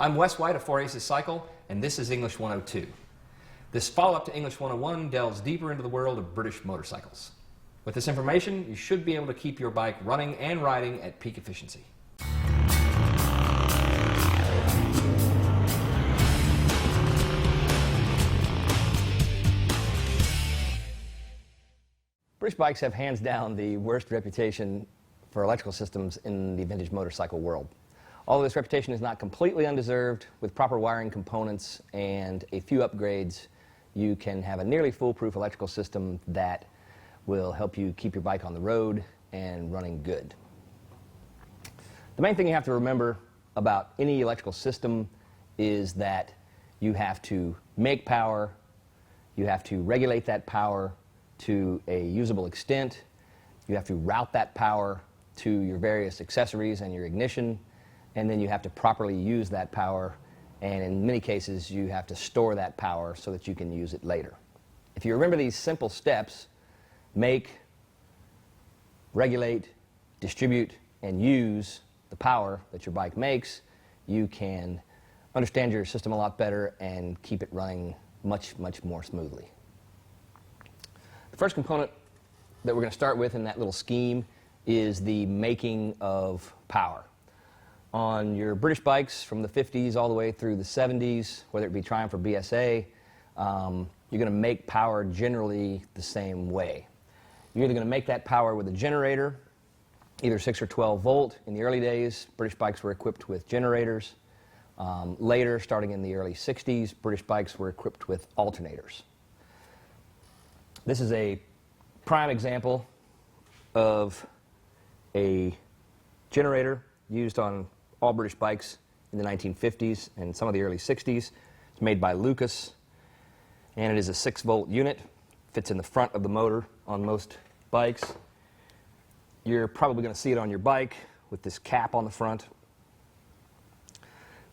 I'm Wes White of 4 Aces Cycle, and this is English 102. This follow-up to English 101 delves deeper into the world of British motorcycles. With this information, you should be able to keep your bike running and riding at peak efficiency. British bikes have hands down the worst reputation for electrical systems in the vintage motorcycle world. Although this reputation is not completely undeserved, with proper wiring components and a few upgrades, you can have a nearly foolproof electrical system that will help you keep your bike on the road and running good. The main thing you have to remember about any electrical system is that you have to make power, you have to regulate that power to a usable extent, you have to route that power to your various accessories and your ignition, and then you have to properly use that power, and in many cases you have to store that power so that you can use it later. If you remember these simple steps, make, regulate, distribute, and use the power that your bike makes, you can understand your system a lot better and keep it running much, much more smoothly. The first component that we're going to start with in that little scheme is the making of power. On your British bikes from the 50s all the way through the 70s, whether it be Triumph or BSA, you're going to make power generally the same way. You're either going to make that power with a generator, either 6 or 12 volt. In the early days, British bikes were equipped with generators. Later, starting in the early 60s, British bikes were equipped with alternators. This is a prime example of a generator used on all British bikes in the 1950s and some of the early 60s. It's made by Lucas, and it is a 6-volt unit. Fits in the front of the motor on most bikes. You're probably going to see it on your bike with this cap on the front.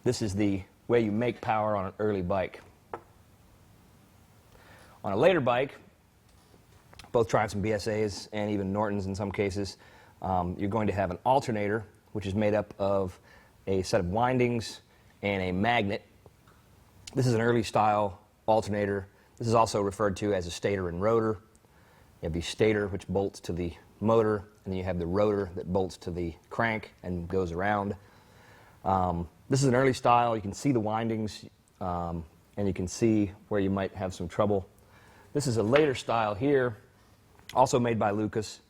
This is the way you make power on an early bike. On a later bike, both Triumphs and BSAs, and even Nortons in some cases, you're going to have an alternator, which is made up of a set of windings and a magnet. This is an early style alternator. This is also referred to as a stator and rotor. You have the stator, which bolts to the motor, and then you have the rotor that bolts to the crank and goes around. This is an early style. You can see the windings, and you can see where you might have some trouble. This is a later style here, also made by Lucas.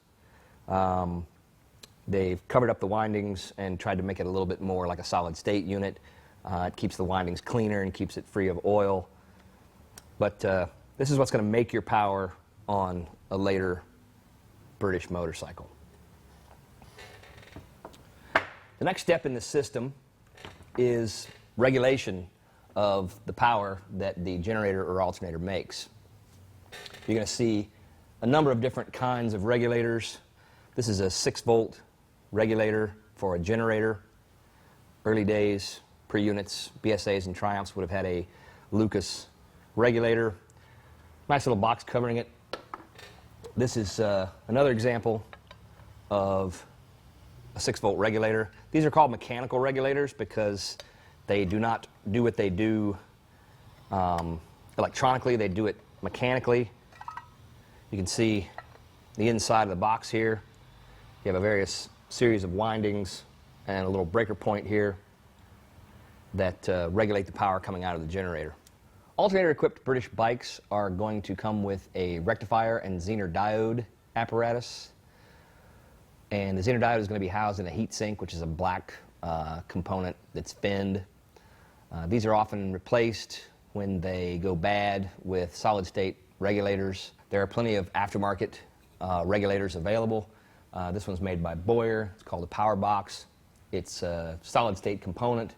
They've covered up the windings and tried to make it a little bit more like a solid state unit. It keeps the windings cleaner and keeps it free of oil. But this is what's going to make your power on a later British motorcycle. The next step in the system is regulation of the power that the generator or alternator makes. You're going to see a number of different kinds of regulators. This is a 6-volt regulator for a generator. Early days, pre-units, BSAs and Triumphs would have had a Lucas regulator. Nice little box covering it. This is another example of a 6-volt regulator. These are called mechanical regulators because they do not do what they do electronically. They do it mechanically. You can see the inside of the box here. You have a various series of windings and a little breaker point here that regulate the power coming out of the generator. Alternator-equipped British bikes are going to come with a rectifier and Zener diode apparatus. And the Zener diode is going to be housed in a heat sink, which is a black component that's finned. These are often replaced when they go bad with solid-state regulators. There are plenty of aftermarket regulators available. This one's made by Boyer. It's called a power box. It's a solid-state component,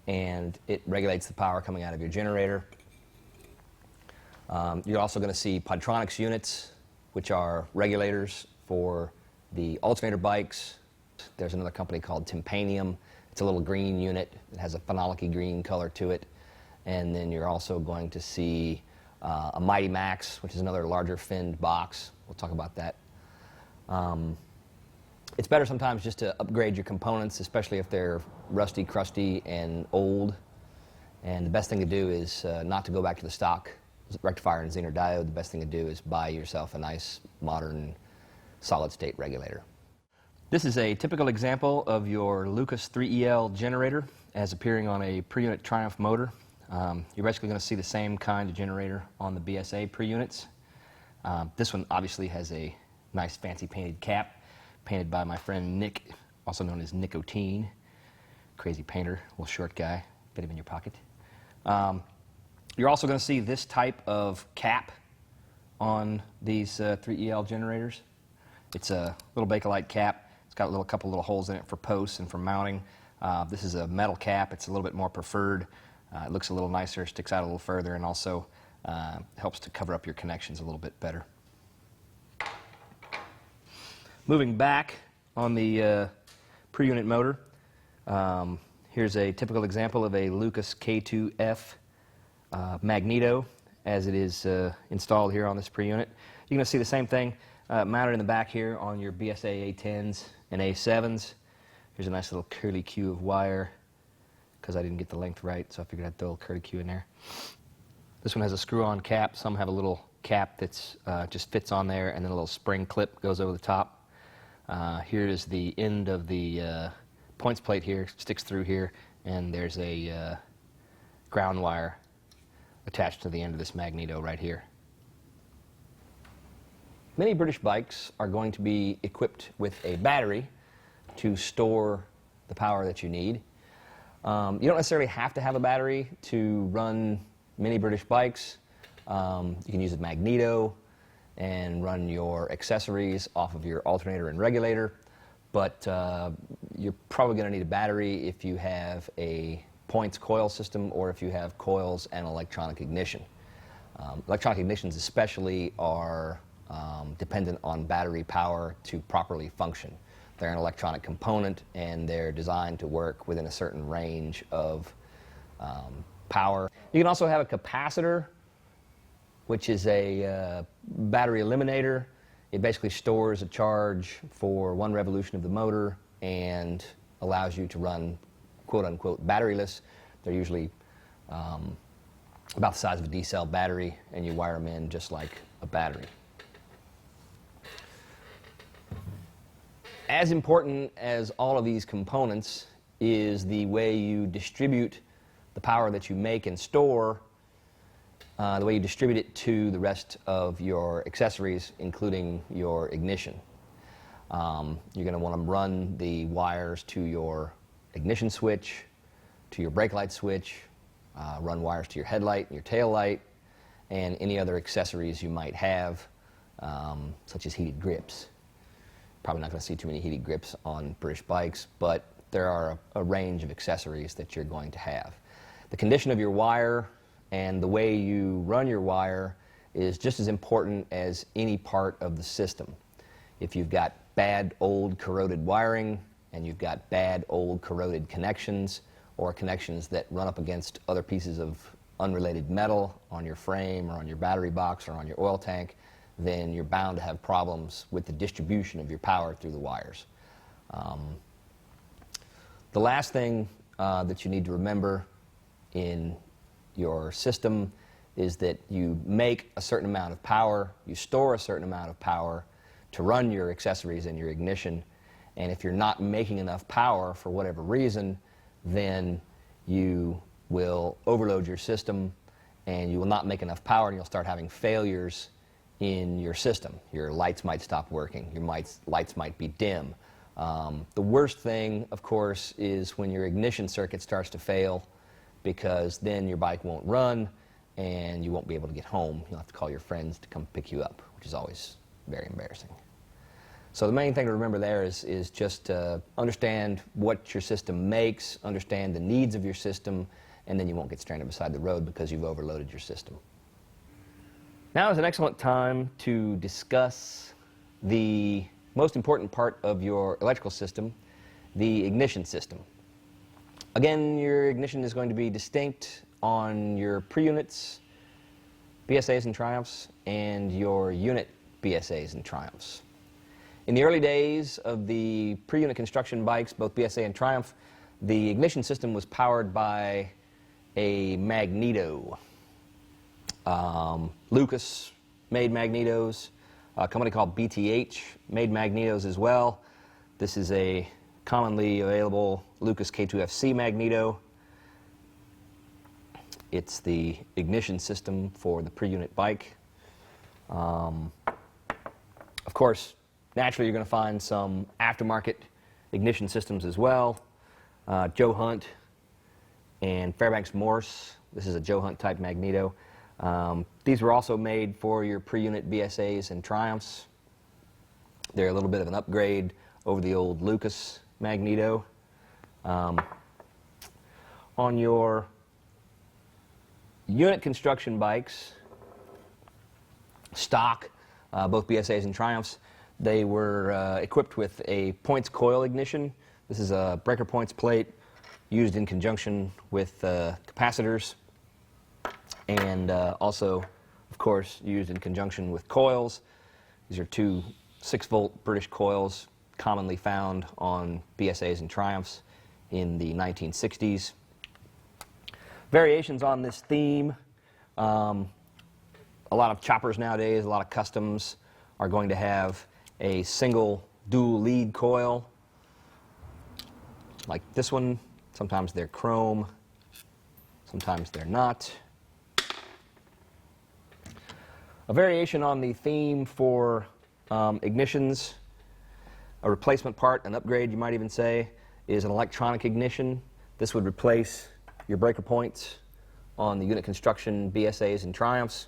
and it regulates the power coming out of your generator. You're also going to see Podtronics units, which are regulators for the alternator bikes. There's another company called Timpanium. It's a little green unit. It has a phenolic-y green color to it. And then you're also going to see a Mighty Max, which is another larger finned box. We'll talk about that. It's better sometimes just to upgrade your components, especially if they're rusty, crusty, and old. And the best thing to do is not to go back to the stock rectifier and Zener diode. The best thing to do is buy yourself a nice modern solid-state regulator. This is a typical example of your Lucas 3EL generator as appearing on a per-unit Triumph motor. You're basically going to see the same kind of generator on the BSA per-units. This one obviously has a nice fancy painted cap, painted by my friend Nick, also known as Nicotine. Crazy painter, little short guy, fit him in your pocket. You're also going to see this type of cap on these 3EL generators. It's a little Bakelite cap. It's got a couple little holes in it for posts and for mounting. This is a metal cap. It's a little bit more preferred. It looks a little nicer, sticks out a little further, and also helps to cover up your connections a little bit better. Moving back on the per-unit motor, here's a typical example of a Lucas K2F Magneto as it is installed here on this per-unit. You're going to see the same thing mounted in the back here on your BSA A10s and A7s. Here's a nice little curly Q of wire because I didn't get the length right, so I figured I'd throw a curly Q in there. This one has a screw-on cap. Some have a little cap that's just fits on there, and then a little spring clip goes over the top. Here is the end of the points plate here, sticks through here, and there's a ground wire attached to the end of this Magneto right here. Many British bikes are going to be equipped with a battery to store the power that you need. You don't necessarily have to have a battery to run many British bikes. You can use a Magneto and run your accessories off of your alternator and regulator, but you're probably going to need a battery if you have a points coil system or if you have coils and electronic ignition. Electronic ignitions especially are dependent on battery power to properly function. They're an electronic component and they're designed to work within a certain range of power. You can also have a capacitor, which is a battery eliminator. It basically stores a charge for one revolution of the motor and allows you to run quote-unquote batteryless. They're usually about the size of a D-cell battery, and you wire them in just like a battery. As important as all of these components is the way you distribute the power that you make and store, the way you distribute it to the rest of your accessories, including your ignition. You're going to want to run the wires to your ignition switch, to your brake light switch, run wires to your headlight and your tail light, and any other accessories you might have, such as heated grips. Probably not going to see too many heated grips on British bikes, but there are a range of accessories that you're going to have. The condition of your wire and the way you run your wire is just as important as any part of the system. If you've got bad old corroded wiring and you've got bad old corroded connections or connections that run up against other pieces of unrelated metal on your frame or on your battery box or on your oil tank, then you're bound to have problems with the distribution of your power through the wires. The last thing that you need to remember in your system is that you make a certain amount of power, you store a certain amount of power to run your accessories and your ignition, and if you're not making enough power for whatever reason, then you will overload your system and you will not make enough power and you'll start having failures in your system. Your lights might stop working, your lights might be dim. The worst thing, of course, is when your ignition circuit starts to fail, because then your bike won't run and you won't be able to get home. You'll have to call your friends to come pick you up, which is always very embarrassing. So the main thing to remember there is just understand what your system makes, understand the needs of your system, and then you won't get stranded beside the road because you've overloaded your system. Now is an excellent time to discuss the most important part of your electrical system, the ignition system. Again, your ignition is going to be distinct on your pre-units, BSAs and Triumphs, and your unit BSAs and Triumphs. In the early days of the pre-unit construction bikes, both BSA and Triumph, the ignition system was powered by a Magneto. Lucas made Magnetos. A company called BTH made Magnetos as well. This is a commonly available Lucas K2FC Magneto. It's the ignition system for the pre-unit bike. Of course, naturally you're going to find some aftermarket ignition systems as well. Joe Hunt and Fairbanks Morse. This is a Joe Hunt type Magneto. These were also made for your pre-unit BSAs and Triumphs. They're a little bit of an upgrade over the old Lucas Magneto. On your unit construction bikes, stock, both BSAs and Triumphs, they were equipped with a points coil ignition. This is a breaker points plate used in conjunction with capacitors, and also, of course, used in conjunction with coils. These are two 6-volt British coils commonly found on BSAs and Triumphs in the 1960s. Variations on this theme. A lot of choppers nowadays, a lot of customs are going to have a single dual lead coil like this one. Sometimes they're chrome, sometimes they're not. A variation on the theme for ignitions, a replacement part, an upgrade you might even say, is an electronic ignition. This would replace your breaker points on the unit construction BSAs and Triumphs.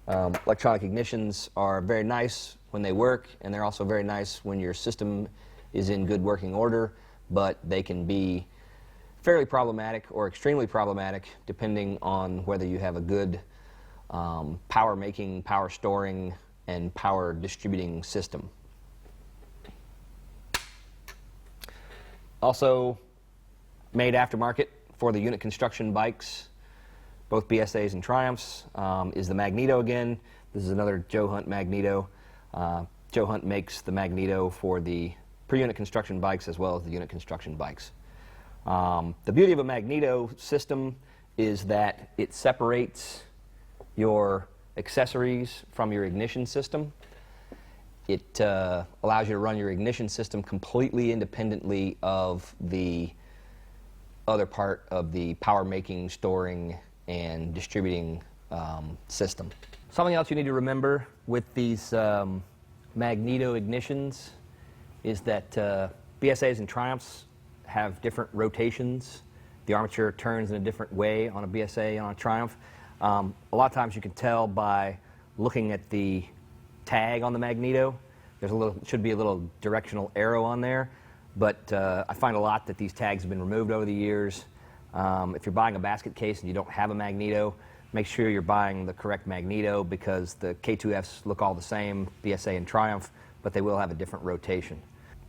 Electronic ignitions are very nice when they work, and they're also very nice when your system is in good working order, but they can be fairly problematic or extremely problematic depending on whether you have a good power making, power storing, and power distributing system. Also made aftermarket for the unit construction bikes, both BSAs and Triumphs, is the Magneto again. This is another Joe Hunt Magneto. Joe Hunt makes the Magneto for the pre-unit construction bikes as well as the unit construction bikes. The beauty of a Magneto system is that it separates your accessories from your ignition system. It allows you to run your ignition system completely independently of the other part of the power making, storing, and distributing system. Something else you need to remember with these Magneto ignitions is that BSAs and Triumphs have different rotations. The armature turns in a different way on a BSA and on a Triumph. A lot of times you can tell by looking at the tag on the Magneto. Should be a little directional arrow on there, but I find a lot that these tags have been removed over the years. If you're buying a basket case and you don't have a Magneto, make sure you're buying the correct Magneto, because the K2Fs look all the same, BSA and Triumph, but they will have a different rotation.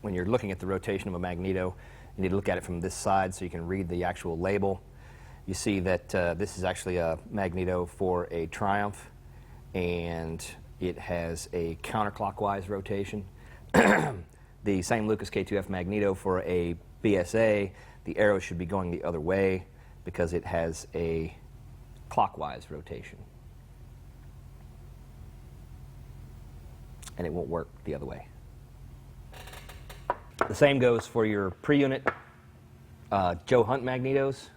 When you're looking at the rotation of a Magneto, you need to look at it from this side so you can read the actual label. You see that this is actually a Magneto for a Triumph, and it has a counterclockwise rotation. The same Lucas K2F Magneto for a BSA, the arrow should be going the other way because it has a clockwise rotation. And it won't work the other way. The same goes for your pre-unit Joe Hunt Magnetos,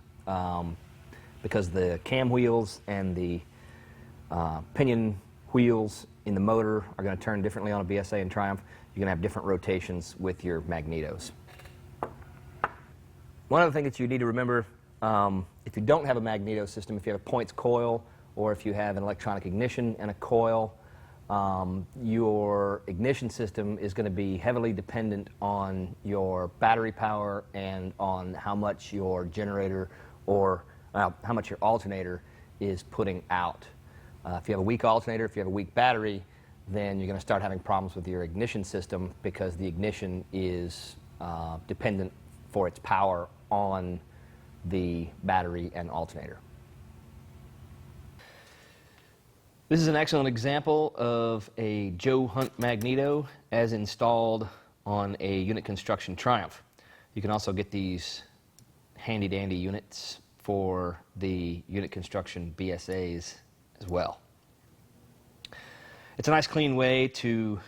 because the cam wheels and the pinion wheels in the motor are going to turn differently on a BSA and Triumph. You're going to have different rotations with your Magnetos. One other thing that you need to remember, if you don't have a Magneto system, if you have a points coil, or if you have an electronic ignition and a coil, your ignition system is going to be heavily dependent on your battery power and on how much your generator or how much your alternator is putting out. If you have a weak alternator, if you have a weak battery, then you're going to start having problems with your ignition system, because the ignition is dependent for its power on the battery and alternator. This is an excellent example of a Joe Hunt Magneto as installed on a unit construction Triumph. You can also get these handy dandy units for the unit construction BSAs as well. It's a nice clean way to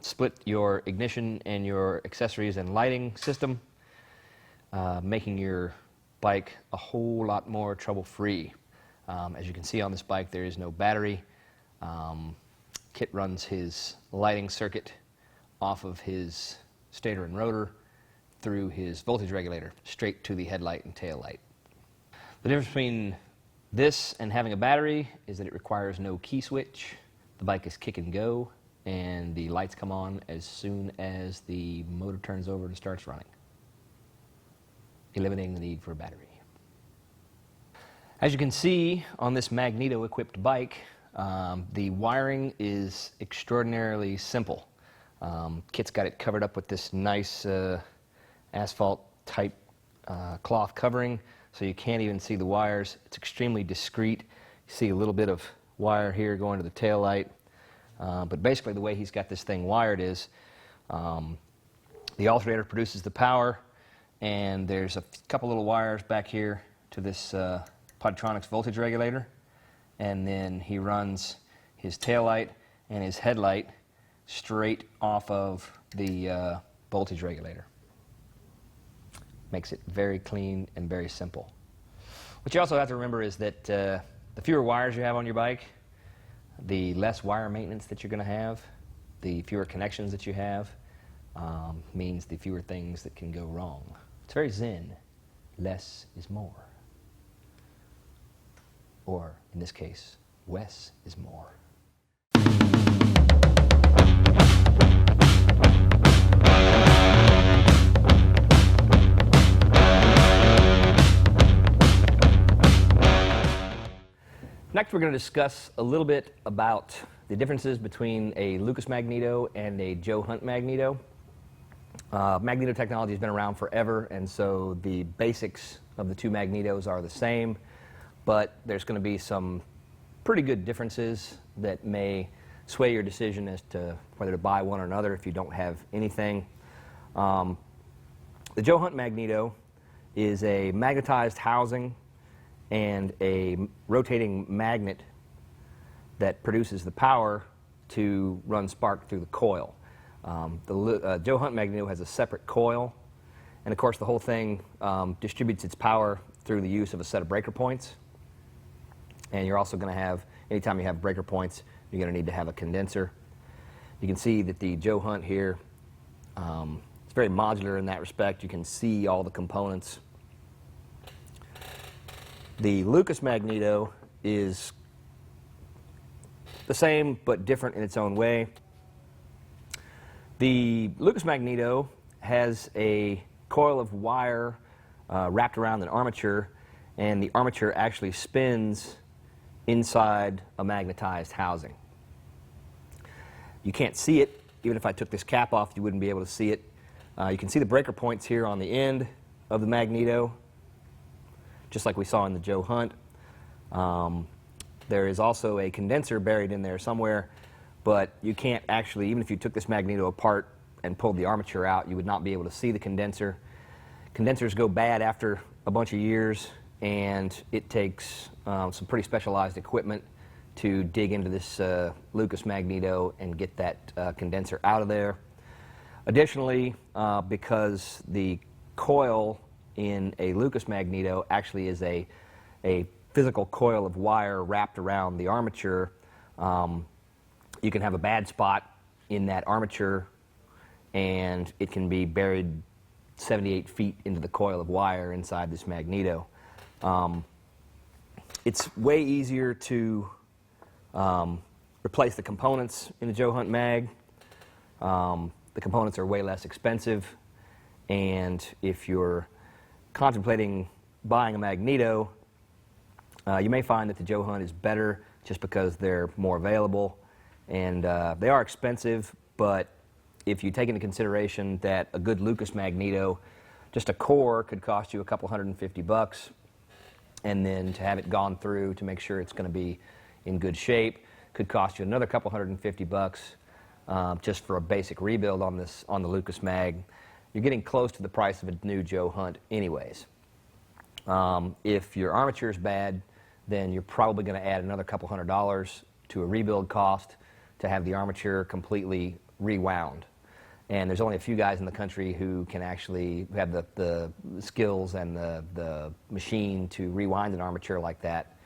split your ignition and your accessories and lighting system, making your bike a whole lot more trouble-free. As you can see on this bike, there is no battery. Kit runs his lighting circuit off of his stator and rotor through his voltage regulator straight to the headlight and tail light. The difference between this and having a battery is that it requires no key switch. The bike is kick and go, and the lights come on as soon as the motor turns over and starts running, eliminating the need for a battery. As you can see on this Magneto equipped bike, the wiring is extraordinarily simple. Kit's got it covered up with this nice asphalt type cloth covering, so you can't even see the wires. It's extremely discreet. You see a little bit of wire here going to the tail light, but basically the way he's got this thing wired is the alternator produces the power, and there's a couple little wires back here to this Podtronics voltage regulator, and then he runs his tail light and his headlight straight off of the voltage regulator. Makes it very clean and very simple. What you also have to remember is that the fewer wires you have on your bike, the less wire maintenance that you're going to have, the fewer connections that you have, means the fewer things that can go wrong. It's very zen. Less is more. Or, in this case, less is more. Next, we're going to discuss a little bit about the differences between a Lucas Magneto and a Joe Hunt Magneto. Magneto technology has been around forever, and so the basics of the two Magnetos are the same, but there's going to be some pretty good differences that may sway your decision as to whether to buy one or another if you don't have anything. The Joe Hunt Magneto is a magnetized housing and a rotating magnet that produces the power to run spark through the coil. The Joe Hunt Magneto has a separate coil, and of course the whole thing distributes its power through the use of a set of breaker points. And you're also going to have, anytime you have breaker points, you're going to need to have a condenser. You can see that the Joe Hunt here, it's very modular in that respect. You can see all the components. The Lucas Magneto is the same but different in its own way. The Lucas Magneto has a coil of wire wrapped around an armature, and the armature actually spins inside a magnetized housing. You can't see it. Even if I took this cap off, you wouldn't be able to see it. You can see the breaker points here on the end of the Magneto, just like we saw in the Joe Hunt. There is also a condenser buried in there somewhere, but you can't actually, even if you took this Magneto apart and pulled the armature out, you would not be able to see the condenser. Condensers go bad after a bunch of years, and it takes some pretty specialized equipment to dig into this Lucas Magneto and get that condenser out of there. Additionally, because the coil in a Lucas Magneto actually is a physical coil of wire wrapped around the armature, you can have a bad spot in that armature, and it can be buried 78 feet into the coil of wire inside this Magneto. It's way easier to replace the components in the Joe Hunt Mag. The components are way less expensive, and if you're contemplating buying a Magneto, you may find that the Joe Hunt is better just because they're more available, and they are expensive, but if you take into consideration that a good Lucas Magneto, just a core could cost you a couple $150, and then to have it gone through to make sure it's going to be in good shape could cost you another couple $150 just for a basic rebuild on the Lucas Mag. You're getting close to the price of a new Joe Hunt anyways. If your armature is bad, then you're probably going to add another couple $100 to a rebuild cost to have the armature completely rewound. And there's only a few guys in the country who can actually have the skills and the machine to rewind an armature like that.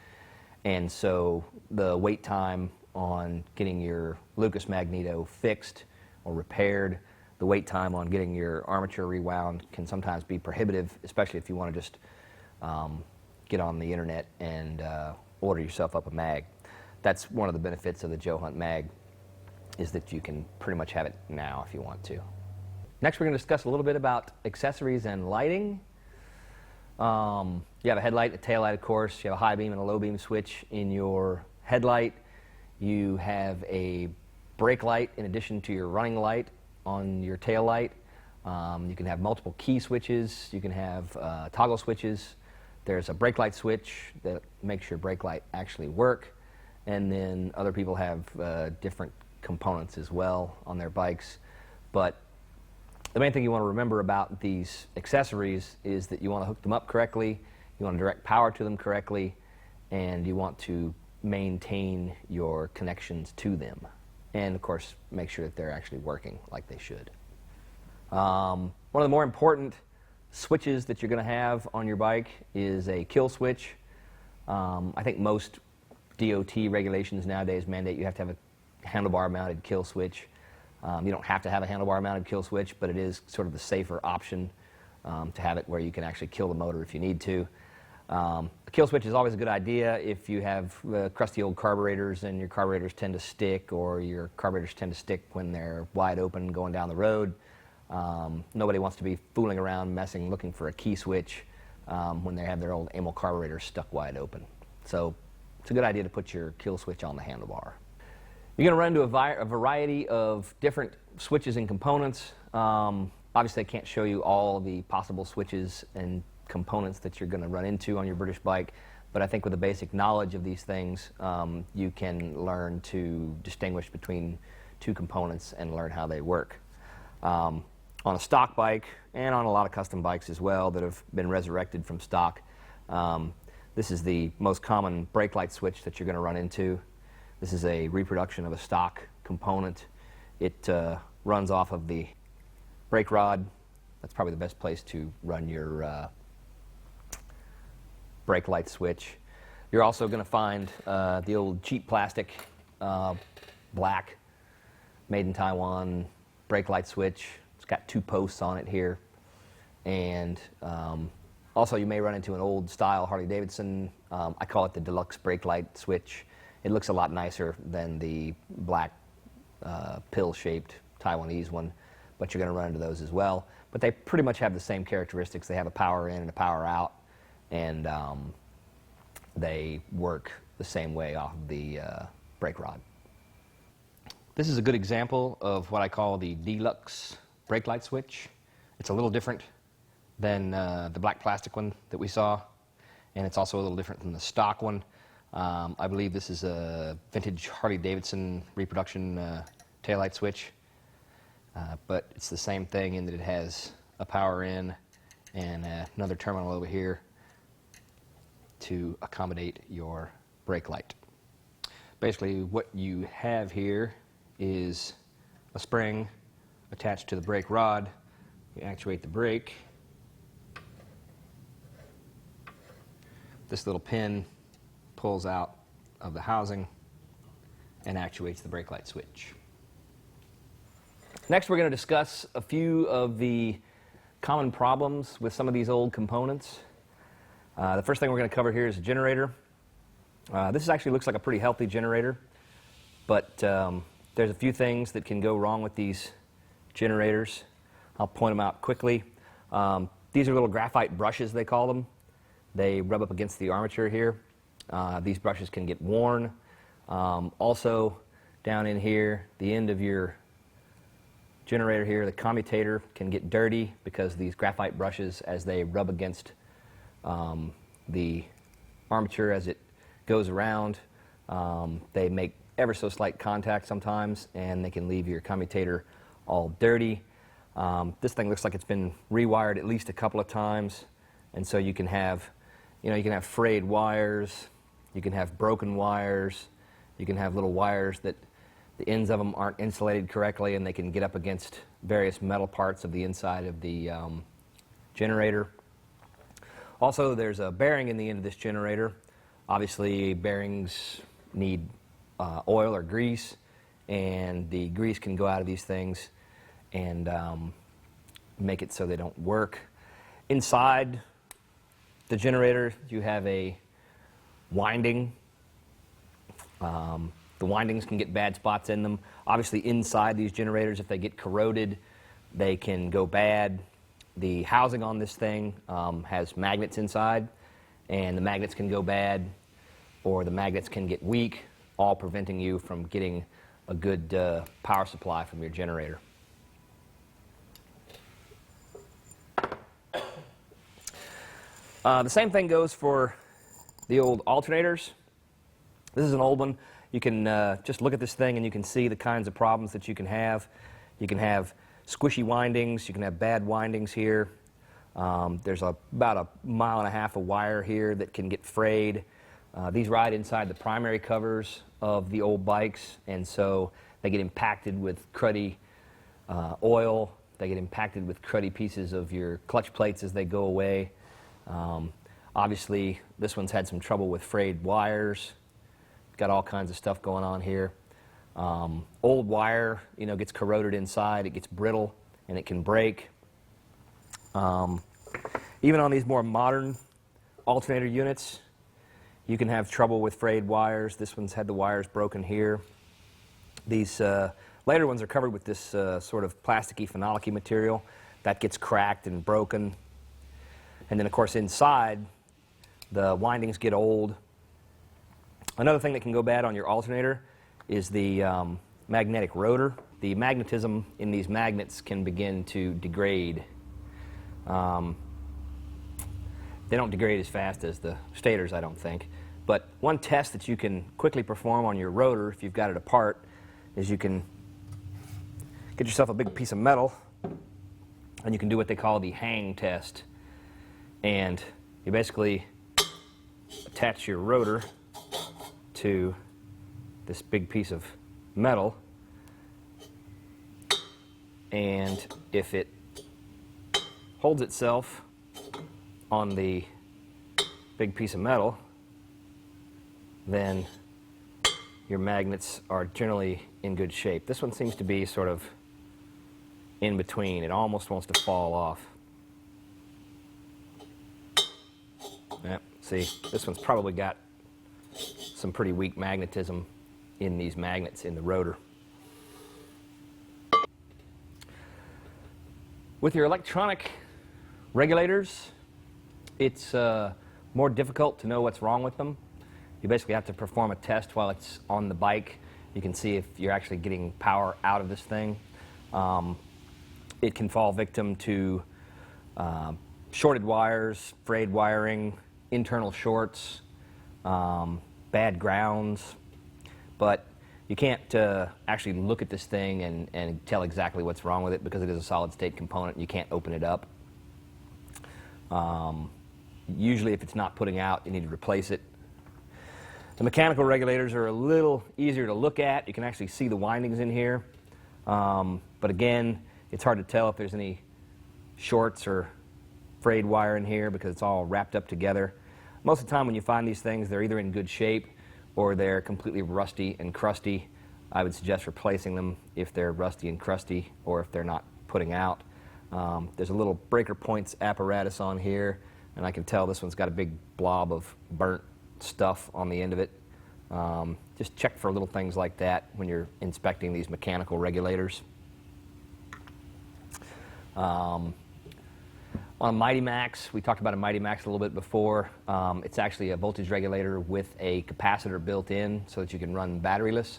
And so the wait time on getting your Lucas Magneto fixed or repaired, the wait time on getting your armature rewound can sometimes be prohibitive, especially if you want to just get on the internet and order yourself up a mag. That's one of the benefits of the Joe Hunt mag, is that you can pretty much have it now if you want to. Next, we're going to discuss a little bit about accessories and lighting. You have a headlight, a tail light, of course. You have a high beam and a low beam switch in your headlight. You have a brake light in addition to your running light on your tail light. You can have multiple key switches. You can have toggle switches. There's a brake light switch that makes your brake light actually work. And then other people have different components as well on their bikes. But the main thing you want to remember about these accessories is that you want to hook them up correctly, you want to direct power to them correctly, and you want to maintain your connections to them. And of course, make sure that they're actually working like they should. One of the more important switches that you're going to have on your bike is a kill switch. I think most DOT regulations nowadays mandate you have to have a handlebar mounted kill switch. You don't have to have a handlebar mounted kill switch, but it is sort of the safer option to have it where you can actually kill the motor if you need to. A kill switch is always a good idea if you have crusty old carburetors and your carburetors tend to stick, or your carburetors tend to stick when they're wide open going down the road. Nobody wants to be fooling around, looking for a key switch when they have their old Amal Carburetors stuck wide open. So it's a good idea to put your kill switch on the handlebar. You're going to run into a variety of different switches and components. Obviously, I can't show you all the possible switches and components that you're going to run into on your British bike, but I think with the basic knowledge of these things, you can learn to distinguish between two components and learn how they work. On a stock bike, and on a lot of custom bikes as well that have been resurrected from stock, this is the most common brake light switch that you're going to run into. This is a reproduction of a stock component. It runs off of the brake rod. That's probably the best place to run your brake light switch. You're also going to find the old cheap plastic black made in Taiwan brake light switch. It's got two posts on it here. And also you may run into an old style Harley-Davidson. I call it the deluxe brake light switch. It looks a lot nicer than the black pill-shaped Taiwanese one, but you're going to run into those as well. But they pretty much have the same characteristics. They have a power in and a power out, and they work the same way off of the brake rod. This is a good example of what I call the deluxe brake light switch. It's a little different than the black plastic one that we saw, and it's also a little different than the stock one. I believe this is a vintage Harley-Davidson reproduction taillight switch, but it's the same thing in that it has a power in and another terminal over here to accommodate your brake light. Basically, what you have here is a spring attached to the brake rod. You actuate the brake. This little pin pulls out of the housing and actuates the brake light switch. Next, we're going to discuss a few of the common problems with some of these old components. The first thing we're going to cover here is a generator. This actually looks like a pretty healthy generator, but there's a few things that can go wrong with these generators. I'll point them out quickly. These are little graphite brushes, they call them. They rub up against the armature here. These brushes can get worn. Also, down in here, the end of your generator here, the commutator can get dirty because these graphite brushes, as they rub against the armature as it goes around, they make ever so slight contact sometimes, and they can leave your commutator all dirty. This thing looks like it's been rewired at least a couple of times, and so you can have You know, you can have frayed wires, you can have broken wires, you can have little wires that the ends of them aren't insulated correctly and they can get up against various metal parts of the inside of the generator. Also, there's a bearing in the end of this generator. Obviously, bearings need oil or grease, and the grease can go out of these things and make it so they don't work. Inside the generator, you have a winding. The windings can get bad spots in them. Obviously, inside these generators, if they get corroded, they can go bad. The housing on this thing has magnets inside, and the magnets can go bad, or the magnets can get weak, all preventing you from getting a good power supply from your generator. The same thing goes for the old alternators. This is an old one. You can just look at this thing and you can see the kinds of problems that you can have. You can have squishy windings, you can have bad windings here. There's about a mile and a half of wire here that can get frayed. These ride inside the primary covers of the old bikes, and so they get impacted with cruddy oil. They get impacted with cruddy pieces of your clutch plates as they go away. Obviously, this one's had some trouble with frayed wires. Got all kinds of stuff going on here. Old wire, you know, gets corroded inside. It gets brittle and it can break. Even on these more modern alternator units, you can have trouble with frayed wires. This one's had the wires broken here. These later ones are covered with this sort of plasticky, phenolic-y material that gets cracked and broken. And then, of course, inside, the windings get old. Another thing that can go bad on your alternator is the magnetic rotor. The magnetism in these magnets can begin to degrade. They don't degrade as fast as the stators, I don't think. But one test that you can quickly perform on your rotor, if you've got it apart, is you can get yourself a big piece of metal, and you can do what they call the hang test. And you basically attach your rotor to this big piece of metal, and if it holds itself on the big piece of metal, then your magnets are generally in good shape. This one seems to be sort of in between. It almost wants to fall off. Yep, see, this one's probably got some pretty weak magnetism in these magnets in the rotor. With your electronic regulators, it's more difficult to know what's wrong with them. You basically have to perform a test while it's on the bike. You can see if you're actually getting power out of this thing. It can fall victim to shorted wires, frayed wiring, internal shorts, bad grounds, but you can't actually look at this thing and tell exactly what's wrong with it because it is a solid state component. You can't open it up. Usually if it's not putting out, you need to replace it. The mechanical regulators are a little easier to look at. You can actually see the windings in here, but again, it's hard to tell if there's any shorts or frayed wire in here because it's all wrapped up together. Most of the time when you find these things, they're either in good shape or they're completely rusty and crusty. I would suggest replacing them if they're rusty and crusty or if they're not putting out. There's a little breaker points apparatus on here, and I can tell this one's got a big blob of burnt stuff on the end of it. Just check for little things like that when you're inspecting these mechanical regulators. On a Mighty Max, we talked about a Mighty Max a little bit before. It's actually a voltage regulator with a capacitor built in so that you can run batteryless.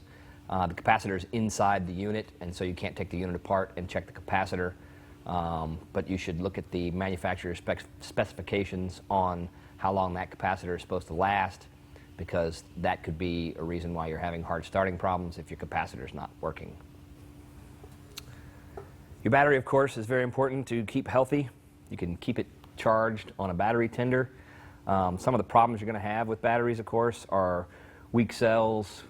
The capacitor is inside the unit, and so you can't take the unit apart and check the capacitor. But you should look at the manufacturer's specifications on how long that capacitor is supposed to last, because that could be a reason why you're having hard starting problems if your capacitor is not working. Your battery, of course, is very important to keep healthy. You can keep it charged on a battery tender. Some of the problems you're going to have with batteries, of course, are weak cells,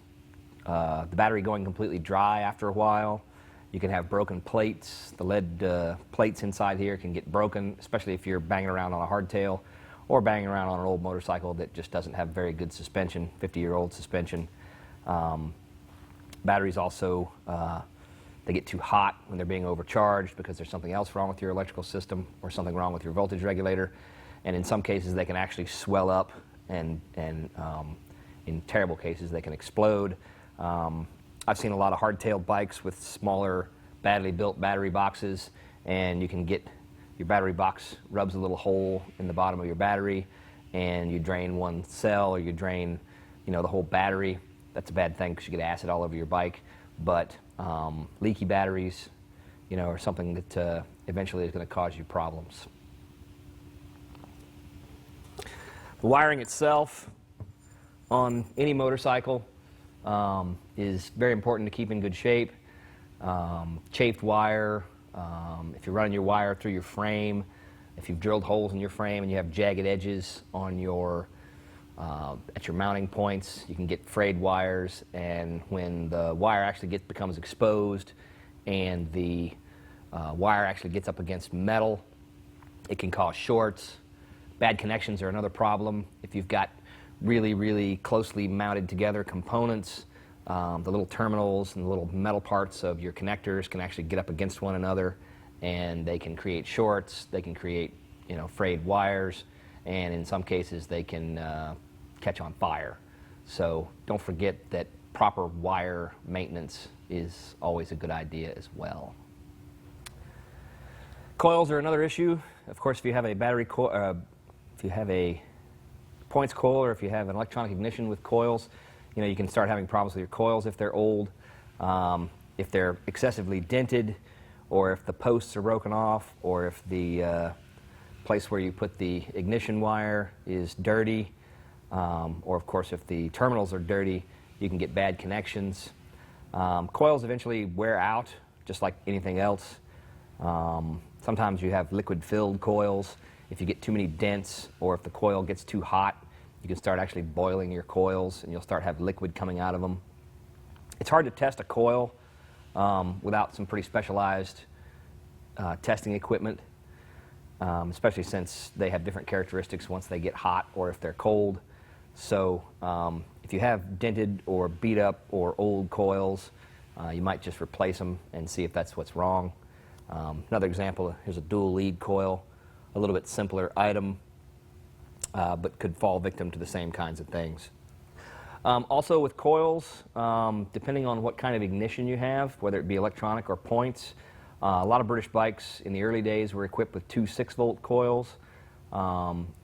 the battery going completely dry after a while. You can have broken plates. The lead plates inside here can get broken, especially if you're banging around on a hardtail or banging around on an old motorcycle that just doesn't have very good suspension, 50-year-old suspension. Batteries also, they get too hot when they're being overcharged because there's something else wrong with your electrical system or something wrong with your voltage regulator. And in some cases, they can actually swell up, and in terrible cases, they can explode. I've seen a lot of hardtail bikes with smaller, badly built battery boxes, and you can get your battery box rubs a little hole in the bottom of your battery, and you drain one cell or you drain, the whole battery. That's a bad thing because you get acid all over your bike. But leaky batteries, are something that eventually is going to cause you problems. The wiring itself on any motorcycle is very important to keep in good shape. Chafed wire, if you're running your wire through your frame, if you've drilled holes in your frame and you have jagged edges on your at your mounting points, you can get frayed wires, and when the wire actually becomes exposed and the wire actually gets up against metal, it can cause shorts. Bad connections are another problem. If you've got really, really closely mounted together components, the little terminals and the little metal parts of your connectors can actually get up against one another, and they can create shorts, they can create frayed wires, and in some cases they can catch on fire. So don't forget that proper wire maintenance is always a good idea as well. Coils are another issue. Of course, if you have a battery coil, if you have a points coil, or if you have an electronic ignition with coils, you can start having problems with your coils if they're old, if they're excessively dented, or if the posts are broken off, or if the place where you put the ignition wire is dirty, or of course if the terminals are dirty, you can get bad connections. Coils eventually wear out, just like anything else. Sometimes you have liquid-filled coils. If you get too many dents, or if the coil gets too hot, you can start actually boiling your coils, and you'll start having liquid coming out of them. It's hard to test a coil without some pretty specialized testing equipment, especially since they have different characteristics once they get hot or if they're cold. So if you have dented or beat up or old coils, you might just replace them and see if that's what's wrong. Another example, here's a dual lead coil, a little bit simpler item, but could fall victim to the same kinds of things. Also with coils, depending on what kind of ignition you have, whether it be electronic or points, a lot of British bikes in the early days were equipped with two 6-volt coils.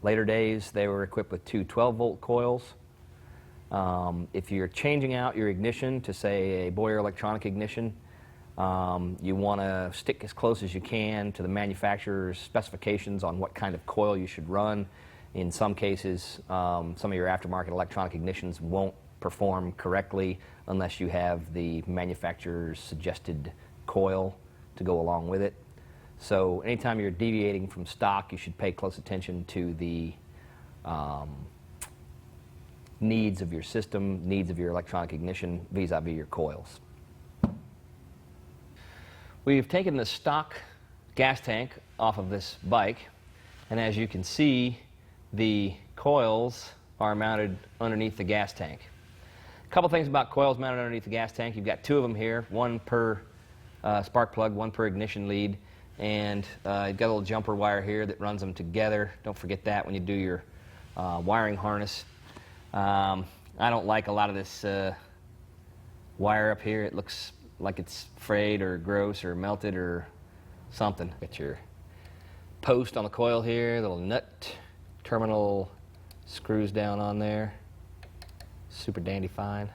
Later days, they were equipped with two 12-volt coils. If you're changing out your ignition to, say, a Boyer electronic ignition, you want to stick as close as you can to the manufacturer's specifications on what kind of coil you should run. In some cases, some of your aftermarket electronic ignitions won't perform correctly unless you have the manufacturer's suggested coil to go along with it. So anytime you're deviating from stock, you should pay close attention to the needs of your system, needs of your electronic ignition vis-a-vis your coils. We've taken the stock gas tank off of this bike, and as you can see, the coils are mounted underneath the gas tank. A couple things about coils mounted underneath the gas tank. You've got two of them here, one per spark plug, one per ignition lead, and you've got a little jumper wire here that runs them together. Don't forget that when you do your wiring harness. I don't like a lot of this wire up here. It looks like it's frayed or gross or melted or something. Got your post on the coil here, little nut terminal screws down on there. Super dandy fine.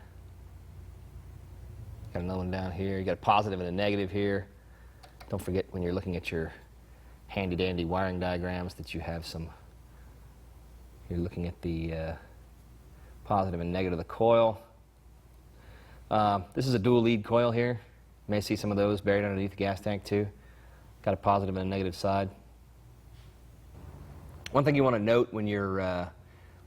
Got another one down here. You got a positive and a negative here. Don't forget when you're looking at your handy dandy wiring diagrams that you have some, you're looking at the positive and negative of the coil. This is a dual lead coil here. You may see some of those buried underneath the gas tank too. Got a positive and a negative side. One thing you want to note when you're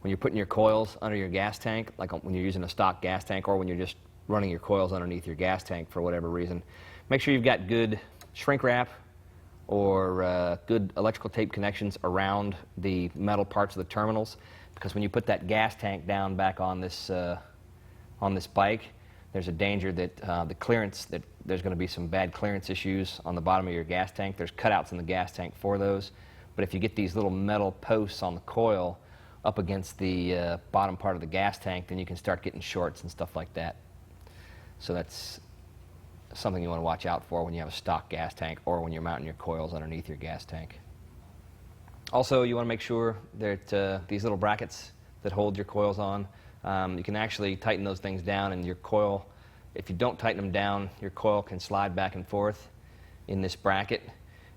when you're putting your coils under your gas tank, like when you're using a stock gas tank or when you're just running your coils underneath your gas tank for whatever reason, make sure you've got good shrink wrap or good electrical tape connections around the metal parts of the terminals, because when you put that gas tank down back on this bike, there's a danger that the clearance, that there's going to be some bad clearance issues on the bottom of your gas tank. There's cutouts in the gas tank for those, but if you get these little metal posts on the coil up against the bottom part of the gas tank, then you can start getting shorts and stuff like that. So that's something you want to watch out for when you have a stock gas tank or when you're mounting your coils underneath your gas tank. Also, you want to make sure that these little brackets that hold your coils on, you can actually tighten those things down, and your coil, if you don't tighten them down, your coil can slide back and forth in this bracket.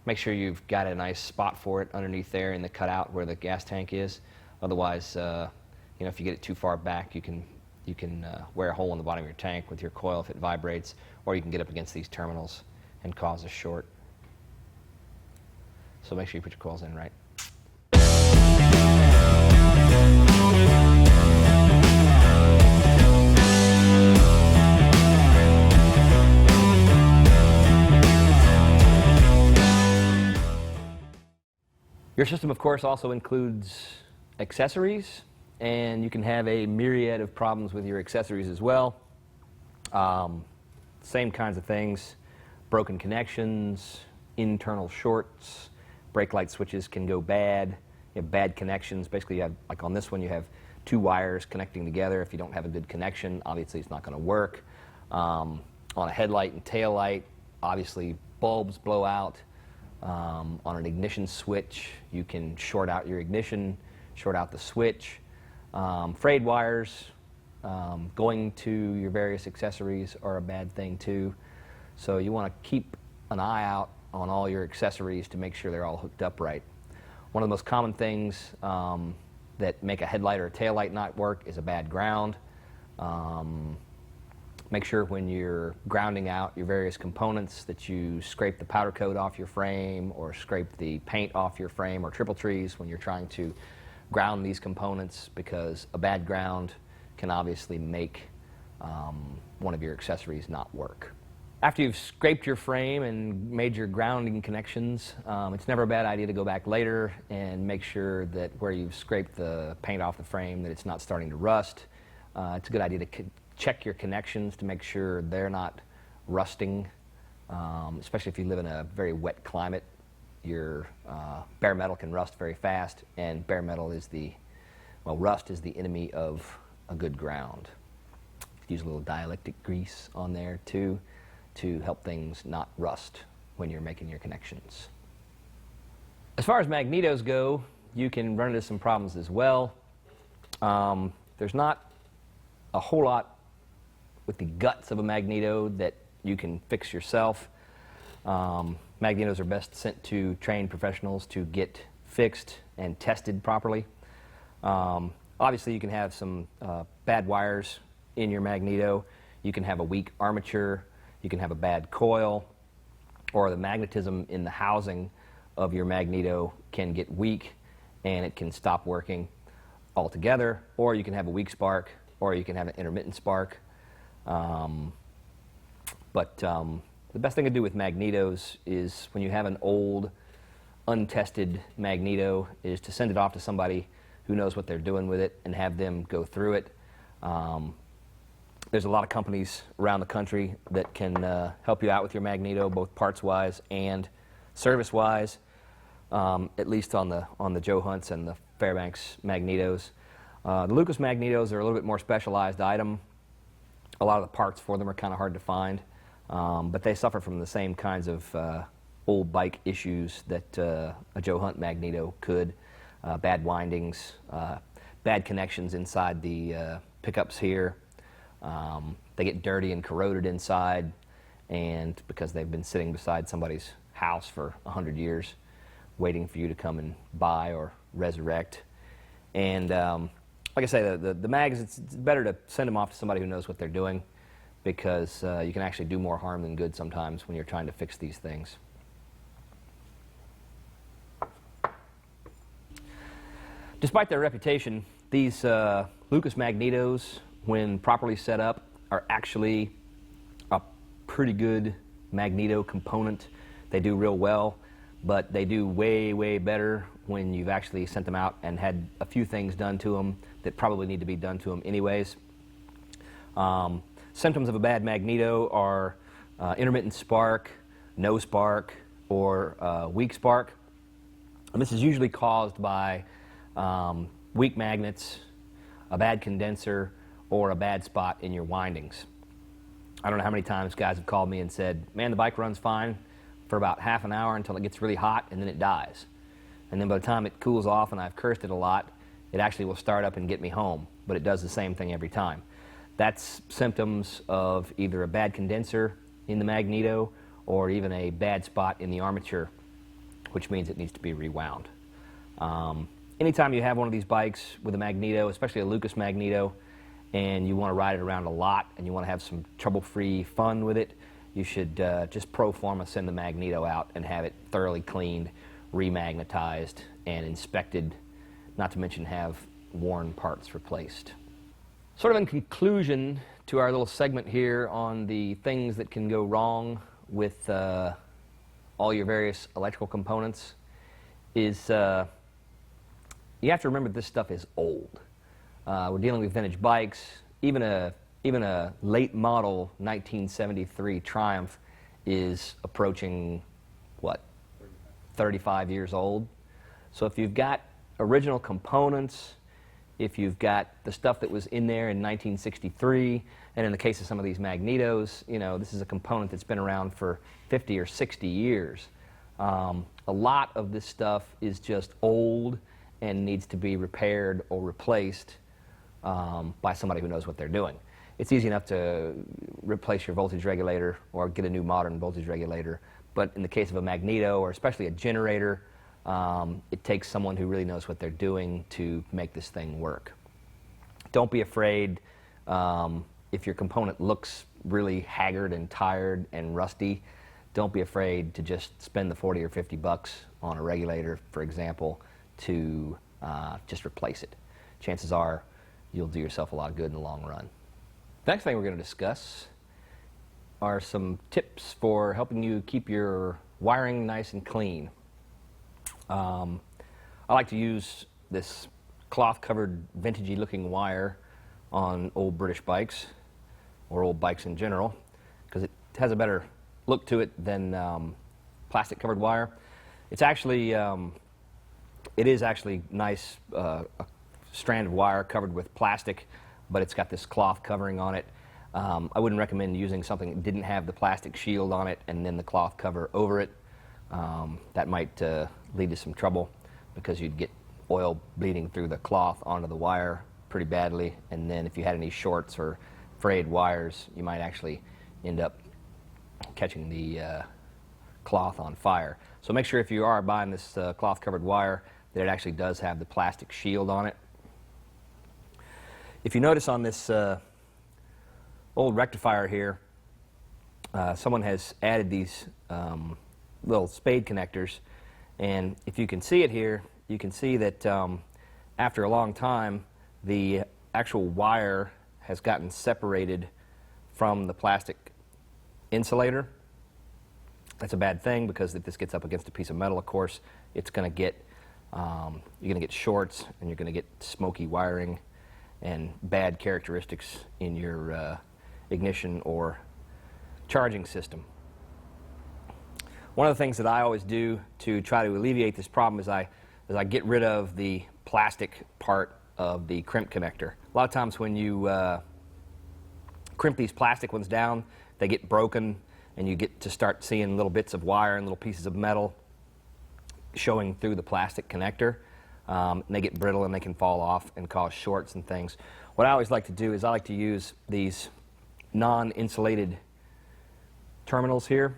Make sure you've got a nice spot for it underneath there in the cutout where the gas tank is. Otherwise, if you get it too far back, you can wear a hole in the bottom of your tank with your coil if it vibrates, or you can get up against these terminals and cause a short. So make sure you put your coils in right. Your system, of course, also includes accessories, and you can have a myriad of problems with your accessories as well. Same kinds of things: broken connections, internal shorts, brake light switches can go bad. You have bad connections. Basically, you have, like on this one, you have two wires connecting together. If you don't have a good connection, obviously it's not going to work. On a headlight and tail light, obviously bulbs blow out. On an ignition switch, you can short out your ignition, short out the switch. Frayed wires going to your various accessories are a bad thing too. So you want to keep an eye out on all your accessories to make sure they're all hooked up right. One of the most common things that make a headlight or a tail light not work is a bad ground. Make sure when you're grounding out your various components that you scrape the powder coat off your frame or scrape the paint off your frame, or triple trees when you're trying to ground these components, because a bad ground can obviously make one of your accessories not work. After you've scraped your frame and made your grounding connections, it's never a bad idea to go back later and make sure that where you've scraped the paint off the frame, that it's not starting to rust. It's a good idea to check your connections to make sure they're not rusting, especially if you live in a very wet climate. Your bare metal can rust very fast, and bare metal is rust is the enemy of a good ground. Use a little dielectric grease on there too to help things not rust when you're making your connections. As far as magnetos go, you can run into some problems as well. There's not a whole lot with the guts of a magneto that you can fix yourself. Magnetos are best sent to trained professionals to get fixed and tested properly. Obviously, you can have some bad wires in your magneto. You can have a weak armature. You can have a bad coil, or the magnetism in the housing of your magneto can get weak and it can stop working altogether, or you can have a weak spark, or you can have an intermittent spark. The best thing to do with magnetos is, when you have an old, untested magneto, is to send it off to somebody who knows what they're doing with it and have them go through it. There's a lot of companies around the country that can help you out with your magneto, both parts-wise and service-wise, at least on the Joe Hunts and the Fairbanks magnetos. The Lucas magnetos are a little bit more specialized item. A lot of the parts for them are kind of hard to find, but they suffer from the same kinds of old bike issues that a Joe Hunt magneto could. Bad windings, bad connections inside the pickups here. They get dirty and corroded inside, and because they've been sitting beside somebody's house for 100 years waiting for you to come and buy or resurrect. And like I say, the mags, it's better to send them off to somebody who knows what they're doing, because you can actually do more harm than good sometimes when you're trying to fix these things. Despite their reputation, These Lucas Magnetos, when properly set up, are actually a pretty good magneto component. They do real well, but they do way, way better when you've actually sent them out and had a few things done to them that probably need to be done to them anyways. Symptoms of a bad magneto are intermittent spark, no spark, or weak spark. And this is usually caused by weak magnets, a bad condenser, or a bad spot in your windings. I don't know how many times guys have called me and said, man, the bike runs fine for about half an hour until it gets really hot and then it dies. And then by the time it cools off and I've cursed it a lot, it actually will start up and get me home, but it does the same thing every time. That's symptoms of either a bad condenser in the magneto or even a bad spot in the armature, which means it needs to be rewound. Anytime you have one of these bikes with a magneto, especially a Lucas magneto, and you want to ride it around a lot and you want to have some trouble-free fun with it, you should just pro forma send the magneto out and have it thoroughly cleaned, remagnetized, and inspected, not to mention have worn parts replaced. Sort of in conclusion to our little segment here on the things that can go wrong with all your various electrical components is you have to remember this stuff is old. We're dealing with vintage bikes. Even a late model 1973 Triumph is approaching, what, 35 years old. So if you've got original components, if you've got the stuff that was in there in 1963, and in the case of some of these magnetos, you know, this is a component that's been around for 50 or 60 years. A lot of this stuff is just old and needs to be repaired or replaced by somebody who knows what they're doing. It's easy enough to replace your voltage regulator or get a new modern voltage regulator, but in the case of a magneto or especially a generator, it takes someone who really knows what they're doing to make this thing work. Don't be afraid if your component looks really haggard and tired and rusty. Don't be afraid to just spend the 40 or 50 bucks on a regulator, for example, to just replace it. Chances are you'll do yourself a lot of good in the long run. The next thing we're going to discuss are some tips for helping you keep your wiring nice and clean. I like to use this cloth-covered, vintagey looking wire on old British bikes, or old bikes in general, because it has a better look to it than plastic-covered wire. It's actually, it is actually nice, a strand of wire covered with plastic, but it's got this cloth covering on it. I wouldn't recommend using something that didn't have the plastic shield on it and then the cloth cover over it. That might lead to some trouble because you'd get oil bleeding through the cloth onto the wire pretty badly, and then if you had any shorts or frayed wires, you might actually end up catching the cloth on fire. So make sure if you are buying this cloth-covered wire that it actually does have the plastic shield on it. If you notice on this old rectifier here, someone has added these little spade connectors, and if you can see it here, you can see that after a long time the actual wire has gotten separated from the plastic insulator. That's a bad thing because if this gets up against a piece of metal, of course, it's going to get you're going to get shorts and you're going to get smoky wiring and bad characteristics in your ignition or charging system. One of the things that I always do to try to alleviate this problem is I get rid of the plastic part of the crimp connector. A lot of times when you crimp these plastic ones down, they get broken and you get to start seeing little bits of wire and little pieces of metal showing through the plastic connector. And they get brittle and they can fall off and cause shorts and things. What I always like to do is I like to use these non-insulated terminals here.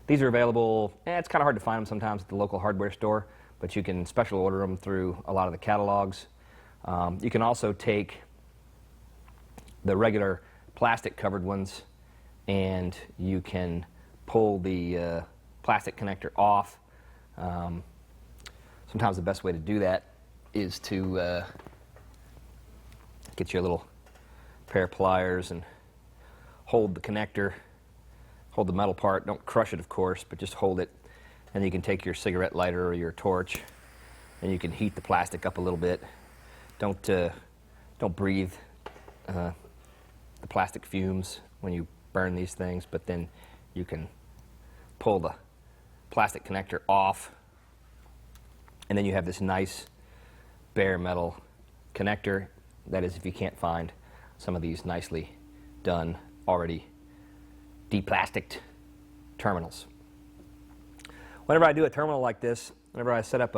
These are available, it's kind of hard to find them sometimes at the local hardware store, but you can special order them through a lot of the catalogs. You can also take the regular plastic covered ones and you can pull the plastic connector off. Sometimes the best way to do that is to get your little pair of pliers and hold the connector, hold the metal part. Don't crush it, of course, but just hold it. And you can take your cigarette lighter or your torch, and you can heat the plastic up a little bit. Don't breathe the plastic fumes when you burn these things, but then you can pull the plastic connector off, and then you have this nice bare metal connector. That is, if you can't find some of these nicely done, already de-plasticed terminals. Whenever I do a terminal like this, whenever I set up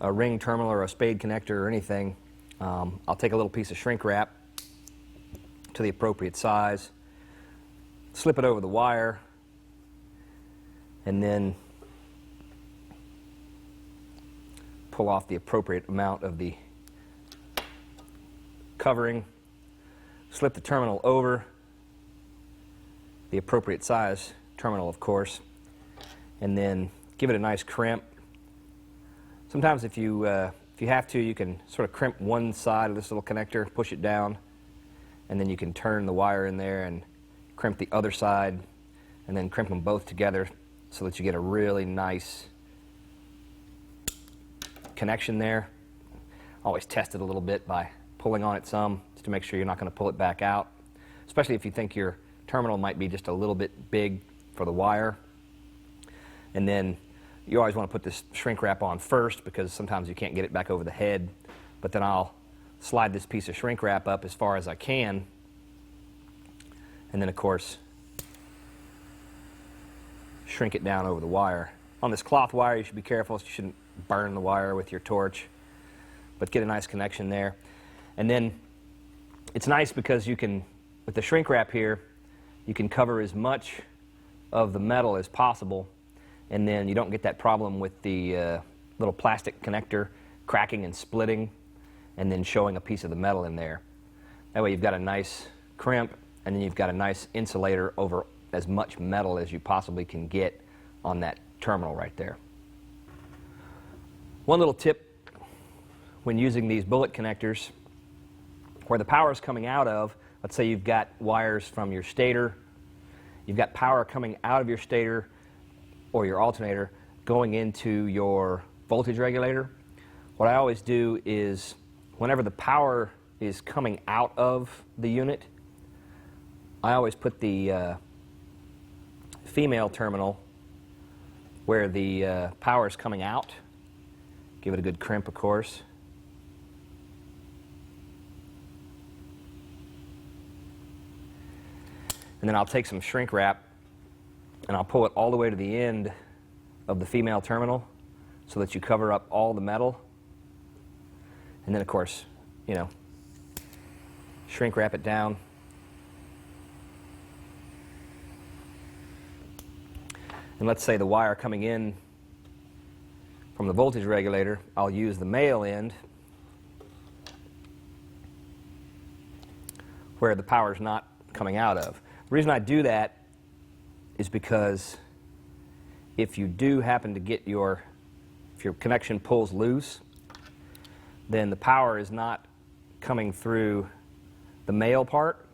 a ring terminal or a spade connector or anything, I'll take a little piece of shrink wrap to the appropriate size, slip it over the wire, and then pull off the appropriate amount of the covering, slip the terminal over, the appropriate size terminal, of course, and then give it a nice crimp. Sometimes if you have to, you can sort of crimp one side of this little connector, push it down, and then you can turn the wire in there and crimp the other side, and then crimp them both together so that you get a really nice connection there. Always test it a little bit by pulling on it some, just to make sure you're not going to pull it back out, especially if you think your terminal might be just a little bit big for the wire. And then you always want to put this shrink wrap on first, because sometimes you can't get it back over the head. But then I'll slide this piece of shrink wrap up as far as I can, and then of course shrink it down over the wire. On this cloth wire, you should be careful. You shouldn't burn the wire with your torch, but get a nice connection there. And then it's nice because you can, with the shrink wrap here, you can cover as much of the metal as possible, and then you don't get that problem with the little plastic connector cracking and splitting and then showing a piece of the metal in there. That way you've got a nice crimp, and then you've got a nice insulator over as much metal as you possibly can get on that terminal right there. One little tip when using these bullet connectors, where the power is coming out of, let's say you've got wires from your stator, you've got power coming out of your stator or your alternator going into your voltage regulator. What I always do is, whenever the power is coming out of the unit, I always put the female terminal where the power is coming out. Give it a good crimp, of course. And then I'll take some shrink wrap and I'll pull it all the way to the end of the female terminal so that you cover up all the metal. And then, of course, you know, shrink wrap it down. And let's say the wire coming in from the voltage regulator, I'll use the male end where the power is not coming out of. The reason I do that is because if you do happen to get if your connection pulls loose, then the power is not coming through the male part,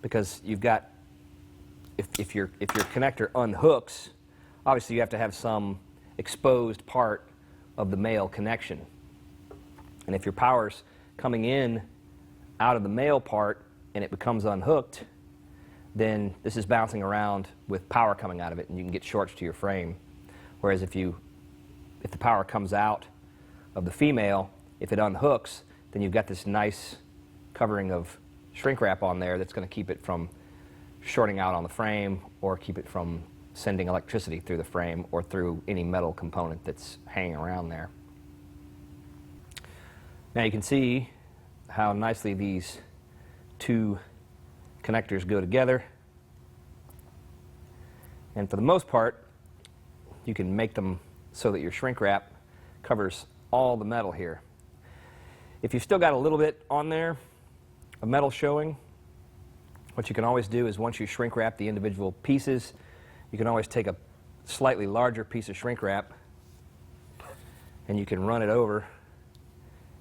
because you've got, if your connector unhooks, obviously you have to have some exposed part of the male connection. And if your power's coming in out of the male part and it becomes unhooked, then this is bouncing around with power coming out of it, and you can get shorts to your frame. Whereas if the power comes out of the female, if it unhooks, then you've got this nice covering of shrink wrap on there that's going to keep it from shorting out on the frame, or keep it from sending electricity through the frame or through any metal component that's hanging around there. Now you can see how nicely these two connectors go together, and for the most part you can make them so that your shrink wrap covers all the metal here. If you've still got a little bit on there of metal showing, what you can always do is, once you shrink wrap the individual pieces, you can always take a slightly larger piece of shrink wrap and you can run it over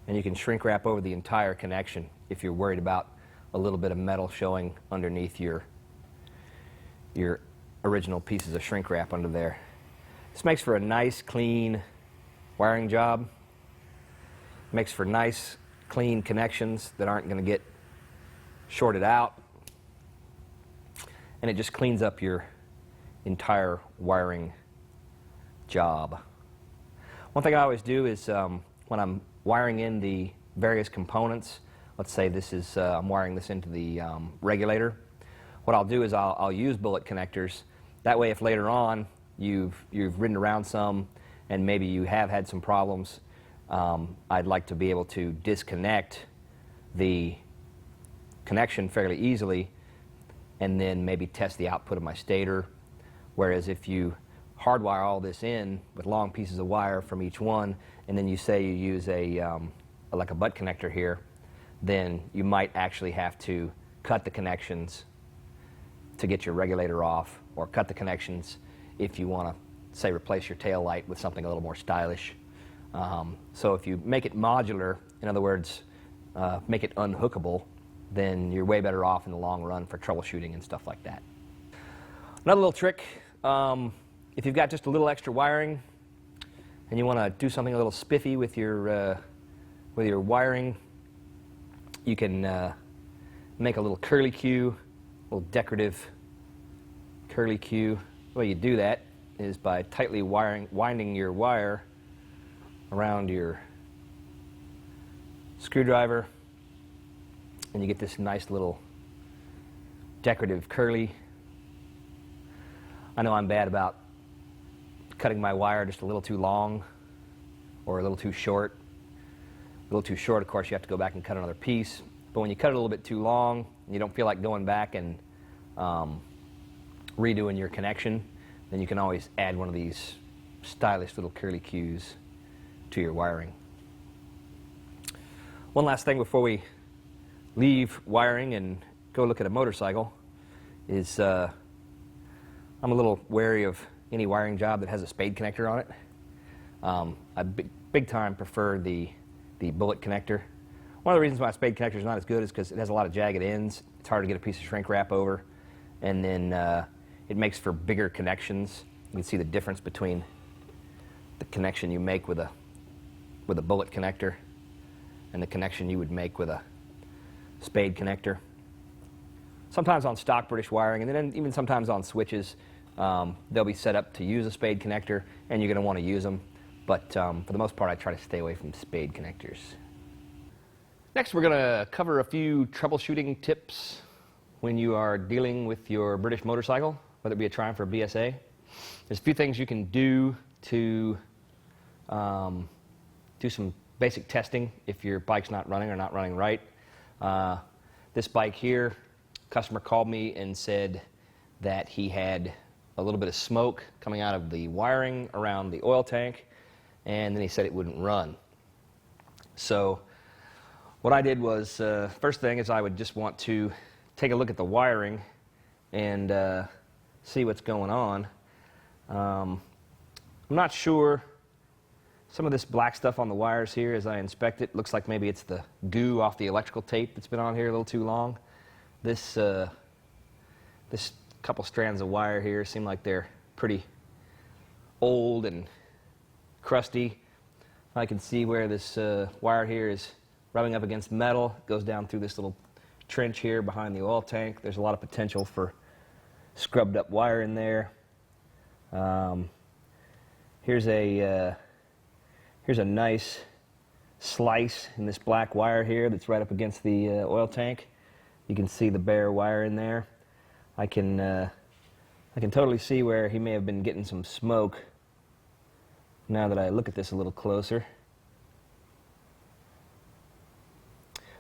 and you can shrink wrap over the entire connection if you're worried about a little bit of metal showing underneath your original pieces of shrink wrap under there. This makes for a nice, clean wiring job. Makes for nice, clean connections that aren't going to get shorted out. And it just cleans up your entire wiring job. One thing I always do is when I'm wiring in the various components, let's say this is I'm wiring this into the regulator, what I'll do is I'll use bullet connectors. That way, if later on you've ridden around some and maybe you have had some problems, I'd like to be able to disconnect the connection fairly easily and then maybe test the output of my stator. Whereas if you hardwire all this in with long pieces of wire from each one, and then you say you use like a butt connector here, then you might actually have to cut the connections to get your regulator off, or cut the connections if you want to, say, replace your tail light with something a little more stylish. So if you make it modular, in other words, make it unhookable, then you're way better off in the long run for troubleshooting and stuff like that. Another little trick, if you've got just a little extra wiring and you want to do something a little spiffy with your wiring, you can make a little curly Q, a little decorative curly Q. The way you do that is by tightly winding your wire around your screwdriver, and you get this nice little decorative curly. I know I'm bad about cutting my wire just a little too long or a little too short. A little too short, of course, you have to go back and cut another piece. But when you cut it a little bit too long and you don't feel like going back and redoing your connection, then you can always add one of these stylish little curly Qs to your wiring. One last thing before we leave wiring and go look at a motorcycle is I'm a little wary of any wiring job that has a spade connector on it. I big time prefer the bullet connector. One of the reasons why a spade connector is not as good is because it has a lot of jagged ends. It's hard to get a piece of shrink wrap over, and then it makes for bigger connections. You can see the difference between the connection you make with a bullet connector and the connection you would make with a spade connector. Sometimes on stock British wiring, and then even sometimes on switches, they'll be set up to use a spade connector, and you're going to want to use them. But for the most part, I try to stay away from spade connectors. Next, we're going to cover a few troubleshooting tips when you are dealing with your British motorcycle, whether it be a Triumph or a BSA. There's a few things you can do to do some basic testing if your bike's not running or not running right. This bike here, customer called me and said that he had a little bit of smoke coming out of the wiring around the oil tank, and then he said it wouldn't run. So what I did was, first thing is I would just want to take a look at the wiring and see what's going on. I'm not sure. Some of this black stuff on the wires here, as I inspect it, looks like maybe it's the goo off the electrical tape that's been on here a little too long. This couple strands of wire here seem like they're pretty old and crusty. I can see where this wire here is rubbing up against metal. It goes down through this little trench here behind the oil tank. There's a lot of potential for scrubbed up wire in there. Here's a nice slice in this black wire here that's right up against the oil tank. You can see the bare wire in there. I can totally see where he may have been getting some smoke now that I look at this a little closer.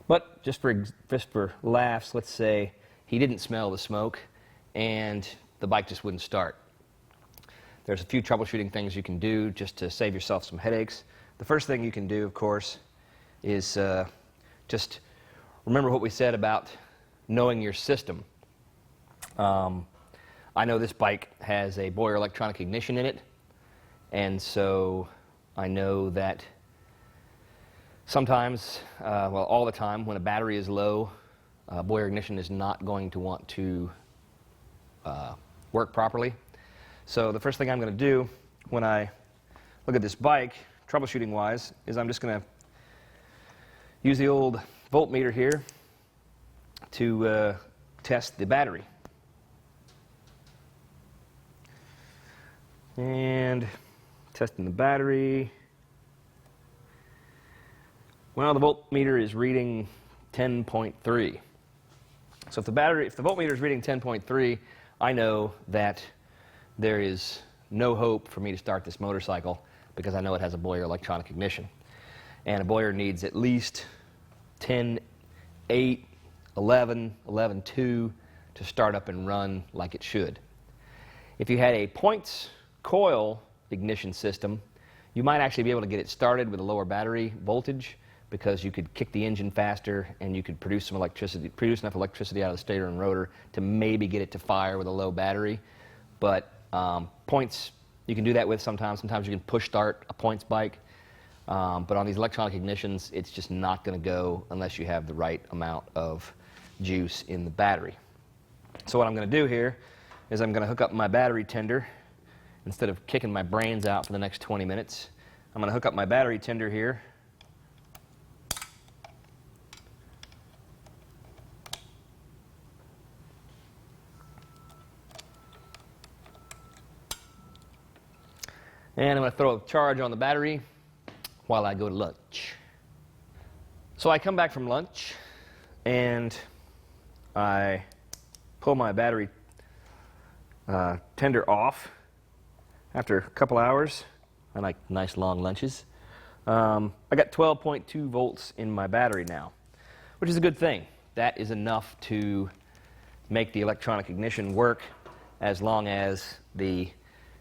But just for laughs, let's say he didn't smell the smoke and the bike just wouldn't start. There's a few troubleshooting things you can do just to save yourself some headaches. The first thing you can do, of course, is just remember what we said about knowing your system. I know this bike has a Boyer electronic ignition in it, and so I know that Sometimes, well, all the time, when a battery is low, boiler ignition is not going to want to work properly. So the first thing I'm going to do when I look at this bike, troubleshooting wise, is I'm just going to use the old voltmeter here to test the battery. And testing the battery. Well, the voltmeter is reading 10.3. So if the voltmeter is reading 10.3, I know that there is no hope for me to start this motorcycle because I know it has a boiler electronic ignition. And a boiler needs at least 10.8, 11, 11.2 to start up and run like it should. If you had a points coil ignition system, you might actually be able to get it started with a lower battery voltage because you could kick the engine faster and you could produce enough electricity out of the stator and rotor to maybe get it to fire with a low battery. But points, you can do that with sometimes. Sometimes you can push start a points bike. But on these electronic ignitions, it's just not going to go unless you have the right amount of juice in the battery. So what I'm going to do here is I'm going to hook up my battery tender. Instead of kicking my brains out for the next 20 minutes, I'm going to hook up my battery tender here. And I'm going to throw a charge on the battery while I go to lunch. So I come back from lunch and I pull my battery tender off after a couple hours. I like nice long lunches. I got 12.2 volts in my battery now, which is a good thing. That is enough to make the electronic ignition work as long as the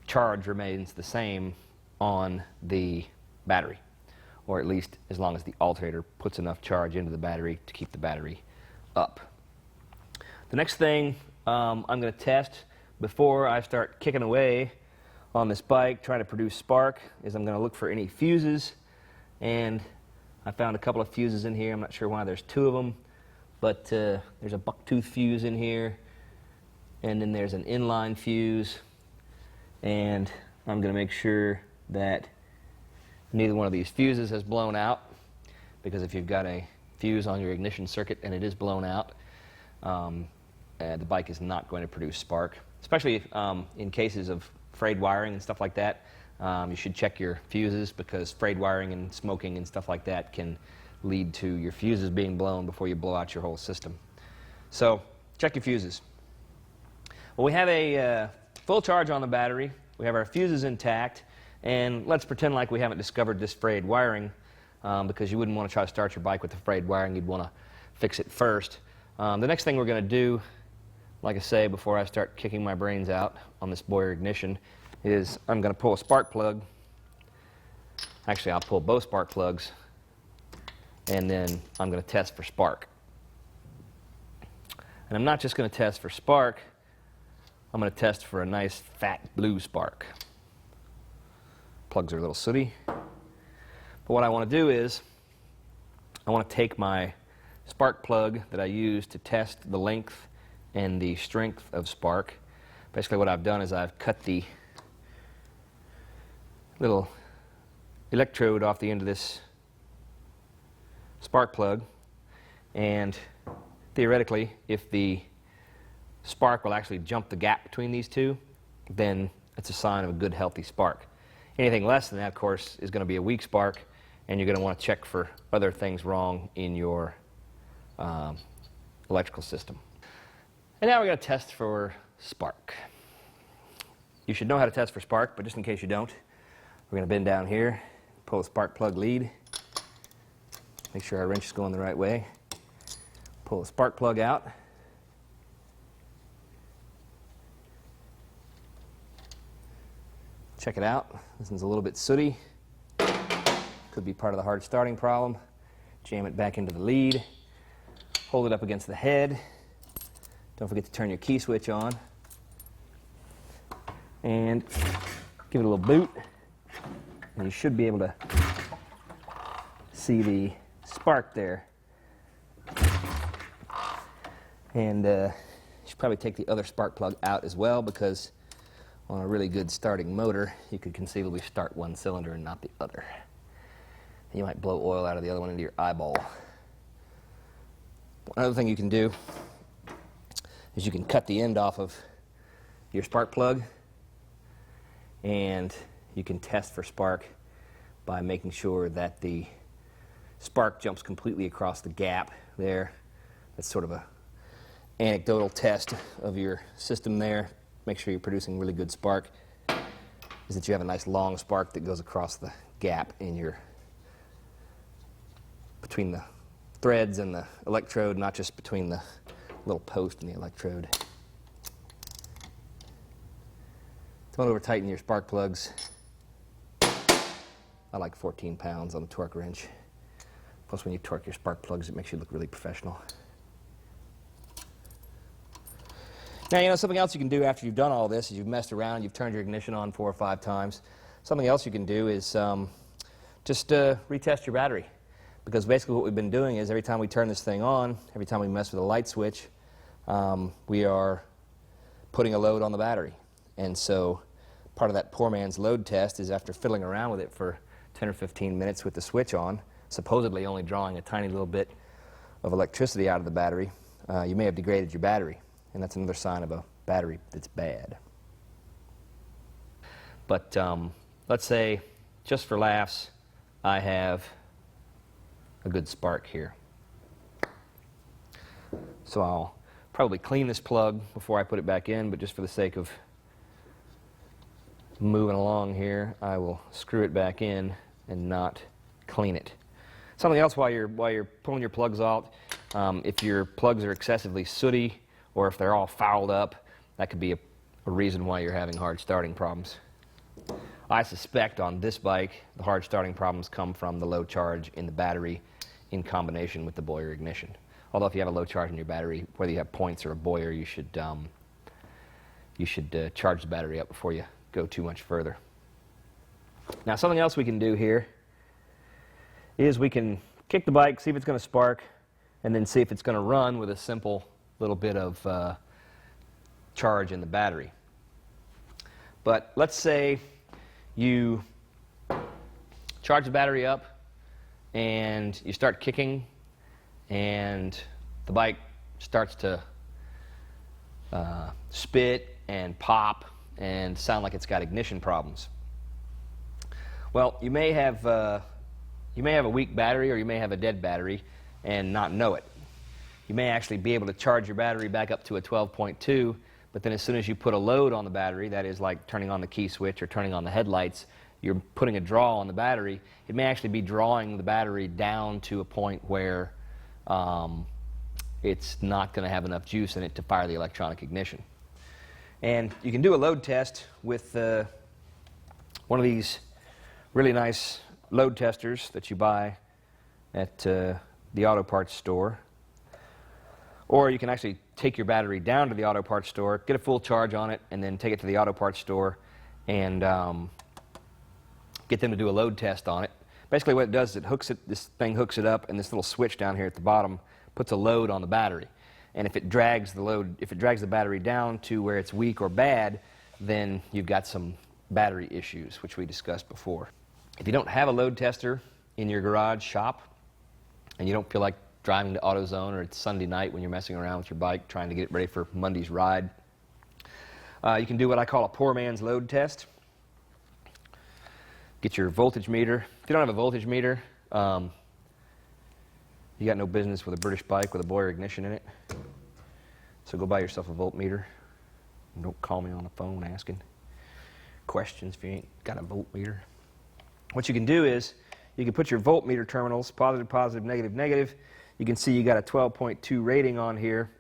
charge remains the same on the battery, or at least as long as the alternator puts enough charge into the battery to keep the battery up. The next thing I'm going to test before I start kicking away on this bike trying to produce spark is I'm going to look for any fuses, and I found a couple of fuses in here. I'm not sure why there's two of them, but there's a bucktooth fuse in here, and then there's an inline fuse, and I'm going to make sure that neither one of these fuses has blown out, because if you've got a fuse on your ignition circuit and it is blown out, the bike is not going to produce spark, especially in cases of frayed wiring and stuff like that. You should check your fuses, because frayed wiring and smoking and stuff like that can lead to your fuses being blown before you blow out your whole system. So check your fuses. Well, we have a full charge on the battery. We have our fuses intact, and let's pretend like we haven't discovered this frayed wiring, because you wouldn't want to try to start your bike with the frayed wiring. You'd want to fix it first. The next thing we're going to do, like I say, before I start kicking my brains out on this boiler ignition, is I'm going to pull a spark plug. Actually, I'll pull both spark plugs, and then I'm going to test for spark. And I'm not just going to test for spark, I'm going to test for a nice fat blue spark. Plugs are a little sooty. But what I want to do is I want to take my spark plug that I use to test the length and the strength of spark. Basically what I've done is I've cut the little electrode off the end of this spark plug, and theoretically if the spark will actually jump the gap between these two, then it's a sign of a good healthy spark. Anything less than that, of course, is going to be a weak spark, and you're going to want to check for other things wrong in your electrical system. And now we're going to test for spark. You should know how to test for spark, but just in case you don't, we're going to bend down here, pull the spark plug lead, make sure our wrench is going the right way, pull the spark plug out, check it out. This one's a little bit sooty. Could be part of the hard starting problem. Jam it back into the lead. Hold it up against the head. Don't forget to turn your key switch on. And give it a little boot. And you should be able to see the spark there. And you should probably take the other spark plug out as well, because on a really good starting motor, you could conceivably start one cylinder and not the other. You might blow oil out of the other one into your eyeball. Another thing you can do is you can cut the end off of your spark plug, and you can test for spark by making sure that the spark jumps completely across the gap there. That's sort of a anecdotal test of your system there. Make sure you're producing really good spark, is that you have a nice long spark that goes across the gap in your, between the threads and the electrode, not just between the little post and the electrode. Don't over tighten your spark plugs. I like 14 pounds on the torque wrench. Plus, when you torque your spark plugs, it makes you look really professional. Now, you know, something else you can do after you've done all this is you've messed around, you've turned your ignition on 4 or 5 times. Something else you can do is just retest your battery. Because basically what we've been doing is every time we turn this thing on, every time we mess with a light switch, we are putting a load on the battery. And so part of that poor man's load test is after fiddling around with it for 10 or 15 minutes with the switch on, supposedly only drawing a tiny little bit of electricity out of the battery, you may have degraded your battery. And that's another sign of a battery that's bad. But let's say, just for laughs, I have a good spark here. So I'll probably clean this plug before I put it back in, but just for the sake of moving along here, I will screw it back in and not clean it. Something else while you're pulling your plugs out, if your plugs are excessively sooty or if they're all fouled up, that could be a reason why you're having hard starting problems. I suspect on this bike the hard starting problems come from the low charge in the battery in combination with the Boyer ignition. Although if you have a low charge in your battery, whether you have points or a Boyer, you should charge the battery up before you go too much further. Now, something else we can do here is we can kick the bike, see if it's going to spark, and then see if it's going to run with a simple little bit of charge in the battery. But let's say you charge the battery up and you start kicking and the bike starts to spit and pop and sound like it's got ignition problems. Well, you may have a weak battery, or you may have a dead battery and not know it. You may actually be able to charge your battery back up to a 12.2, but then as soon as you put a load on the battery, that is like turning on the key switch or turning on the headlights, you're putting a draw on the battery. It may actually be drawing the battery down to a point where it's not going to have enough juice in it to fire the electronic ignition. And you can do a load test with one of these really nice load testers that you buy at the auto parts store. Or you can actually take your battery down to the auto parts store, get a full charge on it, and then take it to the auto parts store and get them to do a load test on it. Basically what it does is this thing hooks it up, and this little switch down here at the bottom puts a load on the battery. And if it drags the battery down to where it's weak or bad, then you've got some battery issues, which we discussed before. If you don't have a load tester in your garage shop, and you don't feel like driving to AutoZone, or it's Sunday night when you're messing around with your bike trying to get it ready for Monday's ride, you can do what I call a poor man's load test. Get your voltage meter. If you don't have a voltage meter, you got no business with a British bike with a Boyer ignition in it. So go buy yourself a voltmeter. And don't call me on the phone asking questions if you ain't got a voltmeter. What you can do is you can put your voltmeter terminals, positive, positive, negative, negative. You can see you got a 12.2 rating on here.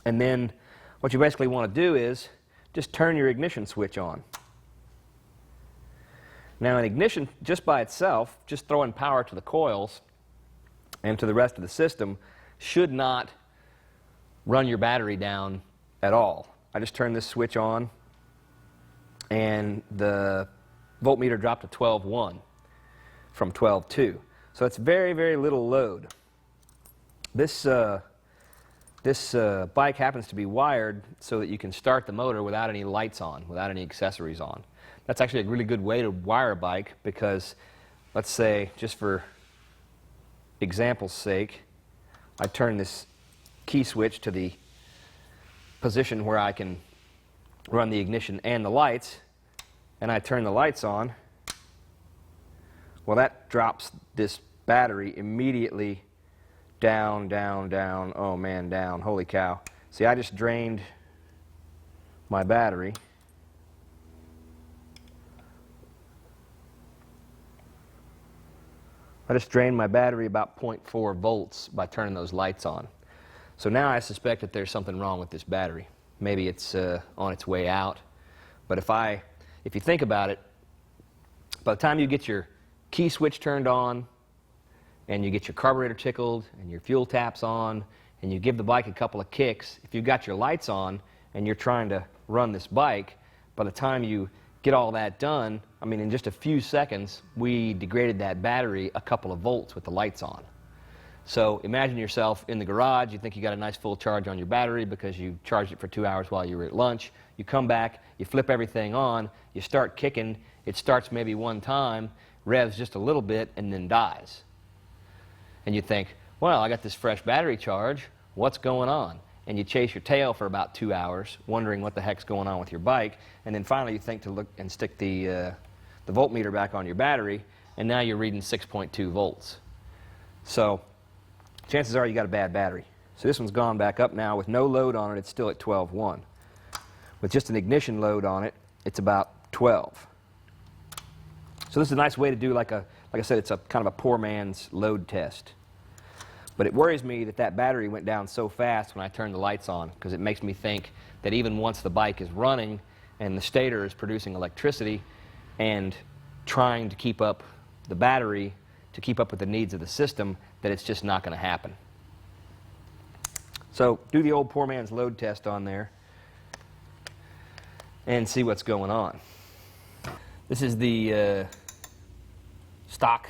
And then what you basically want to do is just turn your ignition switch on. Now, an ignition just by itself, just throwing power to the coils and to the rest of the system, should not run your battery down at all. I just turned this switch on and the voltmeter dropped to 12.1 from 12.2. So it's very, very little load. This bike happens to be wired so that you can start the motor without any lights on, without any accessories on. That's actually a really good way to wire a bike because, let's say, just for example's sake, I turn this key switch to the position where I can run the ignition and the lights, and I turn the lights on. Well, that drops this battery immediately down, down, down, oh man, down, holy cow. See, I just drained my battery. I just drained my battery about 0.4 volts by turning those lights on. So now I suspect that there's something wrong with this battery. Maybe it's on its way out. But if you think about it, by the time you get your key switch turned on, and you get your carburetor tickled, and your fuel taps on, and you give the bike a couple of kicks, if you've got your lights on and you're trying to run this bike, by the time you get all that done, I mean, in just a few seconds, we degraded that battery a couple of volts with the lights on. So imagine yourself in the garage. You think you got a nice full charge on your battery because you charged it for 2 hours while you were at lunch. You come back, you flip everything on, you start kicking. It starts maybe one time, revs just a little bit, and then dies. And you think, well, I got this fresh battery charge. What's going on? And you chase your tail for about 2 hours, wondering what the heck's going on with your bike. And then finally you think to look and stick the voltmeter back on your battery, and now you're reading 6.2 volts. So chances are you got a bad battery. So this one's gone back up now. With no load on it, it's still at 12.1. With just an ignition load on it, it's about 12. So this is a nice way to do, like I said, it's a kind of a poor man's load test. But it worries me that that battery went down so fast when I turned the lights on, because it makes me think that even once the bike is running and the stator is producing electricity and trying to keep up the battery to keep up with the needs of the system, that it's just not going to happen. So do the old poor man's load test on there and see what's going on. This is the stock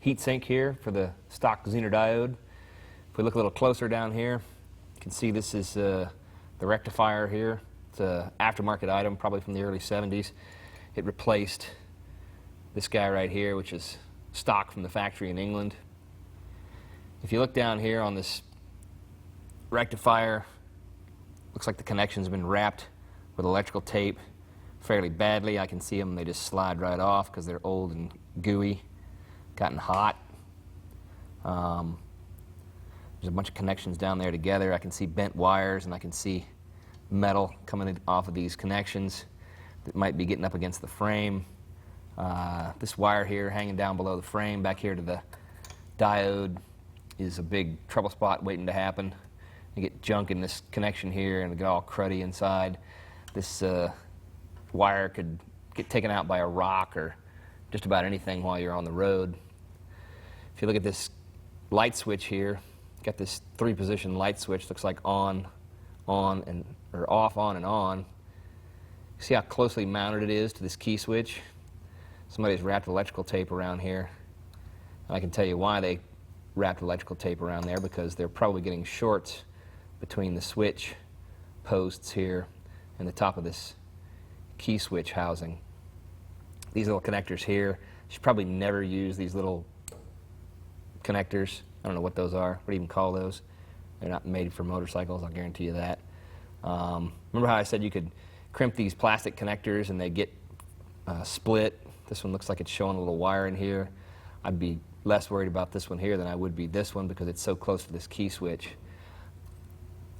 heatsink here for the stock Zener diode. If we look a little closer down here, you can see this is the rectifier here. It's an aftermarket item, probably from the early 70s. It replaced this guy right here, which is stock from the factory in England. If you look down here on this rectifier, looks like the connections have been wrapped with electrical tape fairly badly. I can see them, they just slide right off because they're old and gooey, gotten hot. There's a bunch of connections down there together. I can see bent wires, and I can see metal coming off of these connections that might be getting up against the frame. This wire here hanging down below the frame back here to the diode is a big trouble spot waiting to happen. You get junk in this connection here and it get all cruddy inside. This wire could get taken out by a rock or just about anything while you're on the road. If you look at this light switch here, got this 3-position light switch, looks like on, and or off, on, and on. See how closely mounted it is to this key switch? Somebody's wrapped electrical tape around here. And I can tell you why they wrapped electrical tape around there, because they're probably getting shorts between the switch posts here and the top of this key switch housing. These little connectors here, you should probably never use these little connectors. I don't know what those are. What do you even call those? They're not made for motorcycles, I'll guarantee you that. Remember how I said you could crimp these plastic connectors and they get split? This one looks like it's showing a little wire in here. I'd be less worried about this one here than I would be this one, because it's so close to this key switch.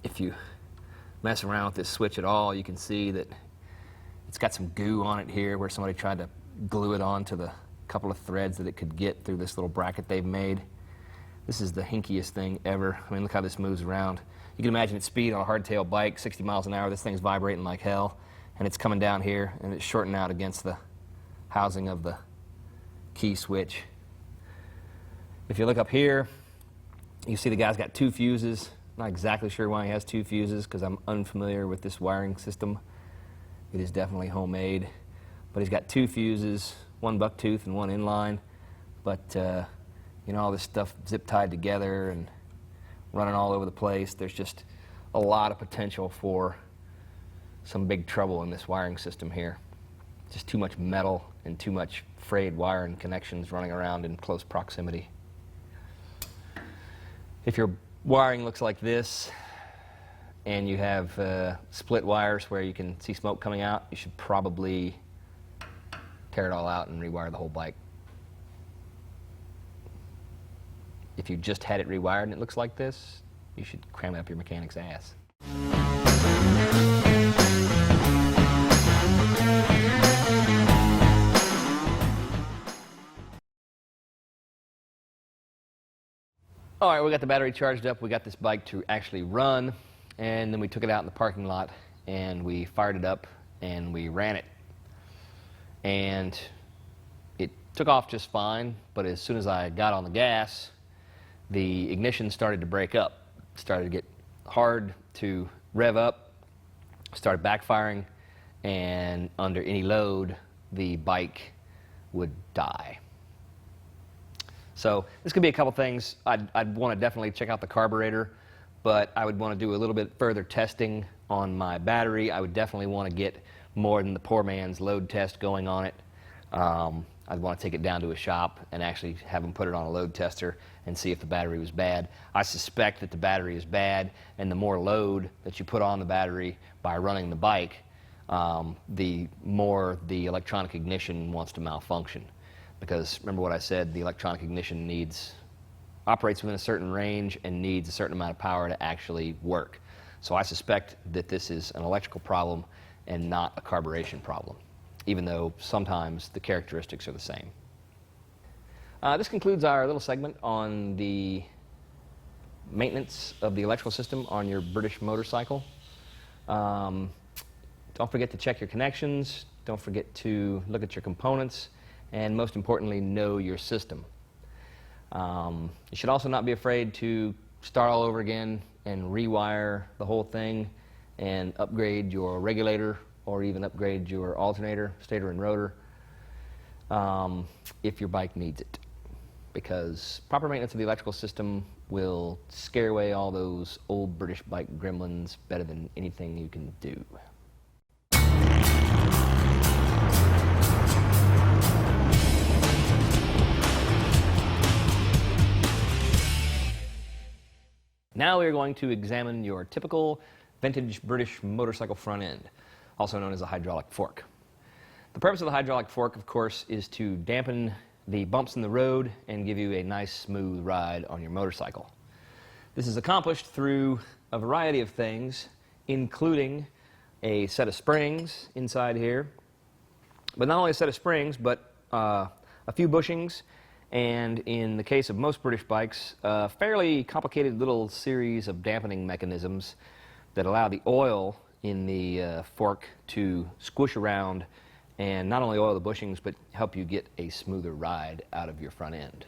If you mess around with this switch at all, you can see that it's got some goo on it here where somebody tried to glue it onto the couple of threads that it could get through this little bracket they've made. This is the hinkiest thing ever. I mean, look how this moves around. You can imagine its speed on a hardtail bike, 60 miles an hour. This thing's vibrating like hell, and it's coming down here, and it's shorting out against the housing of the key switch. If you look up here, you see the guy's got 2 fuses. Not exactly sure why he has 2 fuses, because I'm unfamiliar with this wiring system. It is definitely homemade, but he's got 2 fuses, one bucktooth and one inline. But you know, all this stuff zip tied together and running all over the place. There's just a lot of potential for some big trouble in this wiring system here. Just too much metal and too much frayed wire and connections running around in close proximity. If your wiring looks like this and you have split wires where you can see smoke coming out, you should probably tear it all out and rewire the whole bike. If you just had it rewired and it looks like this, you should cram it up your mechanic's ass. All right, we got the battery charged up. We got this bike to actually run, and then we took it out in the parking lot and we fired it up and we ran it. And it took off just fine, but as soon as I got on the gas, the ignition started to break up. It started to get hard to rev up, started backfiring, and under any load, the bike would die. So this could be a couple things. I'd want to definitely check out the carburetor, but I would want to do a little bit further testing on my battery. I would definitely want to get more than the poor man's load test going on it. I'd want to take it down to a shop and actually have them put it on a load tester and see if the battery was bad. I suspect that the battery is bad, and the more load that you put on the battery by running the bike, the more the electronic ignition wants to malfunction. Because remember what I said, the electronic ignition operates within a certain range and needs a certain amount of power to actually work. So I suspect that this is an electrical problem and not a carburation problem, even though sometimes the characteristics are the same. This concludes our little segment on the maintenance of the electrical system on your British motorcycle. Don't forget to check your connections. Don't forget to look at your components. And most importantly, know your system. You should also not be afraid to start all over again and rewire the whole thing and upgrade your regulator or even upgrade your alternator, stator and rotor, if your bike needs it. Because proper maintenance of the electrical system will scare away all those old British bike gremlins better than anything you can do. Now we are going to examine your typical vintage British motorcycle front end, also known as a hydraulic fork. The purpose of the hydraulic fork, of course, is to dampen the bumps in the road and give you a nice smooth ride on your motorcycle. This is accomplished through a variety of things, including a set of springs inside here, but not only a set of springs, but a few bushings, and in the case of most British bikes, a fairly complicated little series of dampening mechanisms that allow the oil in the fork to squish around and not only oil the bushings, but help you get a smoother ride out of your front end.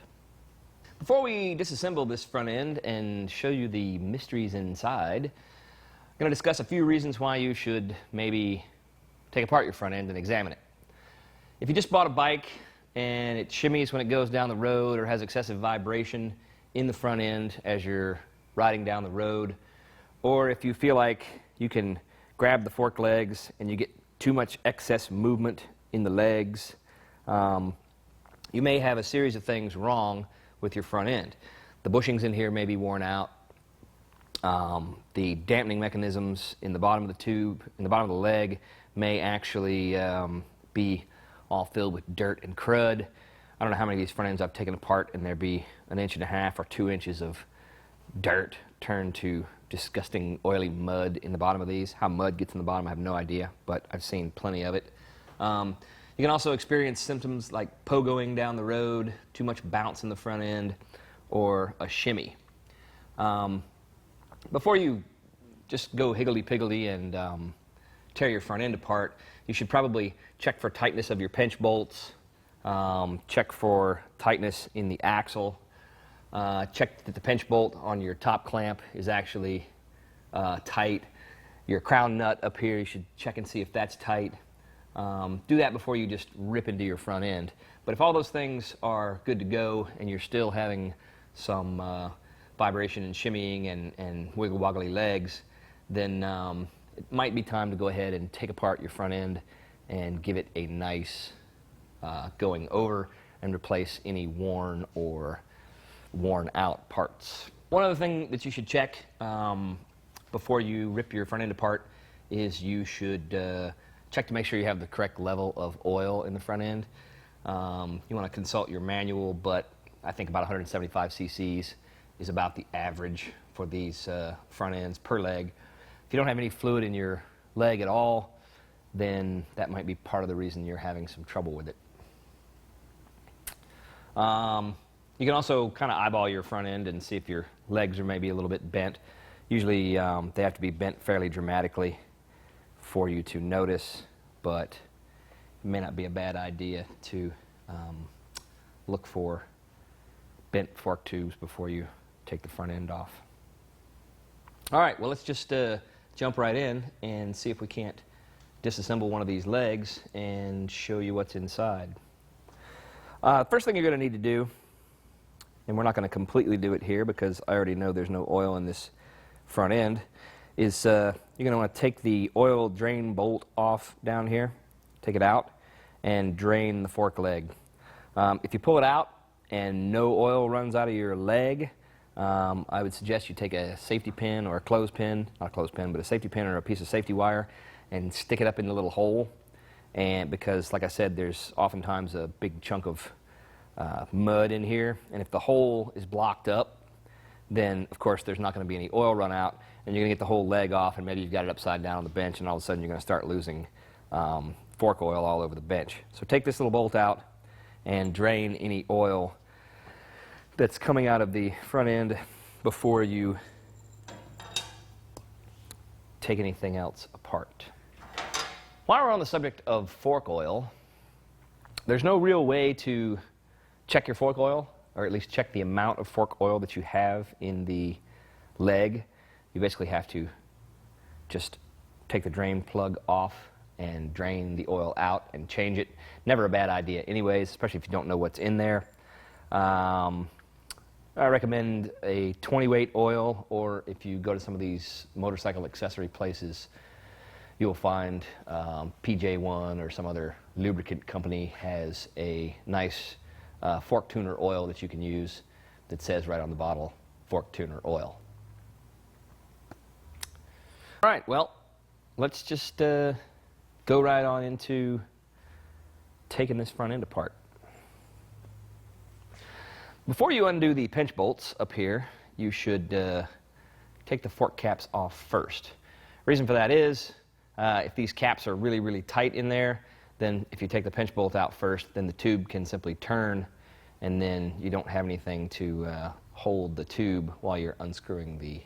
Before we disassemble this front end and show you the mysteries inside, I'm going to discuss a few reasons why you should maybe take apart your front end and examine it. If you just bought a bike and it shimmies when it goes down the road or has excessive vibration in the front end as you're riding down the road, or if you feel like you can grab the fork legs and you get too much excess movement in the legs, you may have a series of things wrong with your front end. The bushings in here may be worn out. The dampening mechanisms in the bottom of the tube, in the bottom of the leg, may actually be all filled with dirt and crud. I don't know how many of these front ends I've taken apart and there'd be 1.5 inches or 2 inches of dirt turned to disgusting oily mud in the bottom of these. How mud gets in the bottom, I have no idea, but I've seen plenty of it. You can also experience symptoms like pogoing down the road, too much bounce in the front end, or a shimmy. Before you just go higgledy-piggledy and tear your front end apart, you should probably check for tightness of your pinch bolts, check for tightness in the axle, check that the pinch bolt on your top clamp is actually tight. Your crown nut up here, you should check and see if that's tight. Do that before you just rip into your front end. But if all those things are good to go and you're still having some vibration and shimmying and wiggle woggly legs, then it might be time to go ahead and take apart your front end and give it a nice going over and replace any worn or worn out parts. One other thing that you should check before you rip your front end apart is you should check to make sure you have the correct level of oil in the front end. You want to consult your manual, but I think about 175 cc's is about the average for these front ends per leg. If you don't have any fluid in your leg at all, then that might be part of the reason you're having some trouble with it. You can also kind of eyeball your front end and see if your legs are maybe a little bit bent. Usually they have to be bent fairly dramatically for you to notice, but it may not be a bad idea to look for bent fork tubes before you take the front end off. All right, well, let's just jump right in and see if we can't disassemble one of these legs and show you what's inside. First thing you're going to need to do, and we're not going to completely do it here because I already know there's no oil in this front end, is you're going to want to take the oil drain bolt off down here, take it out, and drain the fork leg. If you pull it out and no oil runs out of your leg, I would suggest you take a safety pin or a clothespin, not a clothespin, but a safety pin or a piece of safety wire and stick it up in the little hole. And because, like I said, there's oftentimes a big chunk of mud in here, and if the hole is blocked up, then of course there's not going to be any oil run out, and you're going to get the whole leg off, and maybe you've got it upside down on the bench, and all of a sudden you're going to start losing fork oil all over the bench. So take this little bolt out and drain any oil that's coming out of the front end before you take anything else apart. While we're on the subject of fork oil, there's no real way to check your fork oil, or at least check the amount of fork oil that you have in the leg. You basically have to just take the drain plug off and drain the oil out and change it. Never a bad idea anyways, especially if you don't know what's in there. I recommend a 20 weight oil, or if you go to some of these motorcycle accessory places, you'll find PJ1 or some other lubricant company has a nice fork tuner oil that you can use that says right on the bottle, fork tuner oil. All right, well, let's just go right on into taking this front end apart. Before you undo the pinch bolts up here, you should take the fork caps off first. Reason for that is, if these caps are really, really tight in there, then if you take the pinch bolt out first, then the tube can simply turn, and then you don't have anything to hold the tube while you're unscrewing the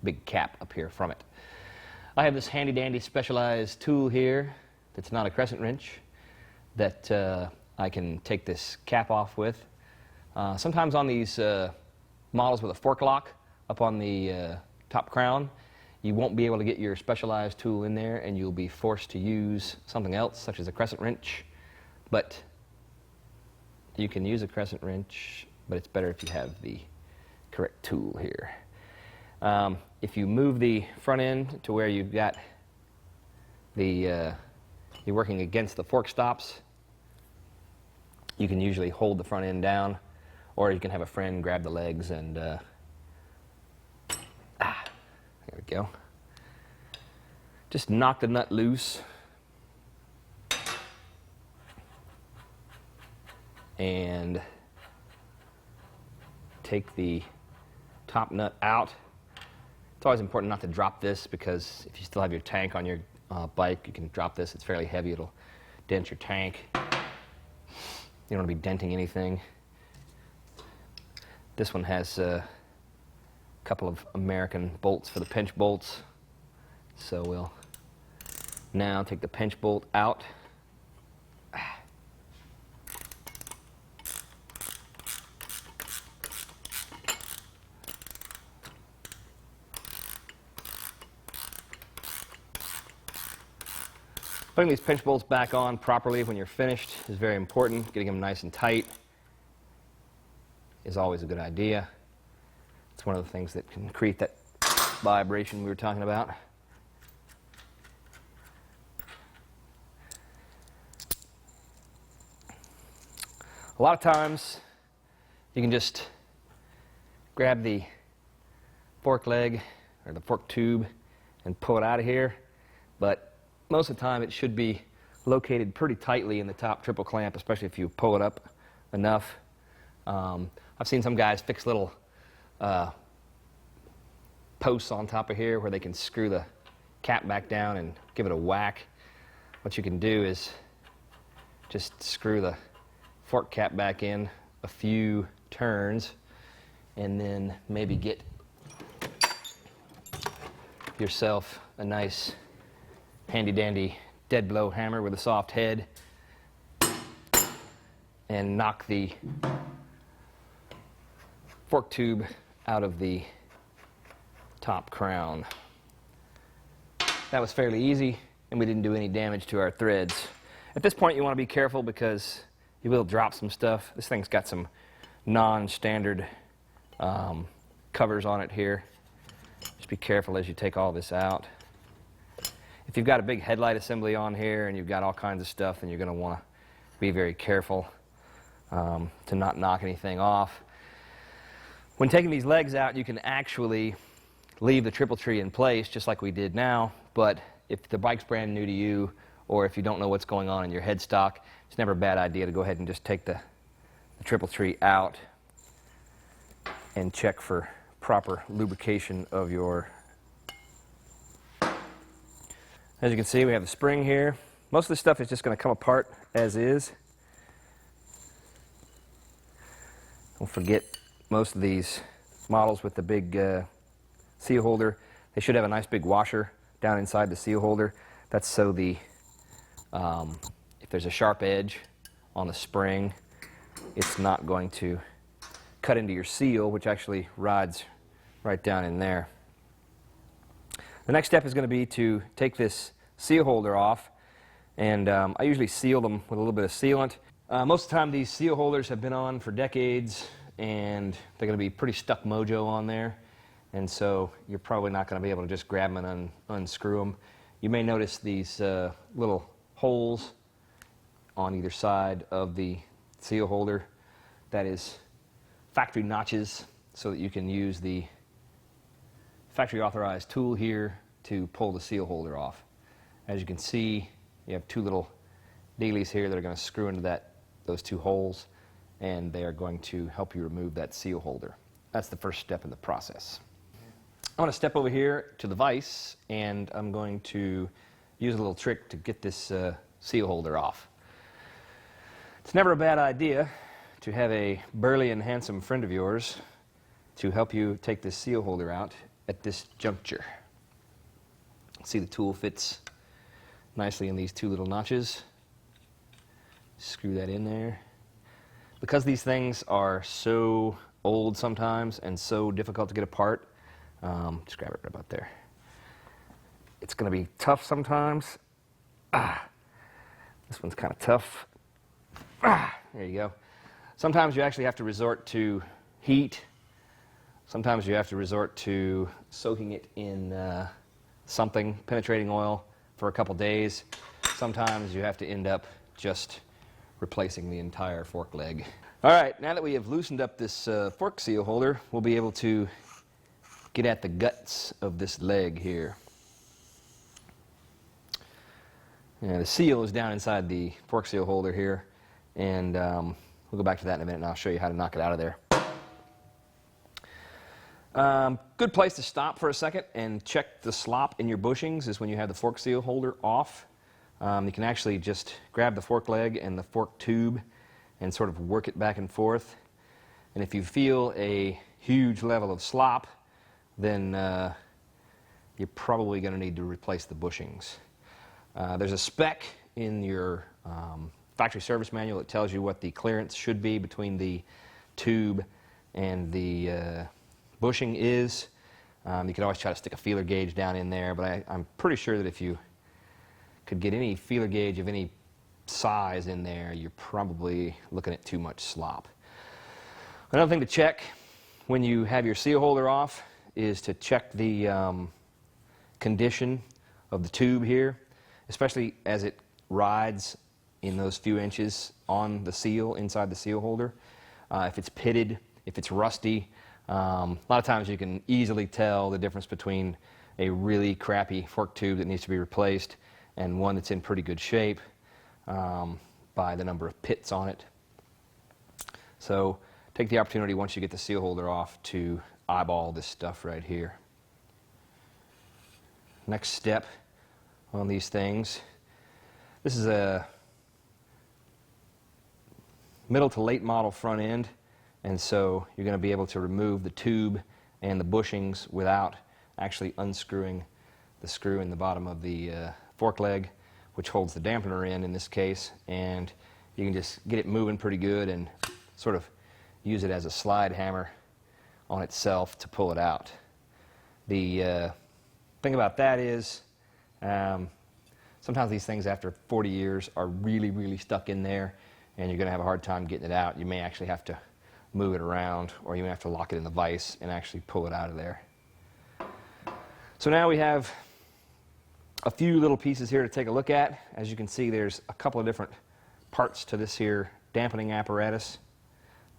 big cap up here from it. I have this handy dandy specialized tool here that's not a crescent wrench that I can take this cap off with. Sometimes on these models with a fork lock up on the top crown, you won't be able to get your specialized tool in there, and you'll be forced to use something else, such as a crescent wrench. But you can use a crescent wrench, but it's better if you have the correct tool here. If you move the front end to where you've got the, you're working against the fork stops, you can usually hold the front end down, or you can have a friend grab the legs and, there we go. Just knock the nut loose and take the top nut out. It's always important not to drop this, because if you still have your tank on your bike, you can drop this. It's fairly heavy. It'll dent your tank. You don't want to be denting anything. This one has a couple of American bolts for the pinch bolts. So we'll now take the pinch bolt out. Putting these pinch bolts back on properly when you're finished is very important. Getting them nice and tight is always a good idea. It's one of the things that can create that vibration we were talking about. A lot of times you can just grab the fork leg or the fork tube and pull it out of here, but most of the time it should be located pretty tightly in the top triple clamp, especially if you pull it up enough. I've seen some guys fix little posts on top of here where they can screw the cap back down and give it a whack. What you can do is just screw the fork cap back in a few turns and then maybe get yourself a nice handy dandy dead blow hammer with a soft head and knock the fork tube out of the top crown. That was fairly easy and we didn't do any damage to our threads. At this point you want to be careful because you will drop some stuff. This thing's got some non-standard covers on it here. Just be careful as you take all this out. If you've got a big headlight assembly on here and you've got all kinds of stuff, then you're going to want to be very careful to not knock anything off. When taking these legs out, you can actually leave the triple tree in place just like we did now, but if the bike's brand new to you or if you don't know what's going on in your headstock, it's never a bad idea to go ahead and just take the triple tree out and check for proper lubrication of your. As you can see, we have the spring here. Most of this stuff is just going to come apart as is. Don't forget, most of these models with the big seal holder, they should have a nice big washer down inside the seal holder. That's so the if there's a sharp edge on the spring, it's not going to cut into your seal, which actually rides right down in there. The next step is going to be to take this seal holder off, and I usually seal them with a little bit of sealant. Most of the time these seal holders have been on for decades and they're going to be pretty stuck mojo on there, and so you're probably not going to be able to just grab them and unscrew them. You may notice these little holes on either side of the seal holder. That is factory notches so that you can use the factory authorized tool here to pull the seal holder off. As you can see, you have two little dealies here that are going to screw into those two holes, and they are going to help you remove that seal holder. That's the first step in the process. I want to step over here to the vise, and I'm going to use a little trick to get this seal holder off. It's never a bad idea to have a burly and handsome friend of yours to help you take this seal holder out at this juncture. See, the tool fits nicely in these two little notches. Screw that in there. Because these things are so old sometimes and so difficult to get apart, just grab it right about there. It's going to be tough sometimes. This one's kind of tough. There you go. Sometimes you actually have to resort to heat. Sometimes you have to resort to soaking it in something, penetrating oil, for a couple days. Sometimes you have to end up just replacing the entire fork leg. All right, now that we have loosened up this fork seal holder, we'll be able to get at the guts of this leg here. Yeah, the seal is down inside the fork seal holder here, and we'll go back to that in a minute and I'll show you how to knock it out of there. Good place to stop for a second and check the slop in your bushings is when you have the fork seal holder off. You can actually just grab the fork leg and the fork tube and sort of work it back and forth. And if you feel a huge level of slop, then you're probably going to need to replace the bushings. There's a spec in your factory service manual that tells you what the clearance should be between the tube and the bushing is. You can always try to stick a feeler gauge down in there, but I'm pretty sure that if you could get any feeler gauge of any size in there, you're probably looking at too much slop. Another thing to check when you have your seal holder off is to check the condition of the tube here, especially as it rides in those few inches on the seal, inside the seal holder. If it's pitted, if it's rusty, a lot of times you can easily tell the difference between a really crappy fork tube that needs to be replaced and one that's in pretty good shape by the number of pits on it. So take the opportunity once you get the seal holder off to eyeball this stuff right here. Next step on these things, this is a middle to late model front end, and so you're going to be able to remove the tube and the bushings without actually unscrewing the screw in the bottom of the fork leg, which holds the dampener in this case, and you can just get it moving pretty good and sort of use it as a slide hammer on itself to pull it out. The thing about that is sometimes these things after 40 years are really, really stuck in there, and you're going to have a hard time getting it out. You may actually have to move it around, or you may have to lock it in the vise and actually pull it out of there. So now we have a few little pieces here to take a look at. As you can see, there's a couple of different parts to this here dampening apparatus.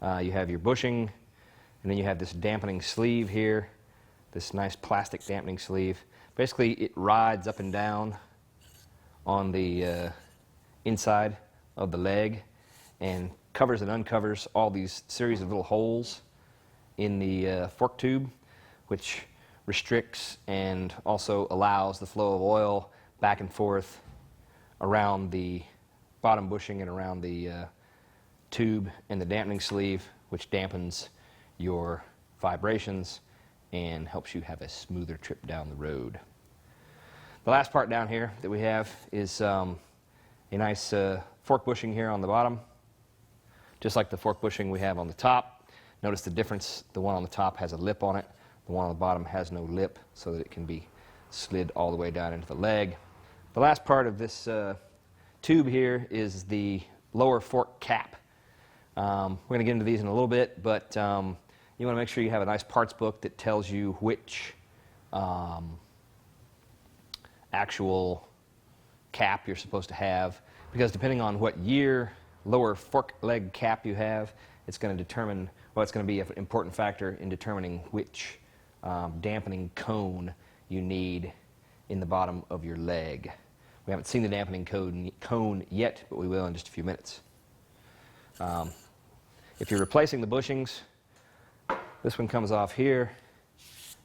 You have your bushing, and then you have this dampening sleeve here, this nice plastic dampening sleeve. Basically, it rides up and down on the inside of the leg and covers and uncovers all these series of little holes in the fork tube, which restricts and also allows the flow of oil back and forth around the bottom bushing and around the tube and the dampening sleeve, which dampens your vibrations and helps you have a smoother trip down the road. The last part down here that we have is a nice fork bushing here on the bottom, just like the fork bushing we have on the top. Notice the difference: the one on the top has a lip on it, the one on the bottom has no lip, so that it can be slid all the way down into the leg. The last part of this tube here is the lower fork cap. We're going to get into these in a little bit, but you want to make sure you have a nice parts book that tells you which actual cap you're supposed to have, because depending on what year lower fork leg cap you have, it's going to determine, well, it's going to be an important factor in determining which dampening cone you need in the bottom of your leg. We haven't seen the dampening cone yet, but we will in just a few minutes. If you're replacing the bushings, this one comes off here.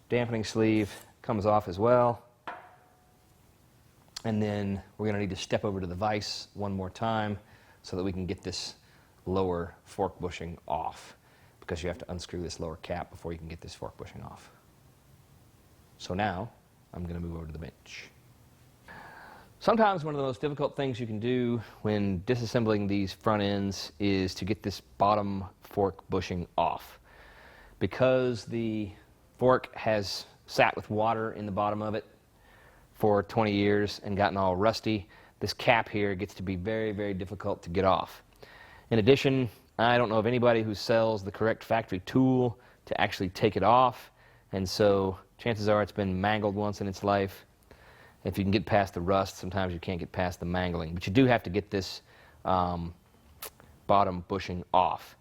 Dampening sleeve comes off as well. And then we're going to need to step over to the vise one more time so that we can get this lower fork bushing off, because you have to unscrew this lower cap before you can get this fork bushing off. So now I'm going to move over to the bench. Sometimes one of the most difficult things you can do when disassembling these front ends is to get this bottom fork bushing off. Because the fork has sat with water in the bottom of it for 20 years and gotten all rusty, this cap here gets to be very, very difficult to get off. In addition, I don't know of anybody who sells the correct factory tool to actually take it off, and so chances are it's been mangled once in its life. If you can get past the rust, sometimes you can't get past the mangling, but you do have to get this bottom bushing off.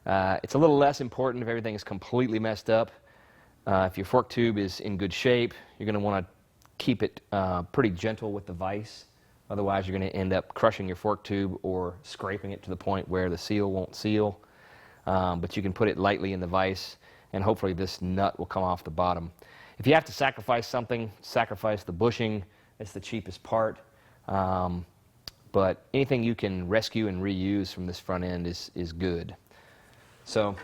It's a little less important if everything is completely messed up. If your fork tube is in good shape, you're going to want to keep it pretty gentle with the vise. Otherwise, you're going to end up crushing your fork tube or scraping it to the point where the seal won't seal. But you can put it lightly in the vise, and hopefully this nut will come off the bottom. If you have to sacrifice something, sacrifice the bushing. It's the cheapest part. But anything you can rescue and reuse from this front end is good. So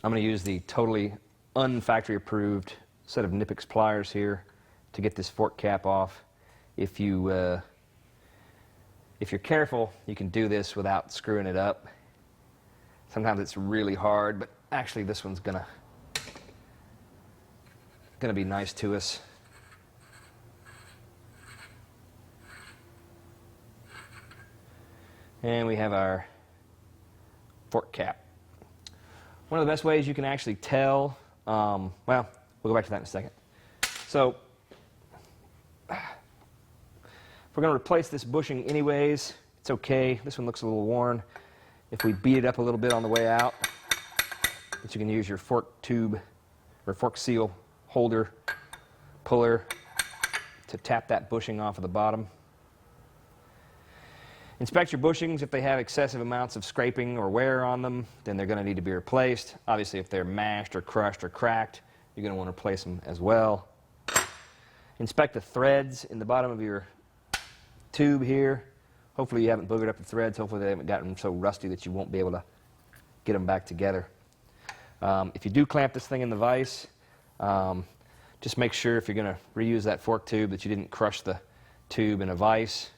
I'm going to use the totally unfactory approved set of Nipix pliers here to get this fork cap off. If you're careful, you can do this without screwing it up. Sometimes it's really hard, but actually this one's gonna be nice to us. And we have our fork cap. One of the best ways you can actually tell, well, we'll go back to that in a second. So, if we're going to replace this bushing anyways, it's okay. This one looks a little worn. If we beat it up a little bit on the way out, that you can use your fork tube or fork seal holder, puller to tap that bushing off of the bottom. Inspect your bushings. If they have excessive amounts of scraping or wear on them, then they're going to need to be replaced. Obviously, if they're mashed or crushed or cracked, you're going to want to replace them as well. Inspect the threads in the bottom of your tube here. Hopefully you haven't boogered up the threads. Hopefully they haven't gotten so rusty that you won't be able to get them back together. If you do clamp this thing in the vise, just make sure if you're going to reuse that fork tube that you didn't crush the tube in a vise.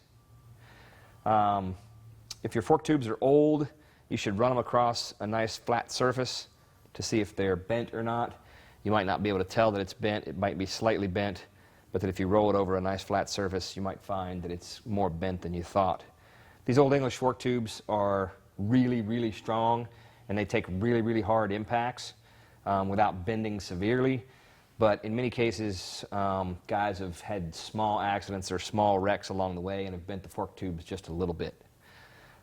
If your fork tubes are old, you should run them across a nice flat surface to see if they're bent or not. You might not be able to tell that it's bent. It might be slightly bent, but that if you roll it over a nice flat surface, you might find that it's more bent than you thought. These old English fork tubes are really, really strong, and they take really, really hard impacts without bending severely. But in many cases, guys have had small accidents or small wrecks along the way and have bent the fork tubes just a little bit.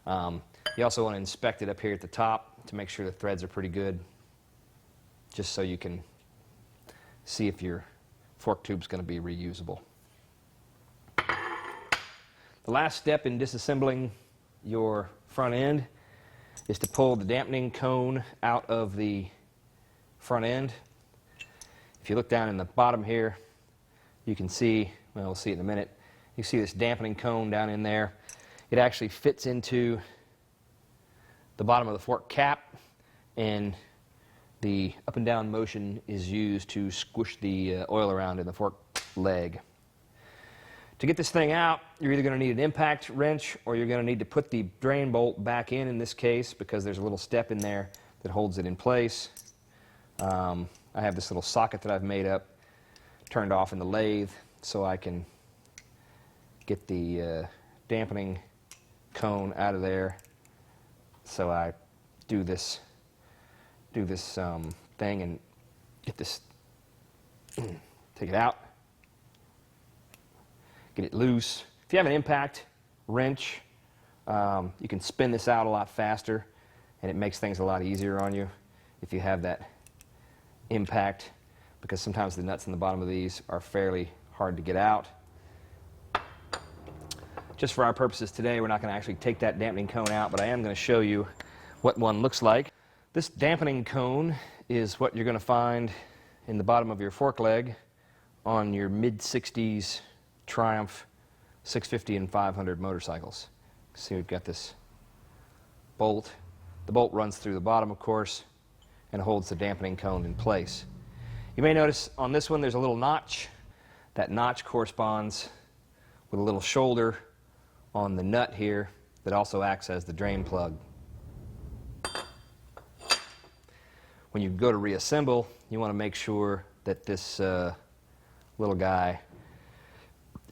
You also want to inspect it up here at the top to make sure the threads are pretty good, just so you can see if your fork tube's going to be reusable. The last step in disassembling your front end is to pull the dampening cone out of the front end. If you look down in the bottom here, you can see, well, we'll see it in a minute, you see this dampening cone down in there. It actually fits into the bottom of the fork cap, and the up and down motion is used to squish the oil around in the fork leg. To get this thing out, you're either going to need an impact wrench or you're going to need to put the drain bolt back in this case, because there's a little step in there that holds it in place. I have this little socket that I've made up turned off in the lathe so I can get the dampening cone out of there. So I do this thing and get this, take it out, get it loose. If you have an impact wrench, you can spin this out a lot faster, and it makes things a lot easier on you if you have that impact, because sometimes the nuts in the bottom of these are fairly hard to get out. Just for our purposes today, we're not going to actually take that dampening cone out, but I am going to show you what one looks like. This dampening cone is what you're going to find in the bottom of your fork leg on your mid-60s Triumph 650 and 500 motorcycles. See, we've got this bolt. The bolt runs through the bottom, of course, and holds the dampening cone in place. You may notice on this one there's a little notch. That notch corresponds with a little shoulder on the nut here that also acts as the drain plug. When you go to reassemble, you want to make sure that this little guy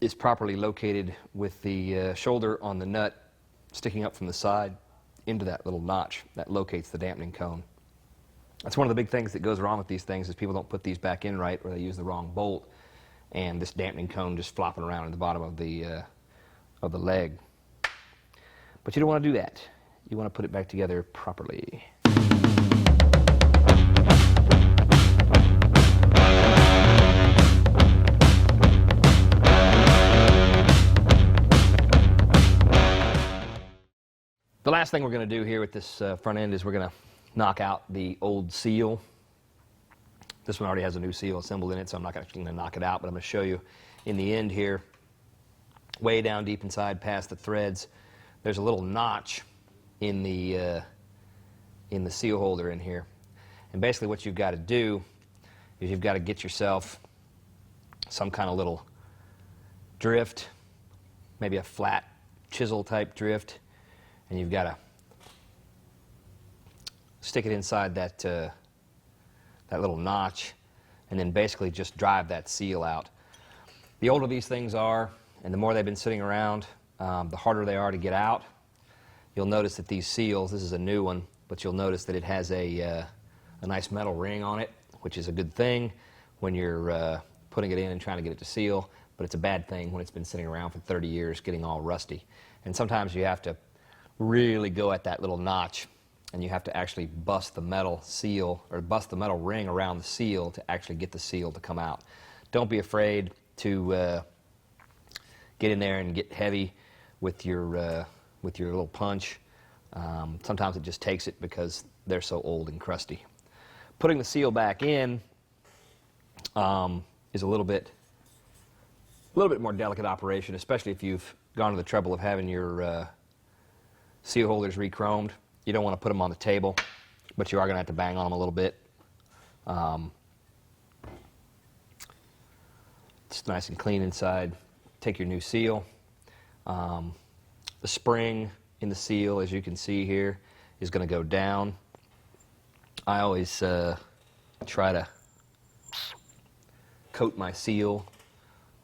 is properly located with the shoulder on the nut sticking up from the side into that little notch that locates the dampening cone. That's one of the big things that goes wrong with these things, is people don't put these back in right, or they use the wrong bolt, and this dampening cone just flopping around at the bottom of the leg. But you don't want to do that. You want to put it back together properly. The last thing we're going to do here with this front end is we're going to knock out the old seal. This one already has a new seal assembled in it, so I'm not actually going to knock it out, but I'm going to show you in the end here, way down deep inside past the threads, there's a little notch in the seal holder in here. And basically what you've got to do is you've got to get yourself some kind of little drift, maybe a flat chisel type drift, and you've got to stick it inside that that little notch, and then basically just drive that seal out. The older these things are, and the more they've been sitting around, the harder they are to get out. you'll notice that these seals, this is a new one, but you'll notice that it has a nice metal ring on it, which is a good thing when you're putting it in and trying to get it to seal, but it's a bad thing when it's been sitting around for 30 years getting all rusty. And sometimes you have to really go at that little notch, and you have to actually bust the metal seal, or bust the metal ring around the seal to actually get the seal to come out. Don't be afraid to get in there and get heavy with your little punch. Sometimes it just takes it because they're so old and crusty. Putting the seal back in is a little bit more delicate operation, especially if you've gone to the trouble of having your seal holders re-chromed. You don't want to put them on the table, but you are going to have to bang on them a little bit. It's nice and clean inside. Take your new seal. The spring in the seal, as you can see here, is going to go down. I always try to coat my seal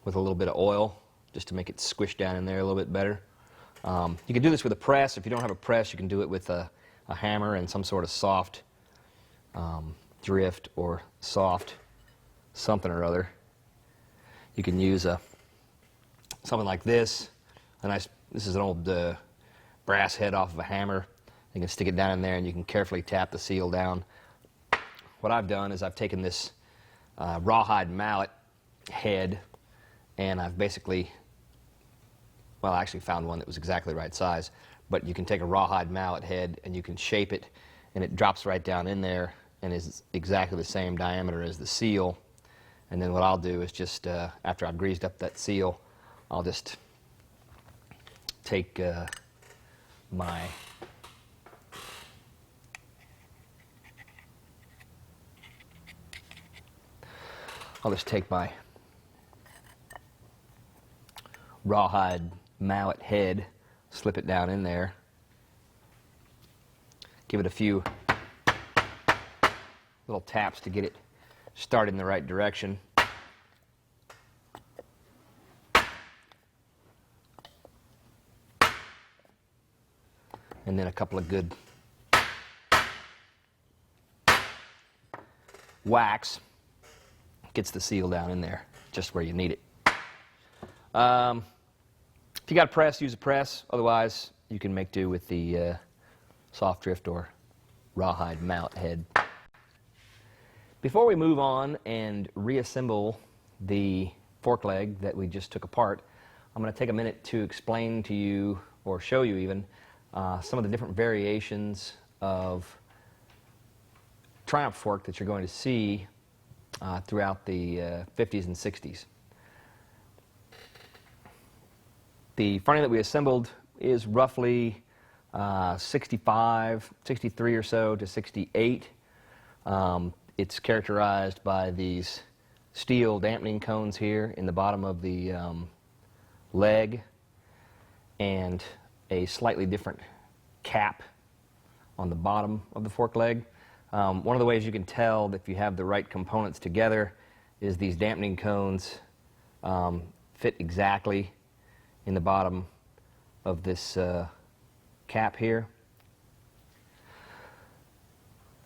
with a little bit of oil just to make it squish down in there a little bit better. You can do this with a press. If you don't have a press, you can do it with a hammer and some sort of soft drift or soft something or other. You can use something like this. This is an old brass head off of a hammer. You can stick it down in there and you can carefully tap the seal down. What I've done is I've taken this rawhide mallet head, and I've basically, well, I actually found one that was exactly the right size, but you can take a rawhide mallet head and you can shape it, and it drops right down in there and is exactly the same diameter as the seal. And then what I'll do is just, after I've greased up that seal, I'll just take my rawhide mallet head, slip it down in there, give it a few little taps to get it started in the right direction. And then a couple of good whacks gets the seal down in there just where you need it. If you got a press, use a press. Otherwise, you can make do with the soft drift or rawhide mallet head. Before we move on and reassemble the fork leg that we just took apart, I'm going to take a minute to explain to you, or show you even, some of the different variations of Triumph fork that you're going to see throughout the 50s and 60s. The front end that we assembled is roughly 63 or so to 68. It's characterized by these steel dampening cones here in the bottom of the leg, and a slightly different cap on the bottom of the fork leg. One of the ways you can tell if you have the right components together is these dampening cones fit exactly in the bottom of this cap here.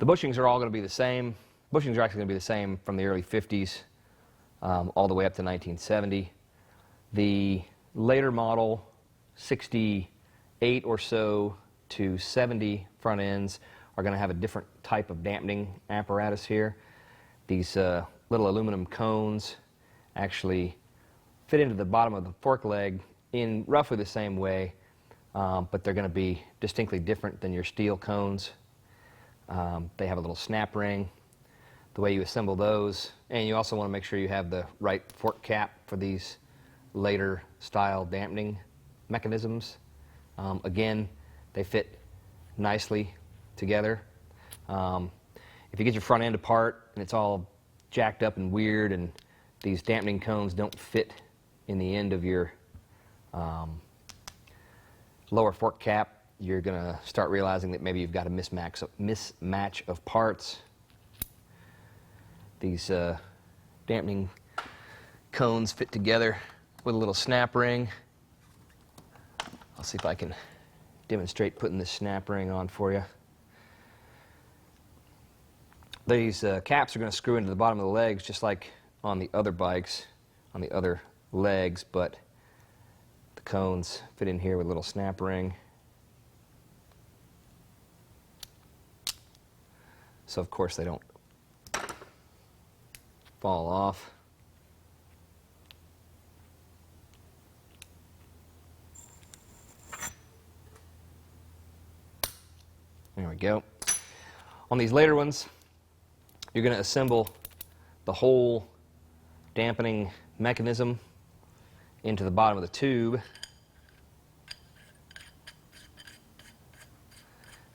The bushings are all going to be the same. Bushings are actually going to be the same from the early 50s all the way up to 1970. The later model 68 or so to 70 front ends are going to have a different type of dampening apparatus here. These little aluminum cones actually fit into the bottom of the fork leg in roughly the same way, but they're going to be distinctly different than your steel cones. They have a little snap ring. The way you assemble those, and you also want to make sure you have the right fork cap for these later style dampening mechanisms. Again, they fit nicely together. If you get your front end apart and it's all jacked up and weird and these dampening cones don't fit in the end of your lower fork cap, you're going to start realizing that maybe you've got a mismatch of parts. These dampening cones fit together with a little snap ring. I'll see if I can demonstrate putting this snap ring on for you. These caps are going to screw into the bottom of the legs just like on the other bikes, on the other legs, but the cones fit in here with a little snap ring. So of course they don't fall off. There we go. On these later ones, you're going to assemble the whole dampening mechanism into the bottom of the tube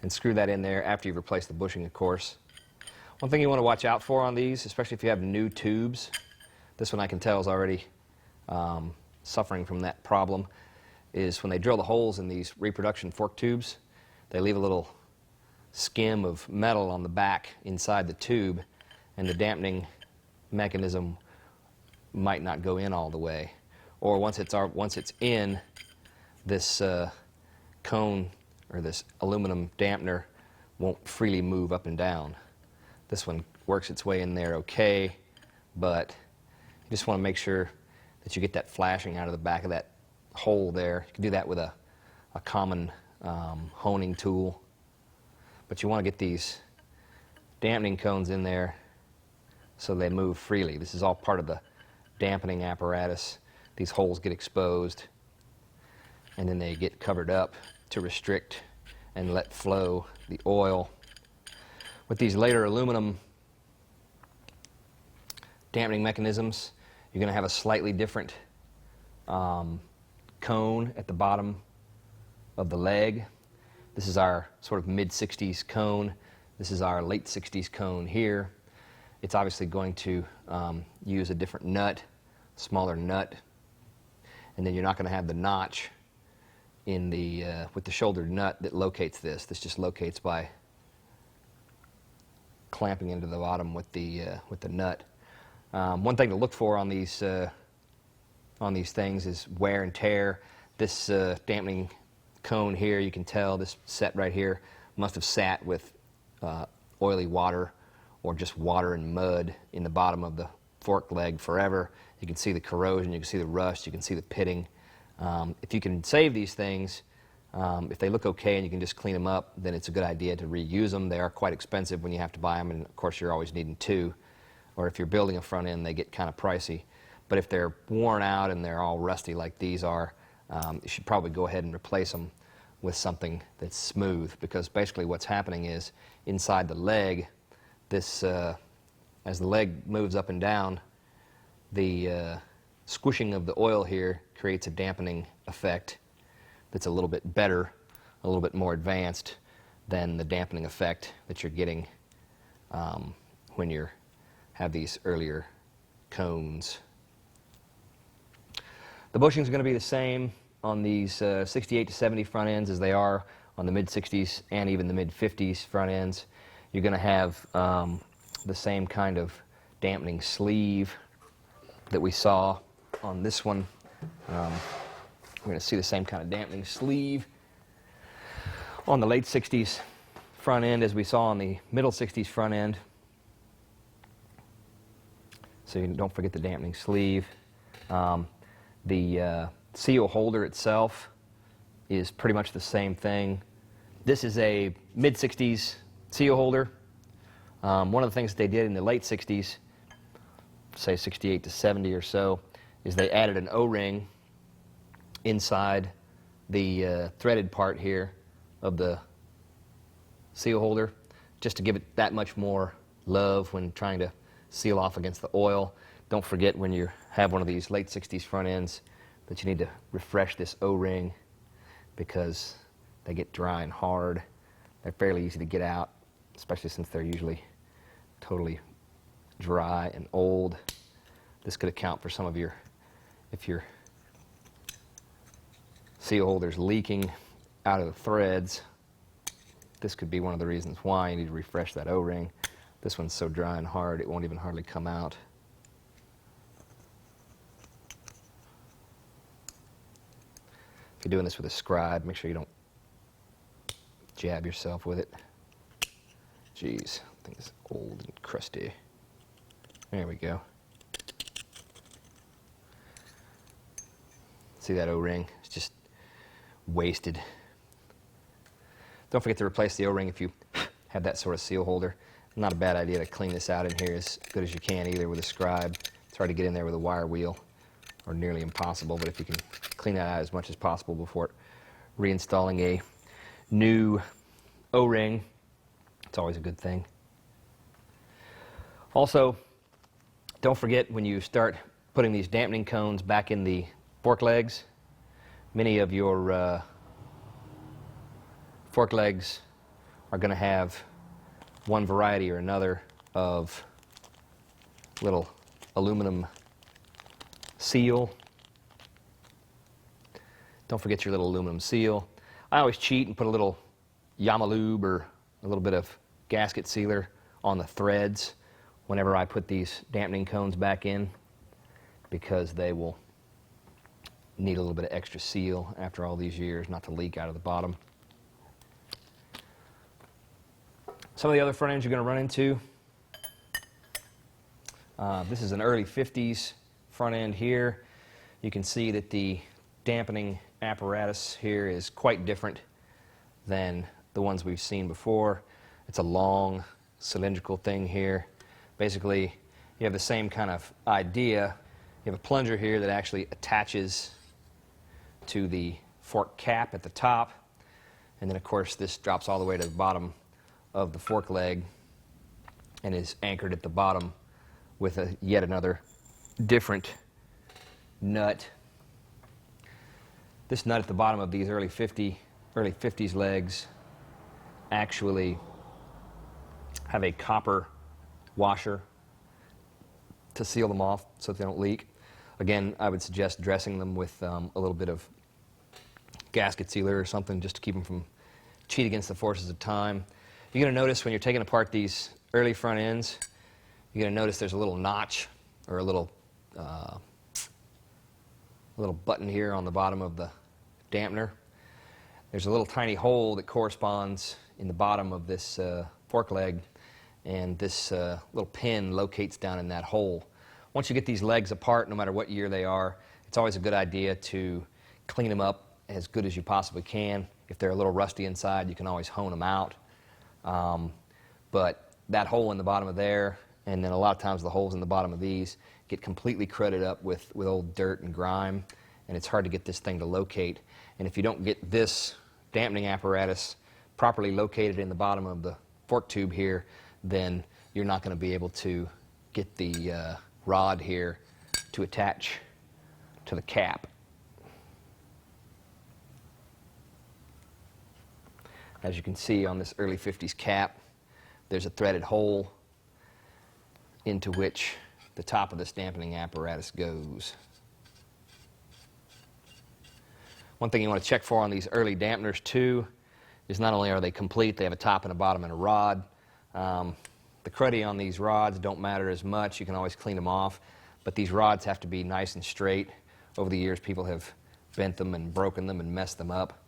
and screw that in there after you've replaced the bushing, of course. One thing you want to watch out for on these, especially if you have new tubes, this one I can tell is already suffering from that problem, is when they drill the holes in these reproduction fork tubes, they leave a little skim of metal on the back inside the tube, and the dampening mechanism might not go in all the way. Or once it's in, this cone or this aluminum dampener won't freely move up and down. This one works its way in there okay, but you just want to make sure that you get that flashing out of the back of that hole there. You can do that with a common honing tool. But you want to get these dampening cones in there so they move freely. This is all part of the dampening apparatus. These holes get exposed and then they get covered up to restrict and let flow the oil. With these later aluminum dampening mechanisms, you're going to have a slightly different cone at the bottom of the leg. This is our sort of mid-60s cone. This is our late 60s cone here. It's obviously going to use a different nut, smaller nut, and then you're not going to have the notch in the with the shouldered nut that locates this. This just locates by clamping into the bottom with the nut. One thing to look for on these things is wear and tear. This dampening cone here, you can tell this set right here must have sat with oily water or just water and mud in the bottom of the fork leg forever. You can see the corrosion, you can see the rust, you can see the pitting. If you can save these things, if they look okay and you can just clean them up, then it's a good idea to reuse them. They are quite expensive when you have to buy them, and of course you're always needing two. Or if you're building a front end, they get kind of pricey. But if they're worn out and they're all rusty like these are, you should probably go ahead and replace them with something that's smooth, because basically what's happening is inside the leg, this as the leg moves up and down, the squishing of the oil here creates a dampening effect that's a little bit better, a little bit more advanced than the dampening effect that you're getting when you have these earlier cones. The bushings are going to be the same on these 68 to 70 front ends as they are on the mid-60s and even the mid-50s front ends. You're going to have the same kind of dampening sleeve that we saw on this one. We're going to see the same kind of dampening sleeve on the late 60s front end as we saw on the middle 60s front end. So you don't forget the dampening sleeve. The seal holder itself is pretty much the same thing. This is a mid-60s seal holder. One of the things that they did in the late 60s, say 68 to 70 or so, is they added an O-ring inside the threaded part here of the seal holder, just to give it that much more love when trying to seal off against the oil. Don't forget when you have one of these late 60s front ends that you need to refresh this O-ring, because they get dry and hard. They're fairly easy to get out, especially since they're usually totally dry and old. This could account for some of your, if your seal holder's leaking out of the threads, this could be one of the reasons why you need to refresh that O-ring. This one's so dry and hard it won't even hardly come out. If you're doing this with a scribe, make sure you don't jab yourself with it. Jeez, I think it's old and crusty. There we go. See that O-ring? It's just wasted. Don't forget to replace the O-ring if you have that sort of seal holder. Not a bad idea to clean this out in here as good as you can, either with a scribe. It's hard to get in there with a wire wheel, or nearly impossible, but if you can clean that out as much as possible before reinstalling a new O-ring, it's always a good thing. Also, don't forget when you start putting these dampening cones back in the fork legs, many of your fork legs are going to have one variety or another of little aluminum seal. Don't forget your little aluminum seal. I always cheat and put a little Yamalube or a little bit of gasket sealer on the threads whenever I put these dampening cones back in, because they will need a little bit of extra seal after all these years not to leak out of the bottom. Some of the other front ends you're going to run into, this is an early 50s front end here. You can see that the dampening apparatus here is quite different than the ones we've seen before. It's a long cylindrical thing here. Basically, you have the same kind of idea. You have a plunger here that actually attaches to the fork cap at the top, and then of course this drops all the way to the bottom of the fork leg and is anchored at the bottom with yet another different nut. This nut at the bottom of these early 50s legs actually have a copper washer to seal them off so that they don't leak. Again, I would suggest dressing them with a little bit of gasket sealer or something just to keep them from cheat against the forces of time. You're going to notice when you're taking apart these early front ends, you're going to notice there's a little notch or a little button here on the bottom of the dampener. There's a little tiny hole that corresponds in the bottom of this fork leg, and this little pin locates down in that hole. Once you get these legs apart, no matter what year they are, it's always a good idea to clean them up as good as you possibly can. If they're a little rusty inside, you can always hone them out. But that hole in the bottom of there, and then a lot of times the holes in the bottom of these, get completely cruded up with old dirt and grime, and it's hard to get this thing to locate. And if you don't get this dampening apparatus properly located in the bottom of the fork tube here, then you're not going to be able to get the rod here to attach to the cap. As you can see on this early 50s cap, there's a threaded hole into which the top of this dampening apparatus goes. One thing you want to check for on these early dampeners too is not only are they complete, they have a top and a bottom and a rod. The cruddy on these rods don't matter as much. You can always clean them off, but these rods have to be nice and straight. Over the years, people have bent them and broken them and messed them up.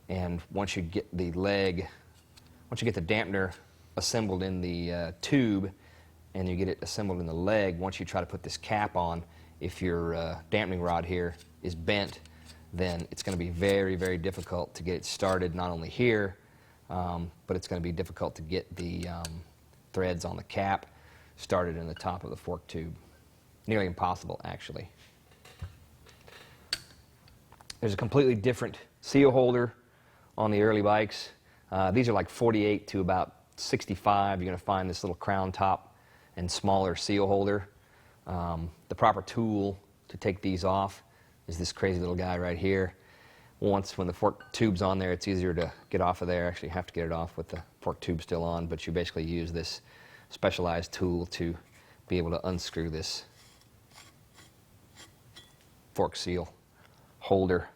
And once you get the dampener assembled in the tube and you get it assembled in the leg, once you try to put this cap on, if your dampening rod here is bent, then it's going to be very, very difficult to get it started, not only here, but it's going to be difficult to get the threads on the cap started in the top of the fork tube. Nearly impossible, actually. There's a completely different seal holder on the early bikes. These are like 48 to about 65. You're going to find this little crown top and smaller seal holder. The proper tool to take these off is this crazy little guy right here. When the fork tube's on there, it's easier to get off of there. Actually, you have to get it off with the fork tube still on, but you basically use this specialized tool to be able to unscrew this fork seal holder.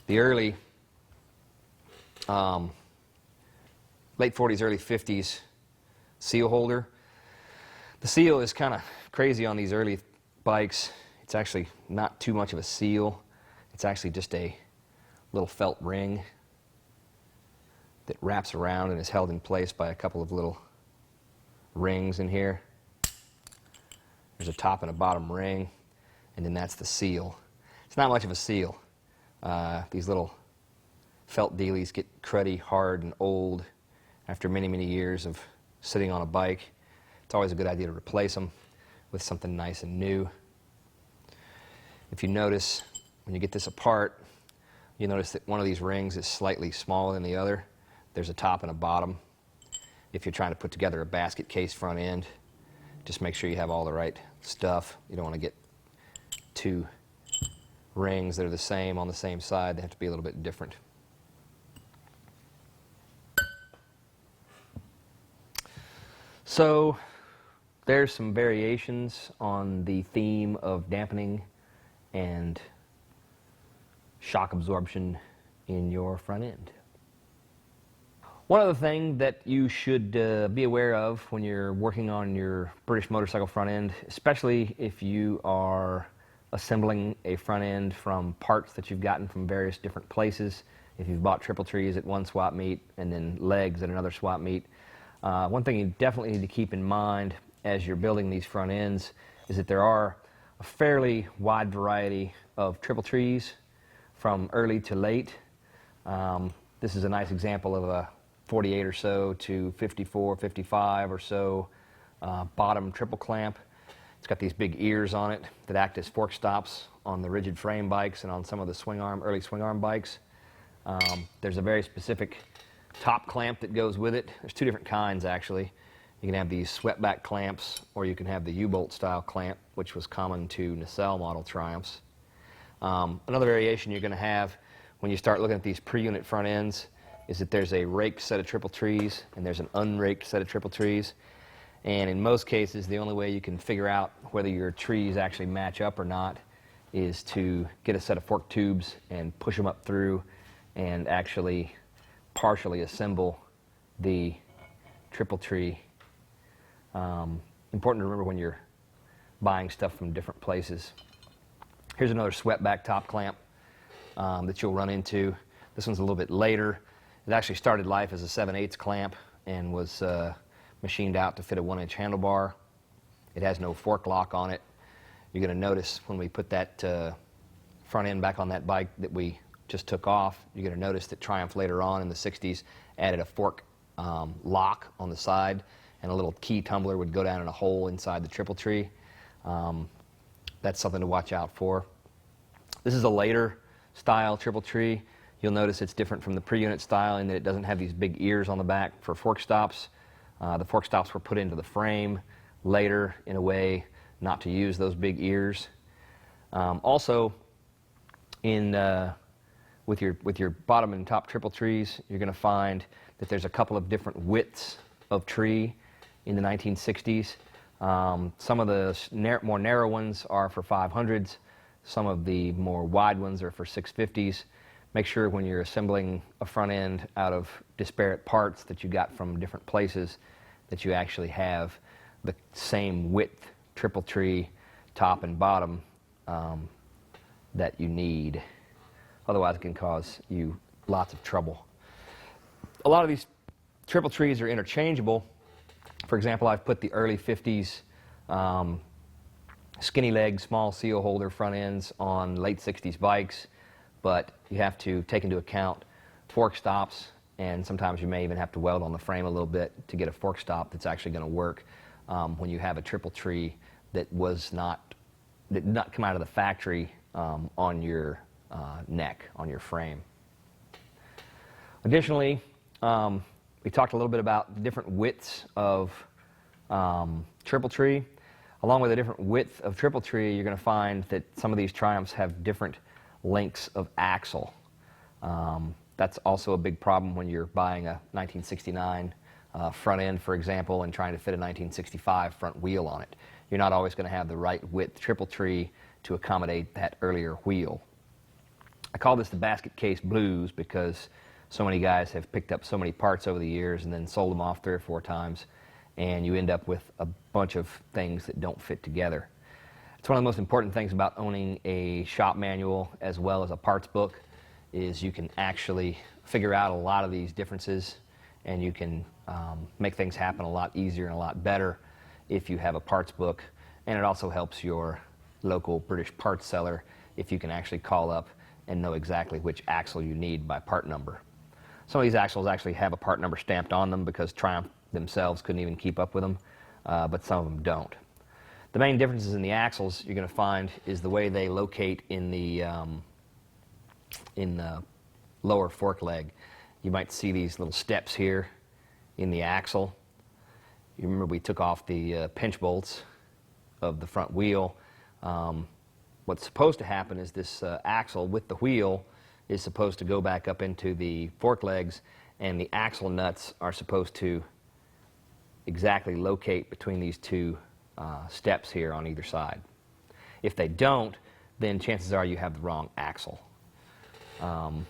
The early, late 40s, early 50s seal holder. The seal is kind of crazy on these early bikes. It's actually not too much of a seal. It's actually just a little felt ring. that wraps around and is held in place by a couple of little rings in here. There's a top and a bottom ring, and then that's the seal. It's not much of a seal. These little felt dealies get cruddy, hard, and old after many, many years of sitting on a bike. It's always a good idea to replace them with something nice and new. If you notice, when you get this apart, you notice that one of these rings is slightly smaller than the other. There's a top and a bottom. If you're trying to put together a basket case front end, just make sure you have all the right stuff. You don't want to get two rings that are the same on the same side. They have to be a little bit different. So there's some variations on the theme of dampening and shock absorption in your front end. One other thing that you should be aware of when you're working on your British motorcycle front end, especially if you are assembling a front end from parts that you've gotten from various different places, if you've bought triple trees at one swap meet and then legs at another swap meet, one thing you definitely need to keep in mind as you're building these front ends is that there are a fairly wide variety of triple trees from early to late. This is a nice example of a 48 or so to 54, 55 or so bottom triple clamp. It's got these big ears on it that act as fork stops on the rigid frame bikes and on some of the early swing arm bikes. There's a very specific top clamp that goes with it. There's two different kinds actually. You can have these swept-back clamps, or you can have the U-bolt style clamp, which was common to nacelle model Triumphs. Another variation you're going to have when you start looking at these pre-unit front ends is that there's a raked set of triple trees and there's an unraked set of triple trees. And in most cases, the only way you can figure out whether your trees actually match up or not is to get a set of fork tubes and push them up through and actually partially assemble the triple tree. Important to remember when you're buying stuff from different places. Here's another swept-back top clamp that you'll run into. This one's a little bit later. It actually started life as a 7/8 clamp and was machined out to fit a 1-inch handlebar. It has no fork lock on it. You're going to notice when we put that front end back on that bike that we just took off, you're going to notice that Triumph later on in the 60s added a fork lock on the side, and a little key tumbler would go down in a hole inside the triple tree. That's something to watch out for. This is a later style triple tree. You'll notice it's different from the pre-unit style in that it doesn't have these big ears on the back for fork stops. The fork stops were put into the frame later in a way not to use those big ears. Also, with your bottom and top triple trees, you're going to find that there's a couple of different widths of tree in the 1960s. Some of the more narrow ones are for 500s. Some of the more wide ones are for 650s. Make sure when you're assembling a front end out of disparate parts that you got from different places that you actually have the same width triple tree top and bottom that you need. Otherwise it can cause you lots of trouble. A lot of these triple trees are interchangeable. For example, I've put the early 50s skinny leg, small seal holder front ends on late 60s bikes, but you have to take into account fork stops, and sometimes you may even have to weld on the frame a little bit to get a fork stop that's actually going to work when you have a triple tree that did not come out of the factory on your neck, on your frame. Additionally, we talked a little bit about the different widths of triple tree. Along with a different width of triple tree, you're going to find that some of these Triumphs have different lengths of axle. That's also a big problem when you're buying a 1969 front end, for example, and trying to fit a 1965 front wheel on it. You're not always going to have the right width triple tree to accommodate that earlier wheel. I call this the basket case blues because so many guys have picked up so many parts over the years and then sold them off 3 or 4 times, and you end up with a bunch of things that don't fit together. It's one of the most important things about owning a shop manual as well as a parts book is you can actually figure out a lot of these differences, and you can make things happen a lot easier and a lot better if you have a parts book. And it also helps your local British parts seller if you can actually call up and know exactly which axle you need by part number. Some of these axles actually have a part number stamped on them because Triumph themselves couldn't even keep up with them, but some of them don't. The main differences in the axles you're going to find is the way they locate in the lower fork leg. You might see these little steps here in the axle. You remember we took off the pinch bolts of the front wheel. What's supposed to happen is this axle with the wheel is supposed to go back up into the fork legs, and the axle nuts are supposed to exactly locate between these two steps here on either side. If they don't, then chances are you have the wrong axle. And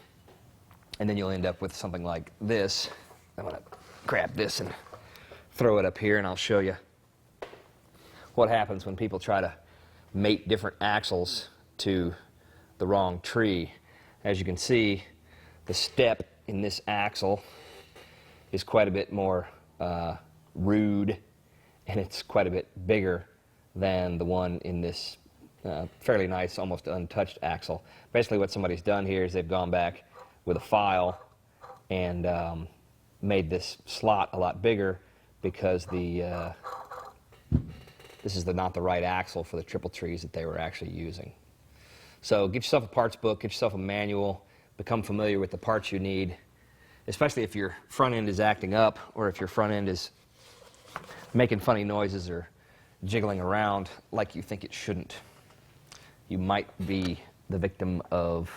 then you'll end up with something like this. I'm going to grab this and throw it up here, and I'll show you what happens when people try to mate different axles to the wrong tree. As you can see, the step in this axle is quite a bit more rude, and it's quite a bit bigger than the one in this fairly nice, almost untouched axle. Basically what somebody's done here is they've gone back with a file and made this slot a lot bigger because this is not the right axle for the triple trees that they were actually using. So get yourself a parts book, get yourself a manual, become familiar with the parts you need, especially if your front end is acting up or if your front end is making funny noises or jiggling around like you think it shouldn't. You might be the victim of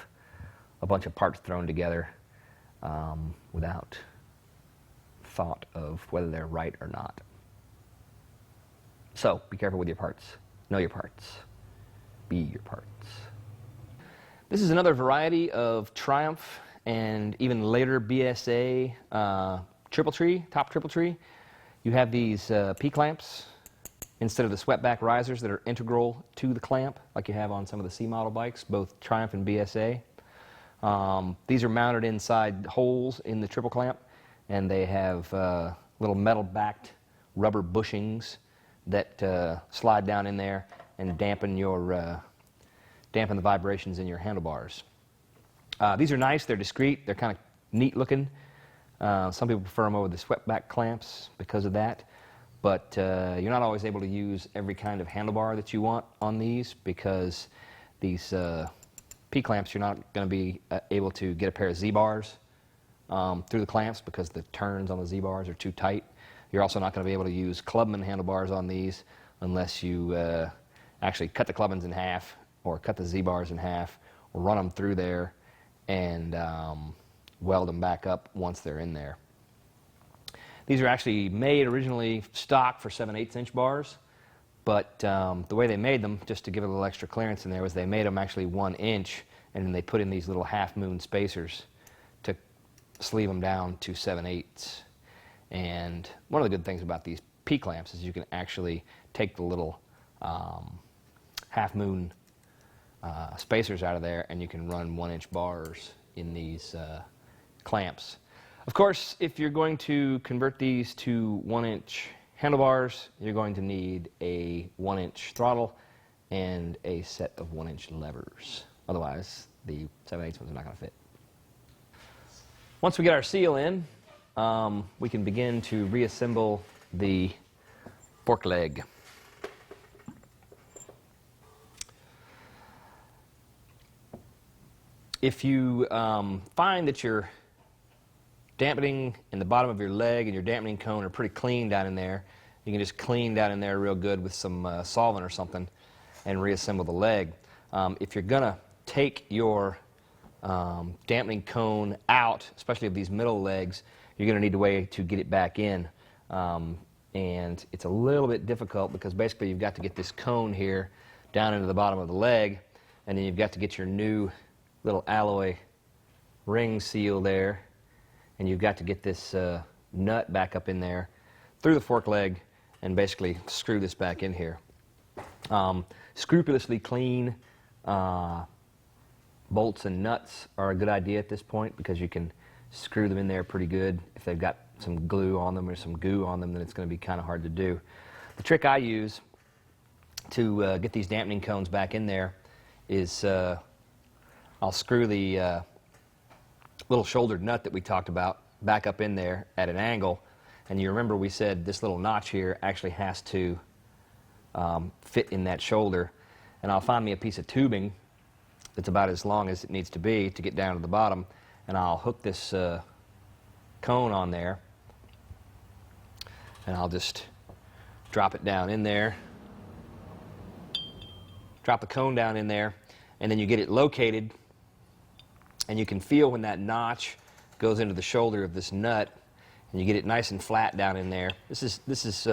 a bunch of parts thrown together without thought of whether they're right or not. So be careful with your parts. Know your parts. Be your parts. This is another variety of Triumph and even later BSA triple tree, top triple tree. You have these P-clamps instead of the swept back risers that are integral to the clamp like you have on some of the C model bikes, both Triumph and BSA. These are mounted inside holes in the triple clamp, and they have little metal backed rubber bushings that slide down in there and dampen the vibrations in your handlebars. These are nice, they're discreet, they're kind of neat looking. Some people prefer them over the swept back clamps because of that, but you're not always able to use every kind of handlebar that you want on these because these P-clamps, you're not going to be able to get a pair of Z-bars through the clamps because the turns on the Z-bars are too tight. You're also not going to be able to use Clubman handlebars on these unless you actually cut the Clubmans in half or cut the Z-bars in half or run them through there and weld them back up once they're in there. These are actually made originally stock for 7/8 inch bars, but the way they made them, just to give it a little extra clearance in there, was they made them actually 1 inch, and then they put in these little half-moon spacers to sleeve them down to 7/8. And one of the good things about these P-clamps is you can actually take the little half-moon spacers out of there, and you can run 1 inch bars in these clamps. Of course, if you're going to convert these to 1 inch handlebars, you're going to need a 1 inch throttle and a set of 1 inch levers. Otherwise, the 7/8 ones are not going to fit. Once we get our seal in, we can begin to reassemble the fork leg. If you find that your dampening in the bottom of your leg and your dampening cone are pretty clean down in there, you can just clean down in there real good with some solvent or something and reassemble the leg. If you're going to take your dampening cone out, especially of these middle legs, you're going to need a way to get it back in. And it's a little bit difficult because basically you've got to get this cone here down into the bottom of the leg, and then you've got to get your new little alloy ring seal there, and you've got to get this nut back up in there through the fork leg and basically screw this back in here. Scrupulously clean Bolts and nuts are a good idea at this point because you can screw them in there pretty good. If they've got some glue on them or some goo on them, then it's going to be kind of hard to do. The trick I use to get these dampening cones back in there is I'll screw the little shouldered nut that we talked about back up in there at an angle. And you remember we said this little notch here actually has to fit in that shoulder. And I'll find me a piece of tubing that's about as long as it needs to be to get down to the bottom, and I'll hook this cone on there, and I'll just drop it down in there, drop the cone down in there, and then you get it located, and you can feel when that notch goes into the shoulder of this nut, and you get it nice and flat down in there. This is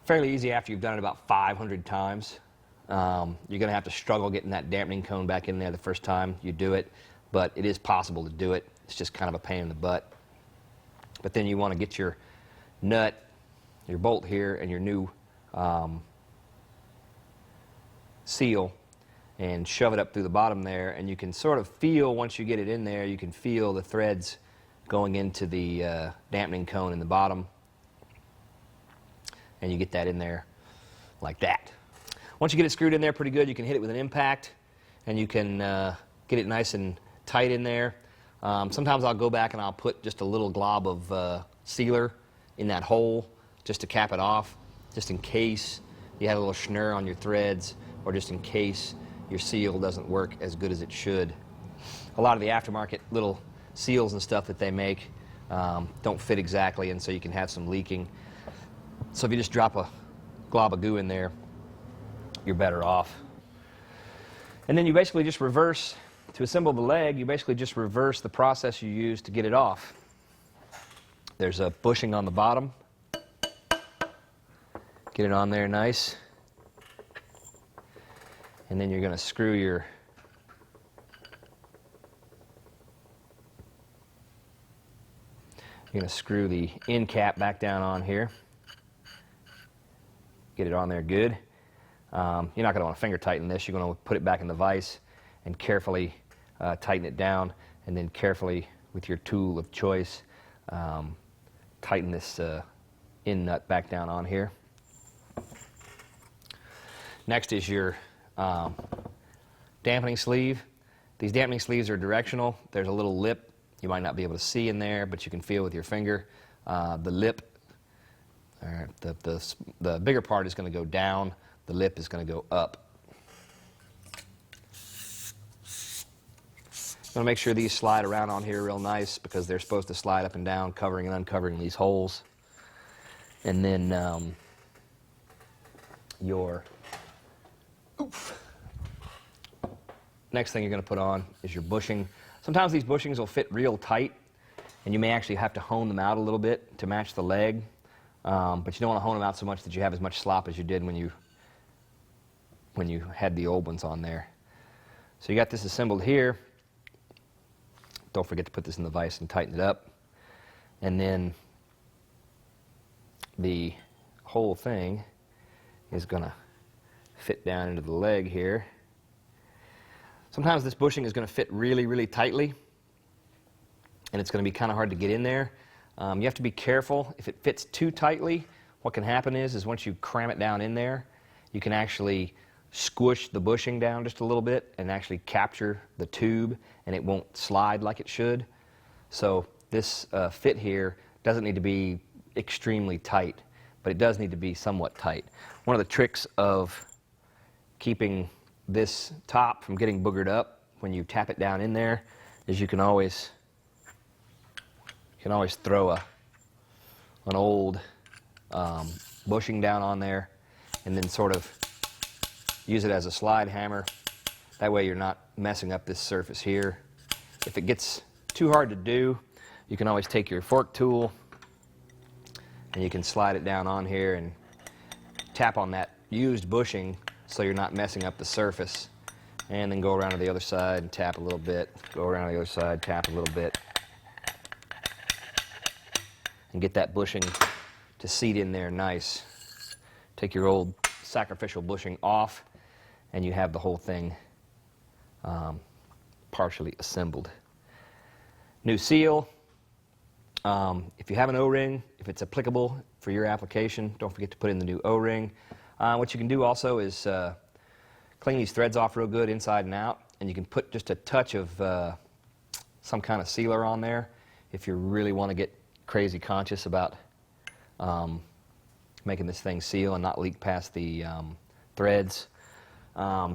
fairly easy after you've done it about 500 times. You're going to have to struggle getting that dampening cone back in there the first time you do it, but it is possible to do it. It's just kind of a pain in the butt. But then you want to get your nut, your bolt here, and your new seal and shove it up through the bottom there, and you can sort of feel, once you get it in there, you can feel the threads going into the dampening cone in the bottom, and you get that in there like that. Once you get it screwed in there pretty good, you can hit it with an impact, and you can get it nice and tight in there. Sometimes I'll go back and I'll put just a little glob of sealer in that hole just to cap it off, just in case you had a little schnur on your threads, or just in case your seal doesn't work as good as it should. A lot of the aftermarket little seals and stuff that they make don't fit exactly, and so you can have some leaking. So if you just drop a glob of goo in there, you're better off. And then you basically just reverse, to assemble the leg, you basically just reverse the process you used to get it off. There's a bushing on the bottom. Get it on there nice. And then you're going to screw your the end cap back down on here. Get it on there good. You're not going to want to finger tighten this. You're going to put it back in the vise and carefully tighten it down, and then carefully, with your tool of choice, tighten this end nut back down on here. Next is your dampening sleeve. These dampening sleeves are directional. There's a little lip you might not be able to see in there, but you can feel with your finger. The lip, the bigger part is going to go down. The lip is going to go up. I'm going to make sure these slide around on here real nice, because they're supposed to slide up and down, covering and uncovering these holes. And then next thing you're going to put on is your bushing. Sometimes these bushings will fit real tight, and you may actually have to hone them out a little bit to match the leg. But you don't want to hone them out so much that you have as much slop as you did when you had the old ones on there. So you got this assembled here. Don't forget to put this in the vise and tighten it up. And then the whole thing is going to fit down into the leg here. Sometimes this bushing is going to fit really, really tightly, and it's going to be kind of hard to get in there. You have to be careful. If it fits too tightly, what can happen is once you cram it down in there, you can actually squish the bushing down just a little bit and actually capture the tube, and it won't slide like it should. So this fit here doesn't need to be extremely tight, but it does need to be somewhat tight. One of the tricks of keeping this top from getting boogered up when you tap it down in there is you can always throw an old bushing down on there, and then sort of use it as a slide hammer. That way you're not messing up this surface here. If it gets too hard to do, you can always take your fork tool and you can slide it down on here and tap on that used bushing so you're not messing up the surface. And then go around to the other side and tap a little bit. Go around to the other side, tap a little bit. And get that bushing to seat in there nice. Take your old sacrificial bushing off, and you have the whole thing partially assembled. New seal. If you have an O-ring, if it's applicable for your application, don't forget to put in the new O-ring. What you can do also is clean these threads off real good inside and out, and you can put just a touch of some kind of sealer on there if you really want to get crazy conscious about making this thing seal and not leak past the threads. A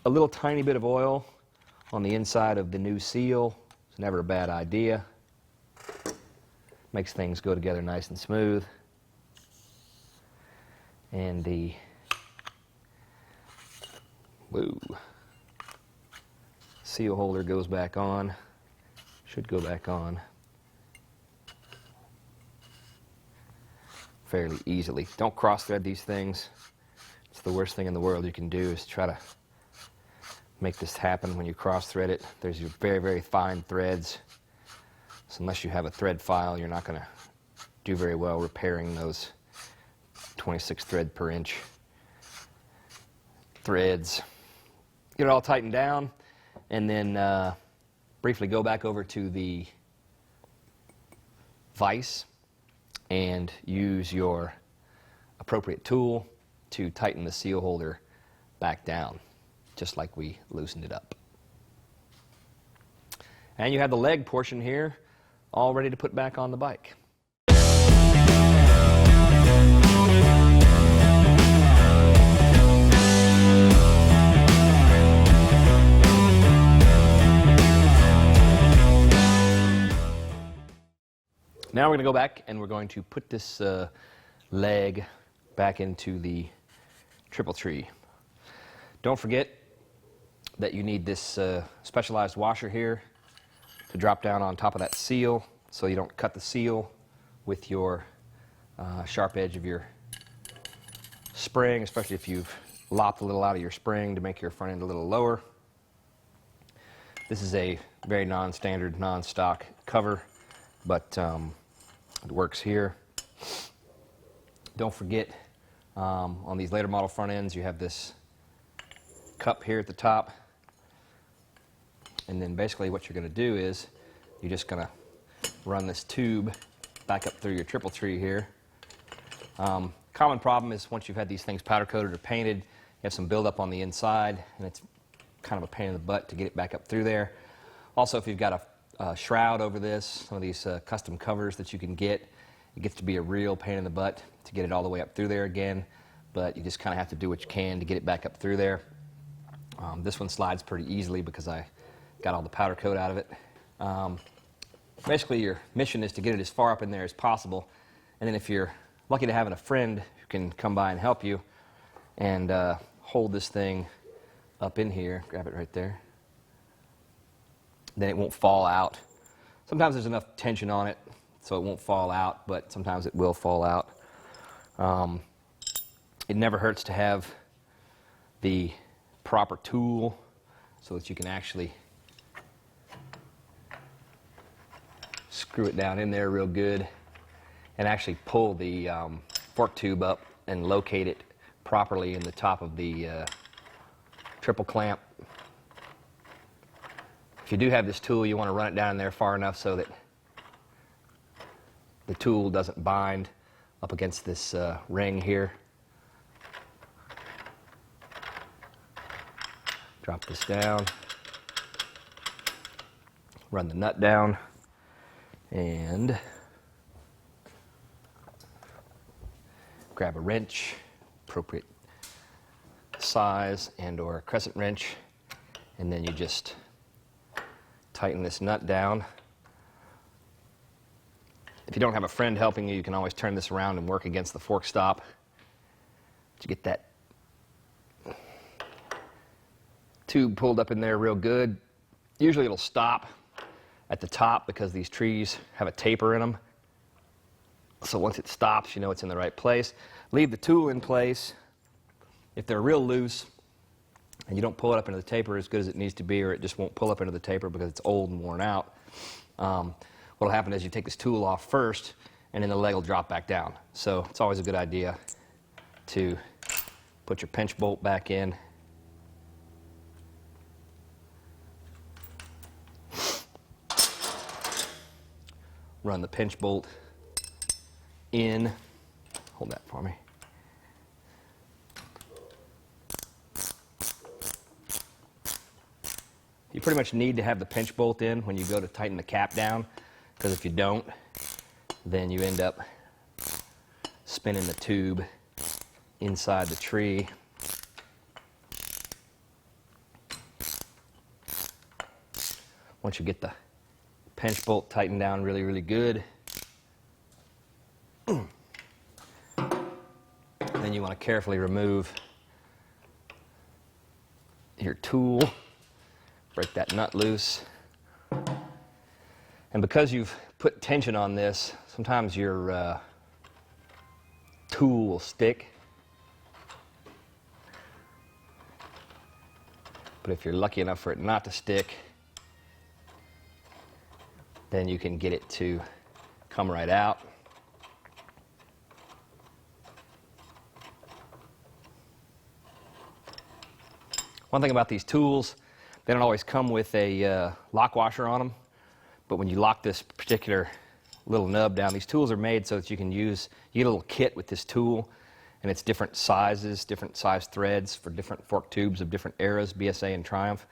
little tiny bit of oil on the inside of the new seal is never a bad idea. Makes things go together nice and smooth. And the seal holder goes back on. Should go back on fairly easily. Don't cross thread these things. It's the worst thing in the world you can do is try to make this happen when you cross thread it. There's your very, very fine threads. So unless you have a thread file, you're not going to do very well repairing those 26 thread per inch threads. Get it all tightened down, and then briefly go back over to the vise and use your appropriate tool to tighten the seal holder back down, just like we loosened it up. And you have the leg portion here all ready to put back on the bike. Now we're going to go back and we're going to put this leg back into the triple tree. Don't forget that you need this specialized washer here to drop down on top of that seal so you don't cut the seal with your sharp edge of your spring, especially if you've lopped a little out of your spring to make your front end a little lower. This is a very non-standard, non-stock cover, but it works here. Don't forget, on these later model front ends, you have this cup here at the top. And then basically what you're going to do is you're just going to run this tube back up through your triple tree here. Common problem is once you've had these things powder coated or painted, you have some buildup on the inside, and it's kind of a pain in the butt to get it back up through there. Also, if you've got a shroud over this, some of these custom covers that you can get, it gets to be a real pain in the butt to get it all the way up through there again, but you just kind of have to do what you can to get it back up through there. This one slides pretty easily because I got all the powder coat out of it. Basically, your mission is to get it as far up in there as possible, and then if you're lucky to having a friend who can come by and help you and hold this thing up in here, grab it right there, then it won't fall out. Sometimes there's enough tension on it so it won't fall out, but sometimes it will fall out. It never hurts to have the proper tool so that you can actually screw it down in there real good and actually pull the fork tube up and locate it properly in the top of the triple clamp. If you do have this tool, you want to run it down in there far enough so that the tool doesn't bind up against this ring here. Drop this down, run the nut down, and grab a wrench, appropriate size and or crescent wrench, and then you just tighten this nut down. If you don't have a friend helping you, you can always turn this around and work against the fork stop to get that tube pulled up in there real good. Usually it'll stop at the top because these trees have a taper in them. So once it stops, you know it's in the right place. Leave the tool in place. If they're real loose and you don't pull it up into the taper as good as it needs to be, or it just won't pull up into the taper because it's old and worn out, what will happen is you take this tool off first and then the leg will drop back down. So it's always a good idea to put your pinch bolt back in run the pinch bolt in. Hold that for me. You pretty much need to have the pinch bolt in when you go to tighten the cap down, because if you don't, then you end up spinning the tube inside the tree. Once you get the pinch bolt tightened down really, really good, then you want to carefully remove your tool, break that nut loose. And because you've put tension on this, sometimes your tool will stick. But if you're lucky enough for it not to stick, then you can get it to come right out. One thing about these tools, they don't always come with a lock washer on them, but when you lock this particular little nub down, these tools are made so that you can you get a little kit with this tool, and it's different sizes, different size threads for different fork tubes of different eras, BSA and Triumph.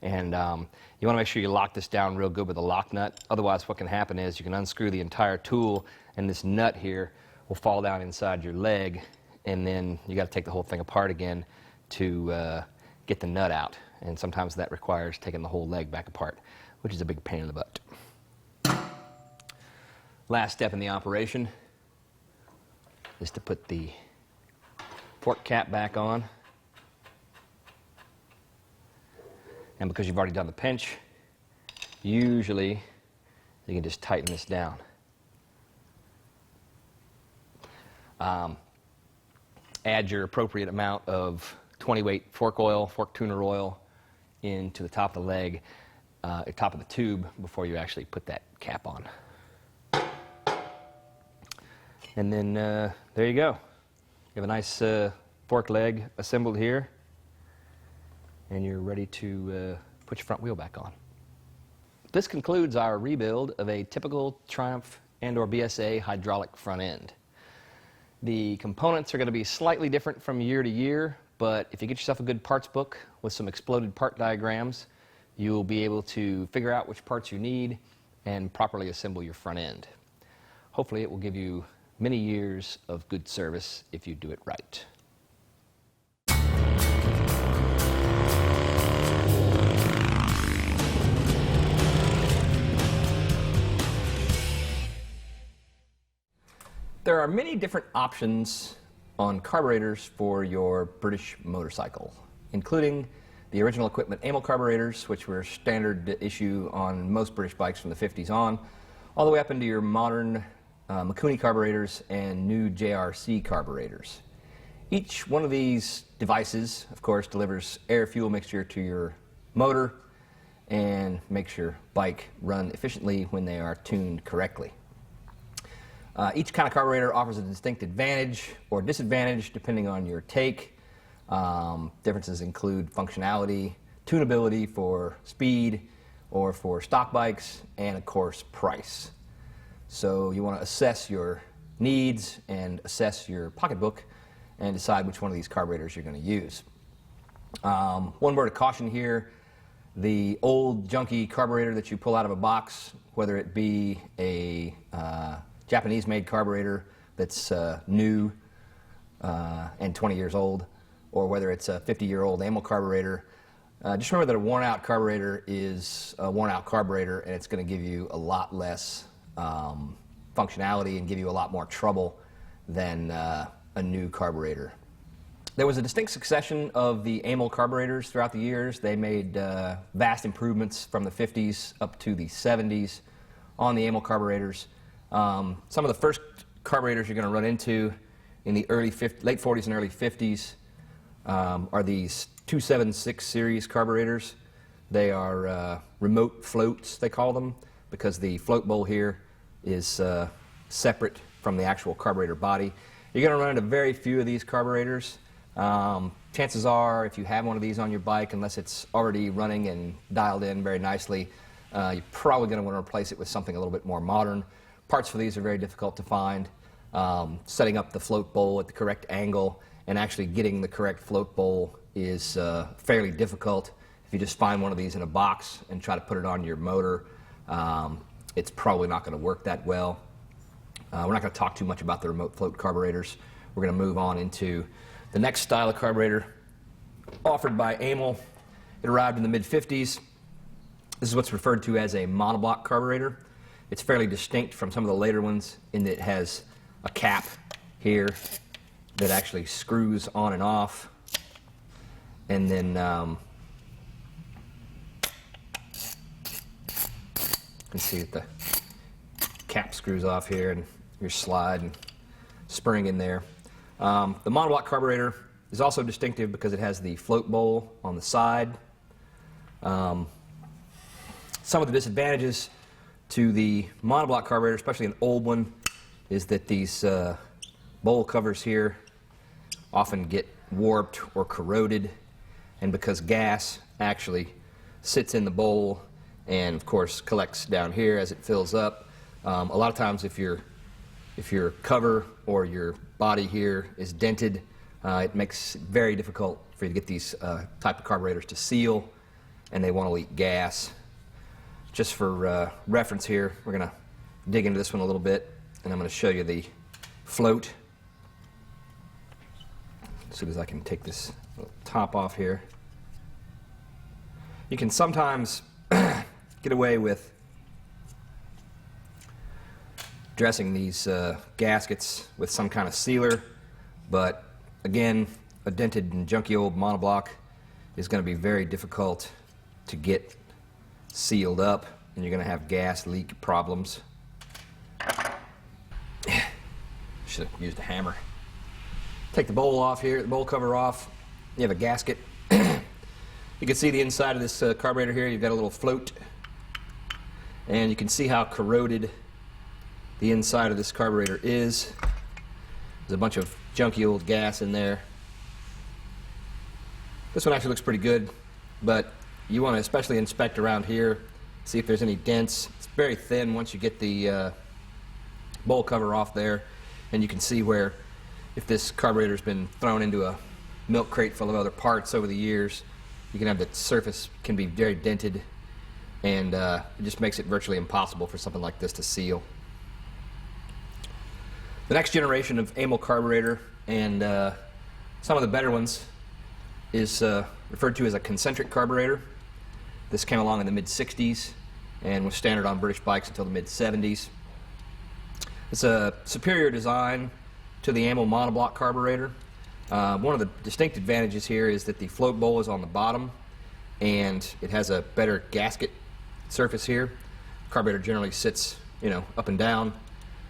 And you want to make sure you lock this down real good with a lock nut. Otherwise, what can happen is you can unscrew the entire tool, and this nut here will fall down inside your leg, and then you got to take the whole thing apart again to get the nut out. And sometimes that requires taking the whole leg back apart, which is a big pain in the butt. Last step in the operation is to put the fork cap back on. And because you've already done the pinch, usually you can just tighten this down. Add your appropriate amount of 20-weight fork oil, fork tuner oil, into the top of the leg, top of the tube, before you actually put that cap on. And then there you go. You have a nice fork leg assembled here, and you're ready to put your front wheel back on. This concludes our rebuild of a typical Triumph and/or BSA hydraulic front end. The components are going to be slightly different from year to year, but if you get yourself a good parts book with some exploded part diagrams, you'll be able to figure out which parts you need and properly assemble your front end. Hopefully it will give you many years of good service if you do it right. There are many different options on carburetors for your British motorcycle, including the original equipment Amal Carburetors, which were standard issue on most British bikes from the 50s on, all the way up into your modern Mikuni Carburetors and new JRC Carburetors. Each one of these devices, of course, delivers air-fuel mixture to your motor and makes your bike run efficiently when they are tuned correctly. Each kind of carburetor offers a distinct advantage or disadvantage depending on your take. Differences include functionality, tunability for speed or for stock bikes, and of course price. So you want to assess your needs and assess your pocketbook and decide which one of these carburetors you're going to use. One word of caution here: the old junky carburetor that you pull out of a box, whether it be a Japanese-made carburetor that's new and 20 years old, or whether it's a 50-year-old Amal carburetor, just remember that a worn-out carburetor is a worn-out carburetor, and it's going to give you a lot less functionality and give you a lot more trouble than a new carburetor. There was a distinct succession of the Amal carburetors throughout the years. They made vast improvements from the 50s up to the 70s on the Amal carburetors. Some of the first carburetors you're going to run into in the late 40s and early 50s are these 276 series carburetors. They are remote floats, they call them, because the float bowl here is separate from the actual carburetor body. You're going to run into very few of these carburetors. Chances are, if you have one of these on your bike, unless it's already running and dialed in very nicely, you're probably going to want to replace it with something a little bit more modern. parts for these are very difficult to find. Setting up the float bowl at the correct angle and actually getting the correct float bowl is fairly difficult. If you just find one of these in a box and try to put it on your motor, it's probably not going to work that well. We're not going to talk too much about the remote float carburetors. We're going to move on into the next style of carburetor offered by Amal. It arrived in the mid-50s. This is what's referred to as a monoblock carburetor. It's fairly distinct from some of the later ones in that it has a cap here that actually screws on and off. And then you can see that the cap screws off here and your slide and spring in there. The monoblock carburetor is also distinctive because it has the float bowl on the side. Some of the disadvantages to the monoblock carburetor, especially an old one, is that these bowl covers here often get warped or corroded, and because gas actually sits in the bowl and of course collects down here as it fills up, a lot of times if your cover or your body here is dented, it makes it very difficult for you to get these type of carburetors to seal, and they want to leak gas. Just for reference here, we're going to dig into this one a little bit, and I'm going to show you the float. As soon as I can take this top off here. You can sometimes get away with dressing these gaskets with some kind of sealer, but again, a dented and junky old monoblock is going to be very difficult to get sealed up, and you're going to have gas leak problems. Should have used a hammer. Take the bowl off here, the bowl cover off. You have a gasket. You can see the inside of this carburetor here. You've got a little float, and you can see how corroded the inside of this carburetor is. There's a bunch of junky old gas in there. This one actually looks pretty good, but you want to especially inspect around here, see if there's any dents. It's very thin once you get the bowl cover off there, and you can see where, if this carburetor's been thrown into a milk crate full of other parts over the years, you can have the surface can be very dented, and it just makes it virtually impossible for something like this to seal. The next generation of Amal carburetor, and some of the better ones, is referred to as a concentric carburetor. This came along in the mid-60s and was standard on British bikes until the mid-70s. It's a superior design to the Amal monoblock carburetor. One of the distinct advantages here is that the float bowl is on the bottom, and it has a better gasket surface here. Carburetor generally sits, up and down,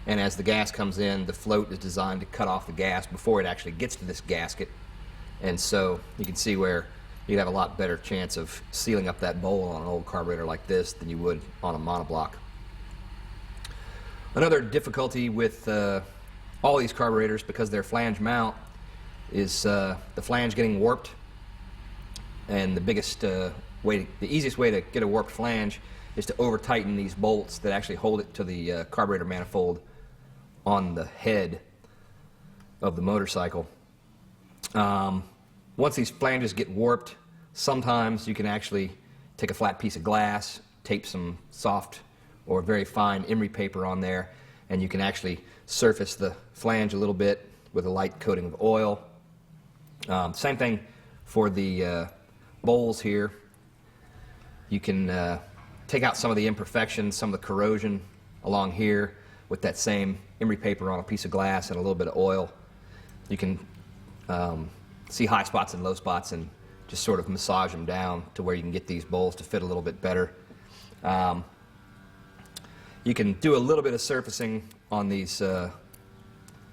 and as the gas comes in, the float is designed to cut off the gas before it actually gets to this gasket. And so you can see where you'd have a lot better chance of sealing up that bowl on an old carburetor like this than you would on a monoblock. Another difficulty with all these carburetors, because they're flange mount, is the flange getting warped. And the easiest way to get a warped flange is to over tighten these bolts that actually hold it to the carburetor manifold on the head of the motorcycle. Once these flanges get warped, sometimes you can actually take a flat piece of glass, tape some soft or very fine emery paper on there, and you can actually surface the flange a little bit with a light coating of oil. Same thing for the bowls here. You can take out some of the imperfections, some of the corrosion along here with that same emery paper on a piece of glass and a little bit of oil. You can see high spots and low spots and just sort of massage them down to where you can get these bowls to fit a little bit better. You can do a little bit of surfacing on these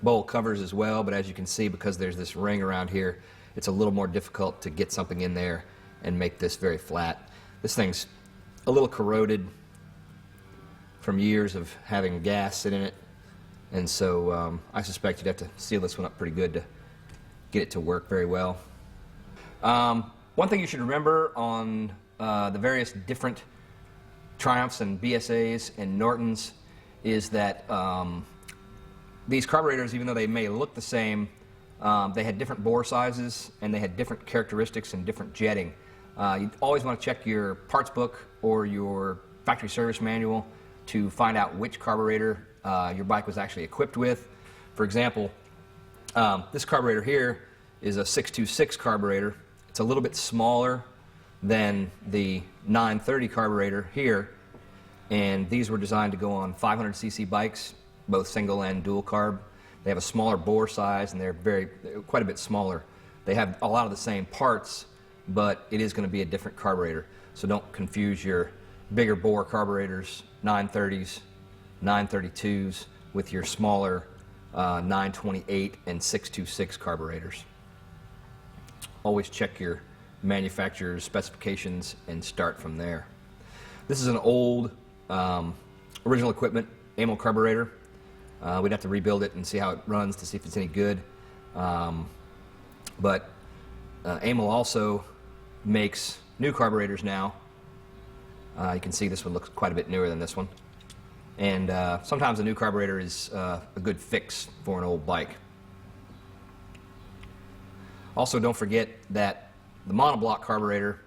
bowl covers as well, but as you can see, because there's this ring around here, it's a little more difficult to get something in there and make this very flat. This thing's a little corroded from years of having gas sit in it, and so I suspect you'd have to seal this one up pretty good to get it to work very well. One thing you should remember on the various different Triumphs and BSAs and Nortons is that these carburetors, even though they may look the same, they had different bore sizes and they had different characteristics and different jetting. You always want to check your parts book or your factory service manual to find out which carburetor your bike was actually equipped with. For example, this carburetor here is a 626 carburetor. It's a little bit smaller than the 930 carburetor here, and these were designed to go on 500cc bikes, both single and dual carb. They have a smaller bore size and they're quite a bit smaller. They have a lot of the same parts, but it is going to be a different carburetor. So don't confuse your bigger bore carburetors, 930s, 932s, with your smaller 928 and 626 carburetors. Always check your manufacturer's specifications and start from there. This is an old original equipment Amal carburetor. We'd have to rebuild it and see how it runs to see if it's any good. But Amal also makes new carburetors now. You can see this one looks quite a bit newer than this one. And sometimes a new carburetor is a good fix for an old bike. Also, don't forget that the monoblock carburetor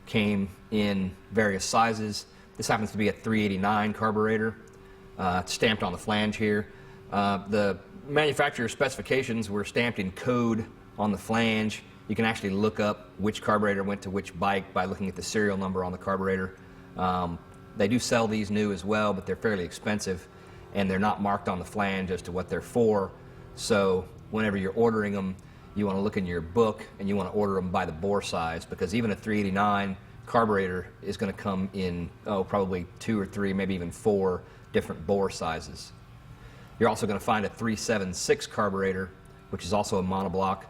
came in various sizes. This happens to be a 389 carburetor. It's stamped on the flange here. The manufacturer's specifications were stamped in code on the flange. You can actually look up which carburetor went to which bike by looking at the serial number on the carburetor. They do sell these new as well, but they're fairly expensive, and they're not marked on the flange as to what they're for. So whenever you're ordering them, you want to look in your book and you want to order them by the bore size, because even a 389 carburetor is going to come in probably 2 or 3, maybe even 4 different bore sizes. You're also going to find a 376 carburetor, which is also a monoblock.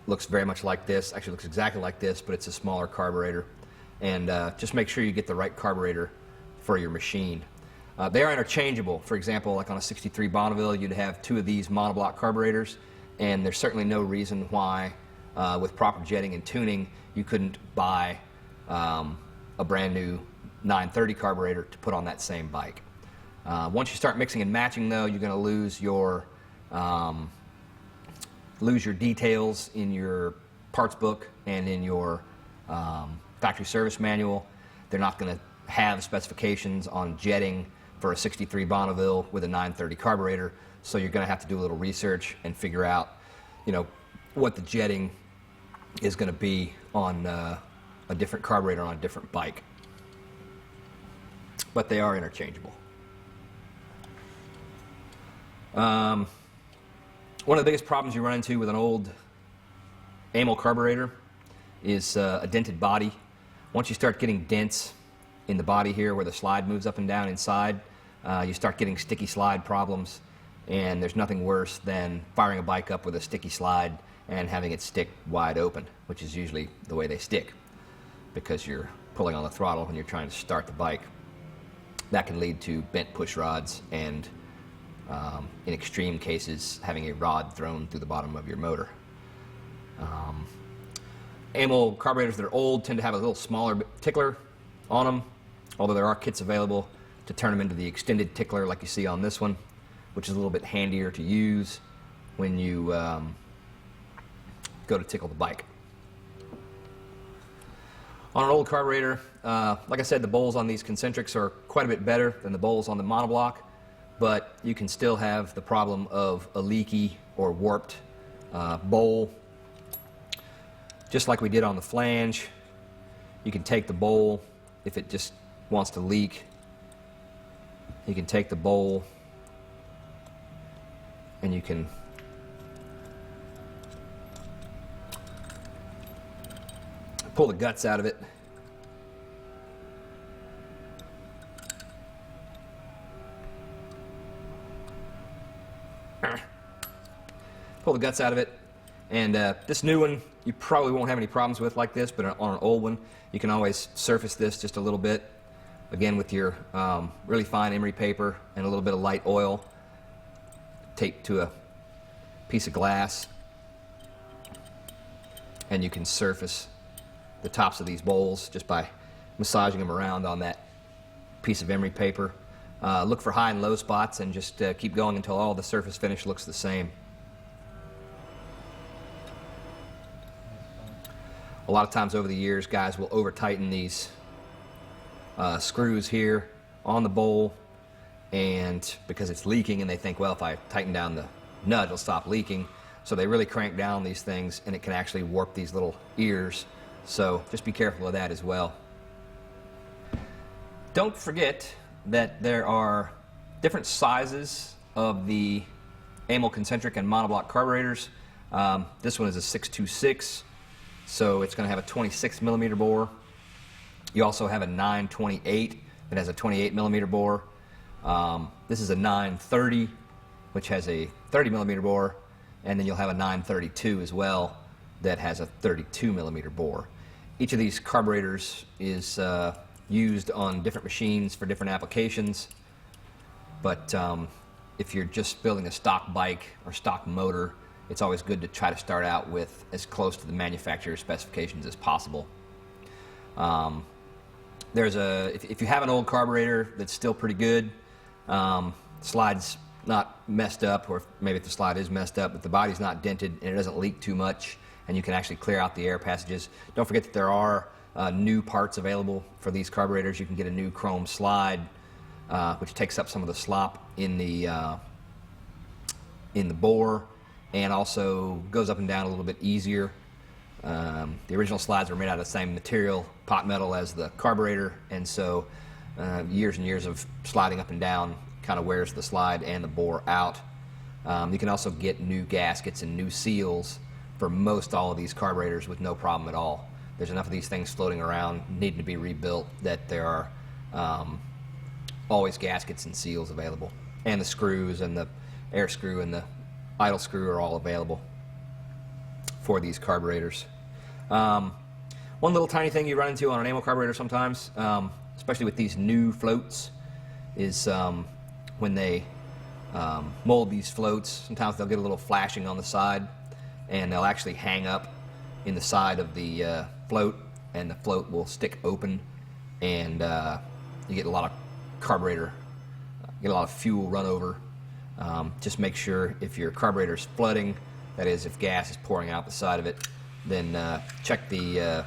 Looks very much like this, actually looks exactly like this, but it's a smaller carburetor. And just make sure you get the right carburetor for your machine. They are interchangeable. For example, like on a 63 Bonneville, you'd have 2 of these monoblock carburetors, and there's certainly no reason why, with proper jetting and tuning, you couldn't buy a brand new 930 carburetor to put on that same bike. Once you start mixing and matching, though, you're going to lose your details in your parts book and in your factory service manual. They're not going to have specifications on jetting for a 63 Bonneville with a 930 carburetor, so you're going to have to do a little research and figure out, what the jetting is going to be on a different carburetor on a different bike. But they are interchangeable. One of the biggest problems you run into with an old Amal carburetor is a dented body. Once you start getting dents in the body here where the slide moves up and down inside, you start getting sticky slide problems, and there's nothing worse than firing a bike up with a sticky slide and having it stick wide open, which is usually the way they stick because you're pulling on the throttle when you're trying to start the bike. That can lead to bent push rods and, in extreme cases, having a rod thrown through the bottom of your motor. Amal carburetors that are old tend to have a little smaller tickler on them, although there are kits available to turn them into the extended tickler like you see on this one, which is a little bit handier to use when you go to tickle the bike. On an old carburetor, like I said, the bowls on these Concentrics are quite a bit better than the bowls on the monoblock, but you can still have the problem of a leaky or warped bowl. Just like we did on the flange, you can take the bowl, if it just wants to leak, you can take the bowl and you can pull the guts out of it. Pull the guts out of it, and this new one you probably won't have any problems with like this, but on an old one you can always surface this just a little bit, again with your really fine emery paper and a little bit of light oil taped to a piece of glass, and you can surface the tops of these bowls just by massaging them around on that piece of emery paper. look for high and low spots and just keep going until all the surface finish looks the same. A lot of times over the years, guys will over tighten these screws here on the bowl, and because it's leaking, and they think, well, if I tighten down the nut, it'll stop leaking. So they really crank down these things, and it can actually warp these little ears. So just be careful of that as well. Don't forget that there are different sizes of the Amal Concentric and Monoblock Carburetors. This one is a 626, so it's going to have a 26 millimeter bore. You also have a 928 that has a 28 millimeter bore. This is a 930, which has a 30 millimeter bore, and then you'll have a 932 as well that has a 32 millimeter bore. Each of these carburetors is used on different machines for different applications, but if you're just building a stock bike or stock motor, it's always good to try to start out with as close to the manufacturer's specifications as possible. If you have an old carburetor that's still pretty good, slide's not messed up, or maybe if the slide is messed up, but the body's not dented and it doesn't leak too much, and you can actually clear out the air passages. Don't forget that there are new parts available for these carburetors. You can get a new chrome slide, which takes up some of the slop in the bore, and also goes up and down a little bit easier. The original slides were made out of the same material, pot metal, as the carburetor, and so years and years of sliding up and down kind of wears the slide and the bore out. You can also get new gaskets and new seals for most all of these carburetors with no problem at all. There's enough of these things floating around needing to be rebuilt that there are always gaskets and seals available. And the screws and the air screw and the idle screw are all available for these carburetors. One little tiny thing you run into on an Amal carburetor sometimes, especially with these new floats, is when they mold these floats, sometimes they'll get a little flashing on the side, and they'll actually hang up in the side of the float, and the float will stick open, and you get a lot of carburetor, get a lot of fuel run over. Just make sure if your carburetor is flooding, that is, if gas is pouring out the side of it, then check the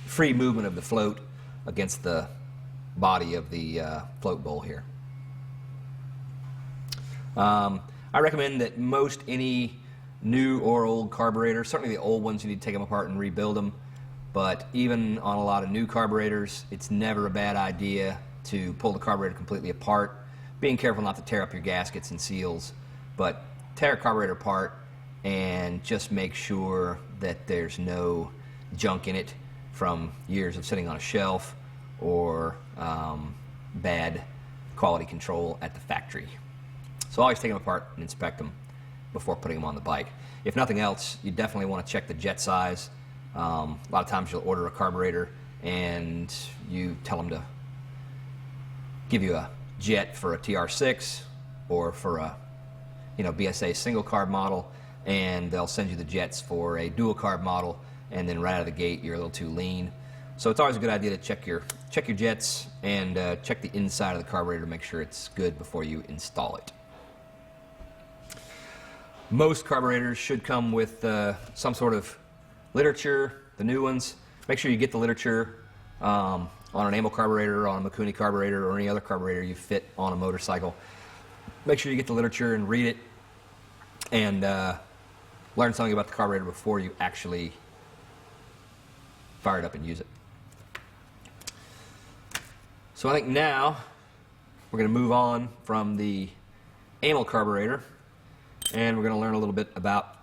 free movement of the float against the body of the float bowl here. I recommend that most any new or old carburetor, certainly the old ones, you need to take them apart and rebuild them, but even on a lot of new carburetors, it's never a bad idea to pull the carburetor completely apart, being careful not to tear up your gaskets and seals, but tear a carburetor apart and just make sure that there's no junk in it from years of sitting on a shelf or bad quality control at the factory. So always take them apart and inspect them before putting them on the bike. If nothing else, you definitely want to check the jet size. A lot of times you'll order a carburetor and you tell them to give you a jet for a TR6 or for a BSA single carb model, and they'll send you the jets for a dual carb model, and then right out of the gate you're a little too lean. So it's always a good idea to check your jets and check the inside of the carburetor to make sure it's good before you install it. Most carburetors should come with some sort of literature, the new ones. Make sure you get the literature on an Amal carburetor, on a Mikuni carburetor, or any other carburetor you fit on a motorcycle. Make sure you get the literature and read it, and learn something about the carburetor before you actually fire it up and use it. So I think now we're going to move on from the Amal carburetor, and we're going to learn a little bit about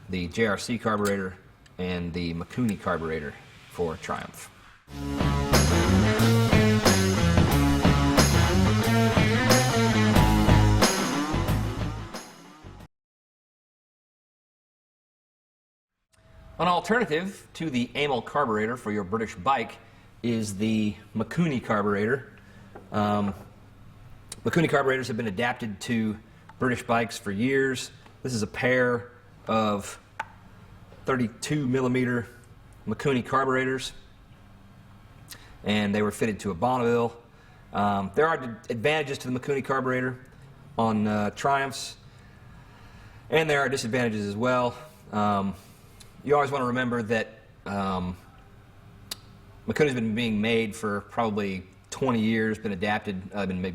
the JRC carburetor and the Mikuni carburetor for Triumph. An alternative to the Amal carburetor for your British bike is the Mikuni carburetor. Mikuni carburetors have been adapted to British bikes for years. This is a pair of 32 millimeter Mikuni carburetors, and they were fitted to a Bonneville. There are advantages to the Mikuni carburetor on Triumphs, and there are disadvantages as well. You always want to remember that Mikuni's been being made for probably 20 years, been adapted,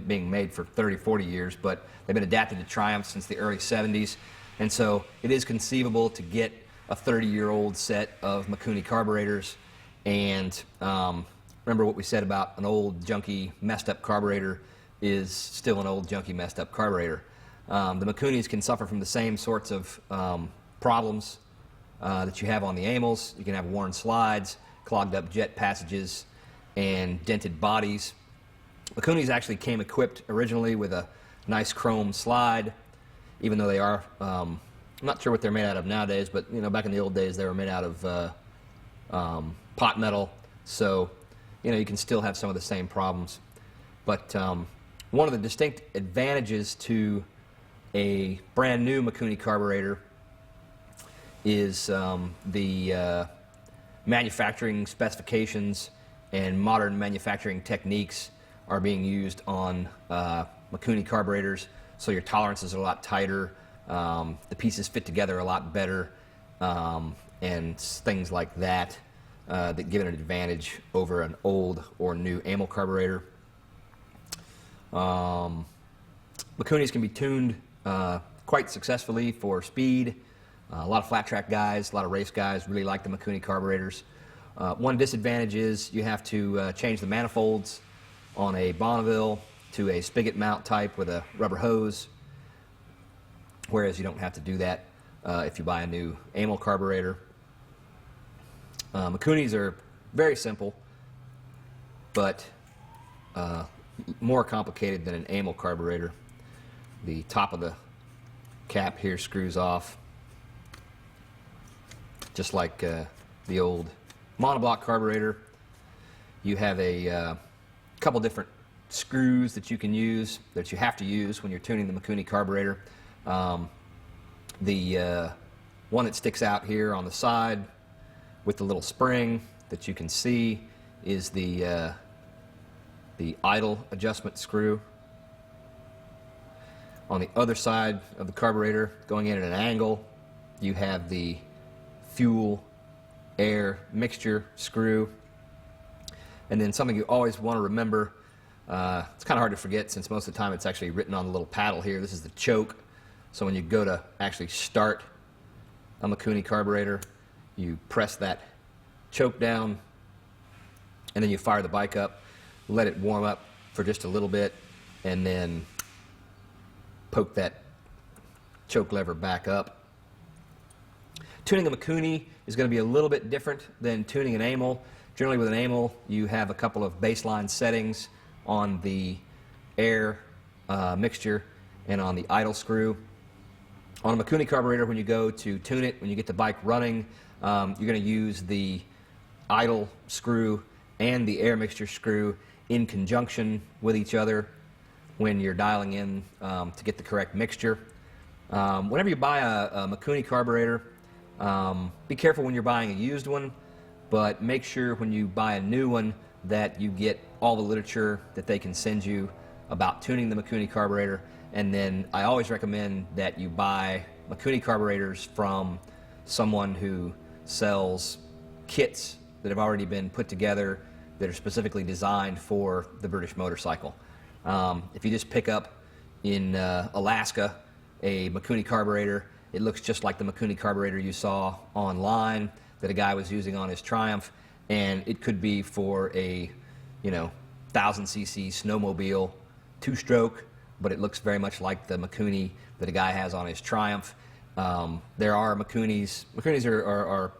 being made for 30, 40 years, but they've been adapted to Triumph since the early 70s, and so it is conceivable to get a 30-year-old set of Mikuni carburetors. And remember what we said about an old, junky, messed-up carburetor is still an old, junky, messed-up carburetor. The Mikunis can suffer from the same sorts of problems that you have on the Amals. You can have worn slides, clogged up jet passages, and dented bodies. Mikunis actually came equipped originally with a nice chrome slide, even though they are, I'm not sure what they're made out of nowadays, but you know, back in the old days they were made out of pot metal, so you know, you can still have some of the same problems. But one of the distinct advantages to a brand new Mikuni carburetor is the manufacturing specifications and modern manufacturing techniques are being used on Mikuni carburetors, so your tolerances are a lot tighter, the pieces fit together a lot better, and things like that that give it an advantage over an old or new Amal carburetor. Mikunis can be tuned quite successfully for speed. A lot of flat track guys, a lot of race guys really like the Mikuni carburetors. One disadvantage is you have to change the manifolds on a Bonneville to a spigot mount type with a rubber hose, whereas you don't have to do that if you buy a new Amal carburetor. Mikunis are very simple, but more complicated than an Amal carburetor. The top of the cap here screws off, just like the old monoblock carburetor. You have a couple different screws that you can use, that you have to use when you're tuning the Mikuni carburetor. The one that sticks out here on the side with the little spring that you can see is the idle adjustment screw. On the other side of the carburetor, going in at an angle, you have the fuel air mixture screw. And then something you always want to remember, it's kind of hard to forget since most of the time it's actually written on the little paddle here. This is the choke. So when you go to actually start a Mikuni carburetor, you press that choke down, and then you fire the bike up, let it warm up for just a little bit, and then poke that choke lever back up. Tuning a Mikuni is going to be a little bit different than tuning an Amal. Generally with an Amal, you have a couple of baseline settings on the air mixture and on the idle screw. On a Mikuni carburetor, when you go to tune it, when you get the bike running, you're going to use the idle screw and the air mixture screw in conjunction with each other when you're dialing in to get the correct mixture. Whenever you buy a Mikuni carburetor, be careful when you're buying a used one, but make sure when you buy a new one that you get all the literature that they can send you about tuning the Mikuni carburetor. And then I always recommend that you buy Mikuni carburetors from someone who sells kits that have already been put together that are specifically designed for the British motorcycle. If you just pick up in Alaska a Mikuni carburetor, it looks just like the Mikuni carburetor you saw online that a guy was using on his Triumph, and it could be for a 1,000cc snowmobile two-stroke, but it looks very much like the Mikuni that a guy has on his Triumph. There are Mikunis. Mikunis are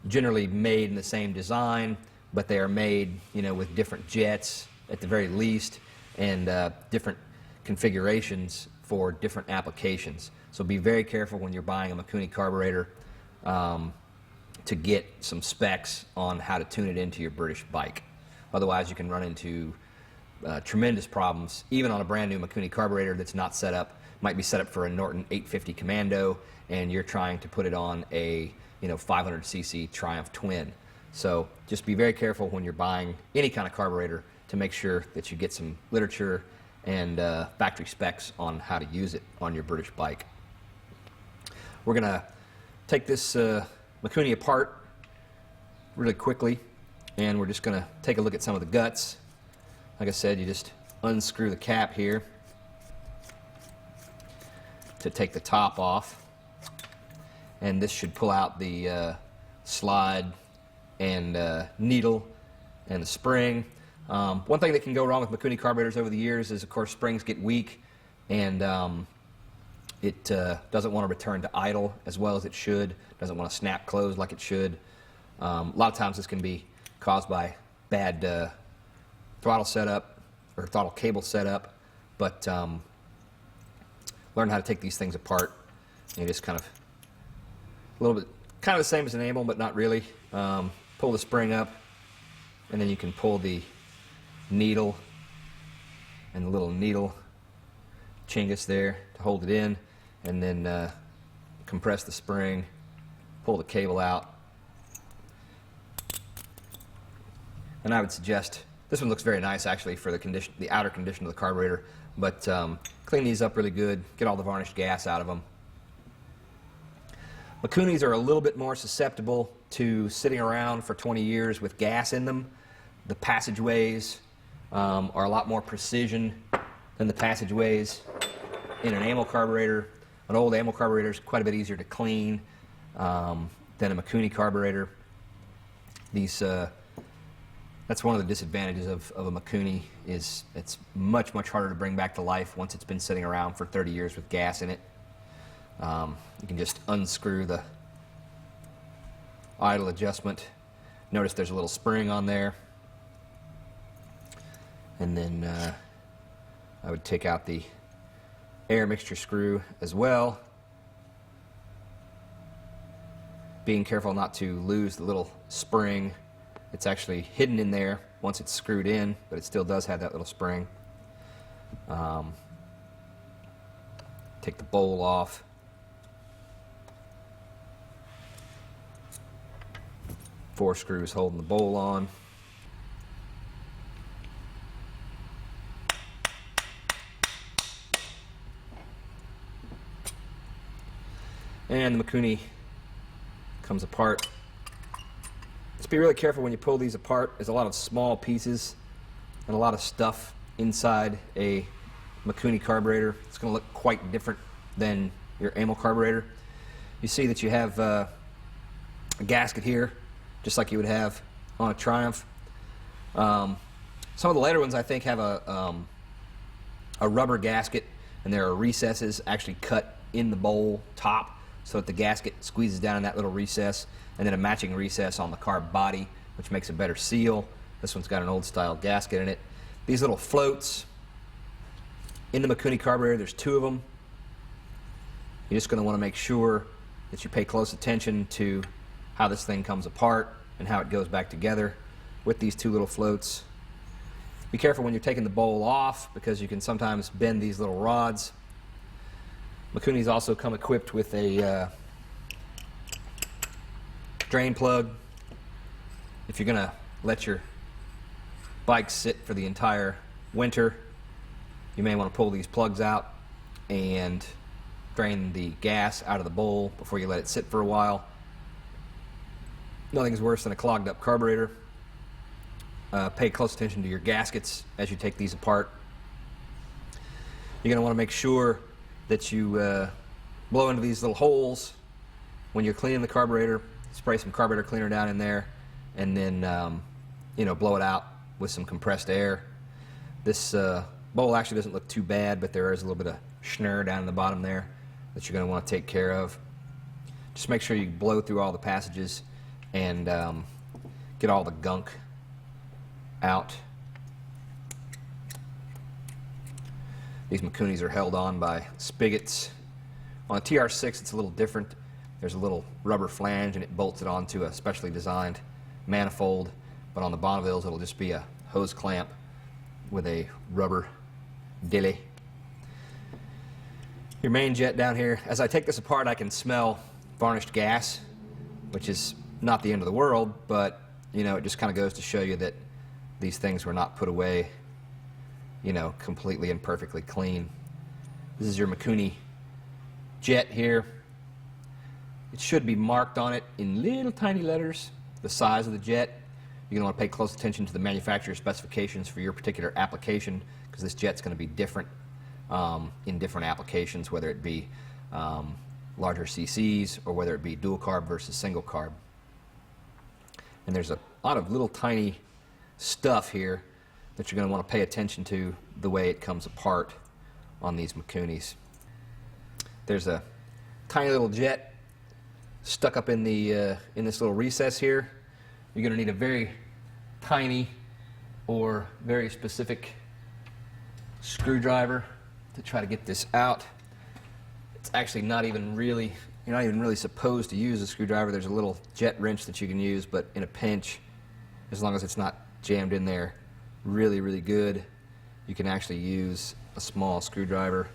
generally made in the same design, but they are made with different jets at the very least, and different configurations for different applications. So be very careful when you're buying a Mikuni carburetor to get some specs on how to tune it into your British bike. Otherwise, you can run into tremendous problems, even on a brand new Mikuni carburetor that's not set up, might be set up for a Norton 850 Commando, and you're trying to put it on a 500cc Triumph Twin. So just be very careful when you're buying any kind of carburetor to make sure that you get some literature and factory specs on how to use it on your British bike. We're going to take this Mikuni apart really quickly, and we're just going to take a look at some of the guts. Like I said, you just unscrew the cap here to take the top off, and this should pull out the slide and needle and the spring. One thing that can go wrong with Mikuni carburetors over the years is, of course, springs get weak, and it doesn't want to return to idle as well as it should, doesn't want to snap closed like it should. A lot of times this can be caused by bad throttle setup or throttle cable setup, but learn how to take these things apart, and just kind of a little bit, kind of the same as an Amal, but not really. Pull the spring up, and then you can pull the needle and the little needle chingus there to hold it in, and then compress the spring, pull the cable out. And I would suggest, this one looks very nice actually for the outer condition of the carburetor, but clean these up really good, get all the varnished gas out of them. Mikunis are a little bit more susceptible to sitting around for 20 years with gas in them. The passageways are a lot more precision than the passageways in an Amal carburetor. An old Amal carburetor is quite a bit easier to clean than a Mikuni carburetor. That's one of the disadvantages of a Mikuni, is it's much harder to bring back to life once it's been sitting around for 30 years with gas in it. You can just unscrew the idle adjustment. Notice there's a little spring on there. And then I would take out the air mixture screw as well. Being careful not to lose the little spring. It's actually hidden in there once it's screwed in, but it still does have that little spring. Take the bowl off. Four screws holding the bowl on. And the Mikuni comes apart. Just be really careful when you pull these apart. There's a lot of small pieces and a lot of stuff inside a Mikuni carburetor. It's going to look quite different than your Amal carburetor. You see that you have a gasket here, just like you would have on a Triumph. Some of the later ones, I think, have a rubber gasket, and there are recesses actually cut in the bowl top so that the gasket squeezes down in that little recess, and then a matching recess on the carb body, which makes a better seal. This one's got an old style gasket in it. These little floats in the Mikuni carburetor, there's two of them. You're just going to want to make sure that you pay close attention to how this thing comes apart and how it goes back together with these two little floats. Be careful when you're taking the bowl off, because you can sometimes bend these little rods. Mikunis also come equipped with a drain plug. If you're going to let your bike sit for the entire winter, you may want to pull these plugs out and drain the gas out of the bowl before you let it sit for a while. Nothing's worse than a clogged up carburetor. Pay close attention to your gaskets as you take these apart. You're going to want to make sure that you blow into these little holes when you're cleaning the carburetor. Spray some carburetor cleaner down in there, and then blow it out with some compressed air. This bowl actually doesn't look too bad, but there is a little bit of schnur down in the bottom there that you're going to want to take care of. Just make sure you blow through all the passages and get all the gunk out. These Mikunis are held on by spigots. On a TR6 it's a little different. There's a little rubber flange and it bolts it onto a specially designed manifold, but on the Bonnevilles it'll just be a hose clamp with a rubber dilly. Your main jet down here. As I take this apart, I can smell varnished gas, which is not the end of the world, but it just kind of goes to show you that these things were not put away, you know, completely and perfectly clean. This is your Mikuni jet here. It should be marked on it in little tiny letters, the size of the jet. You're going to want to pay close attention to the manufacturer specifications for your particular application, because this jet's going to be different in different applications, whether it be larger CCs or whether it be dual carb versus single carb. And there's a lot of little tiny stuff here that you're going to want to pay attention to the way it comes apart on these Mikunis. There's a tiny little jet stuck up in the in this little recess here. You're going to need a very tiny or very specific screwdriver to try to get this out. It's actually not even really, you're not even really supposed to use a screwdriver. There's a little jet wrench that you can use, but in a pinch, as long as it's not jammed in there really, really good, you can actually use a small screwdriver.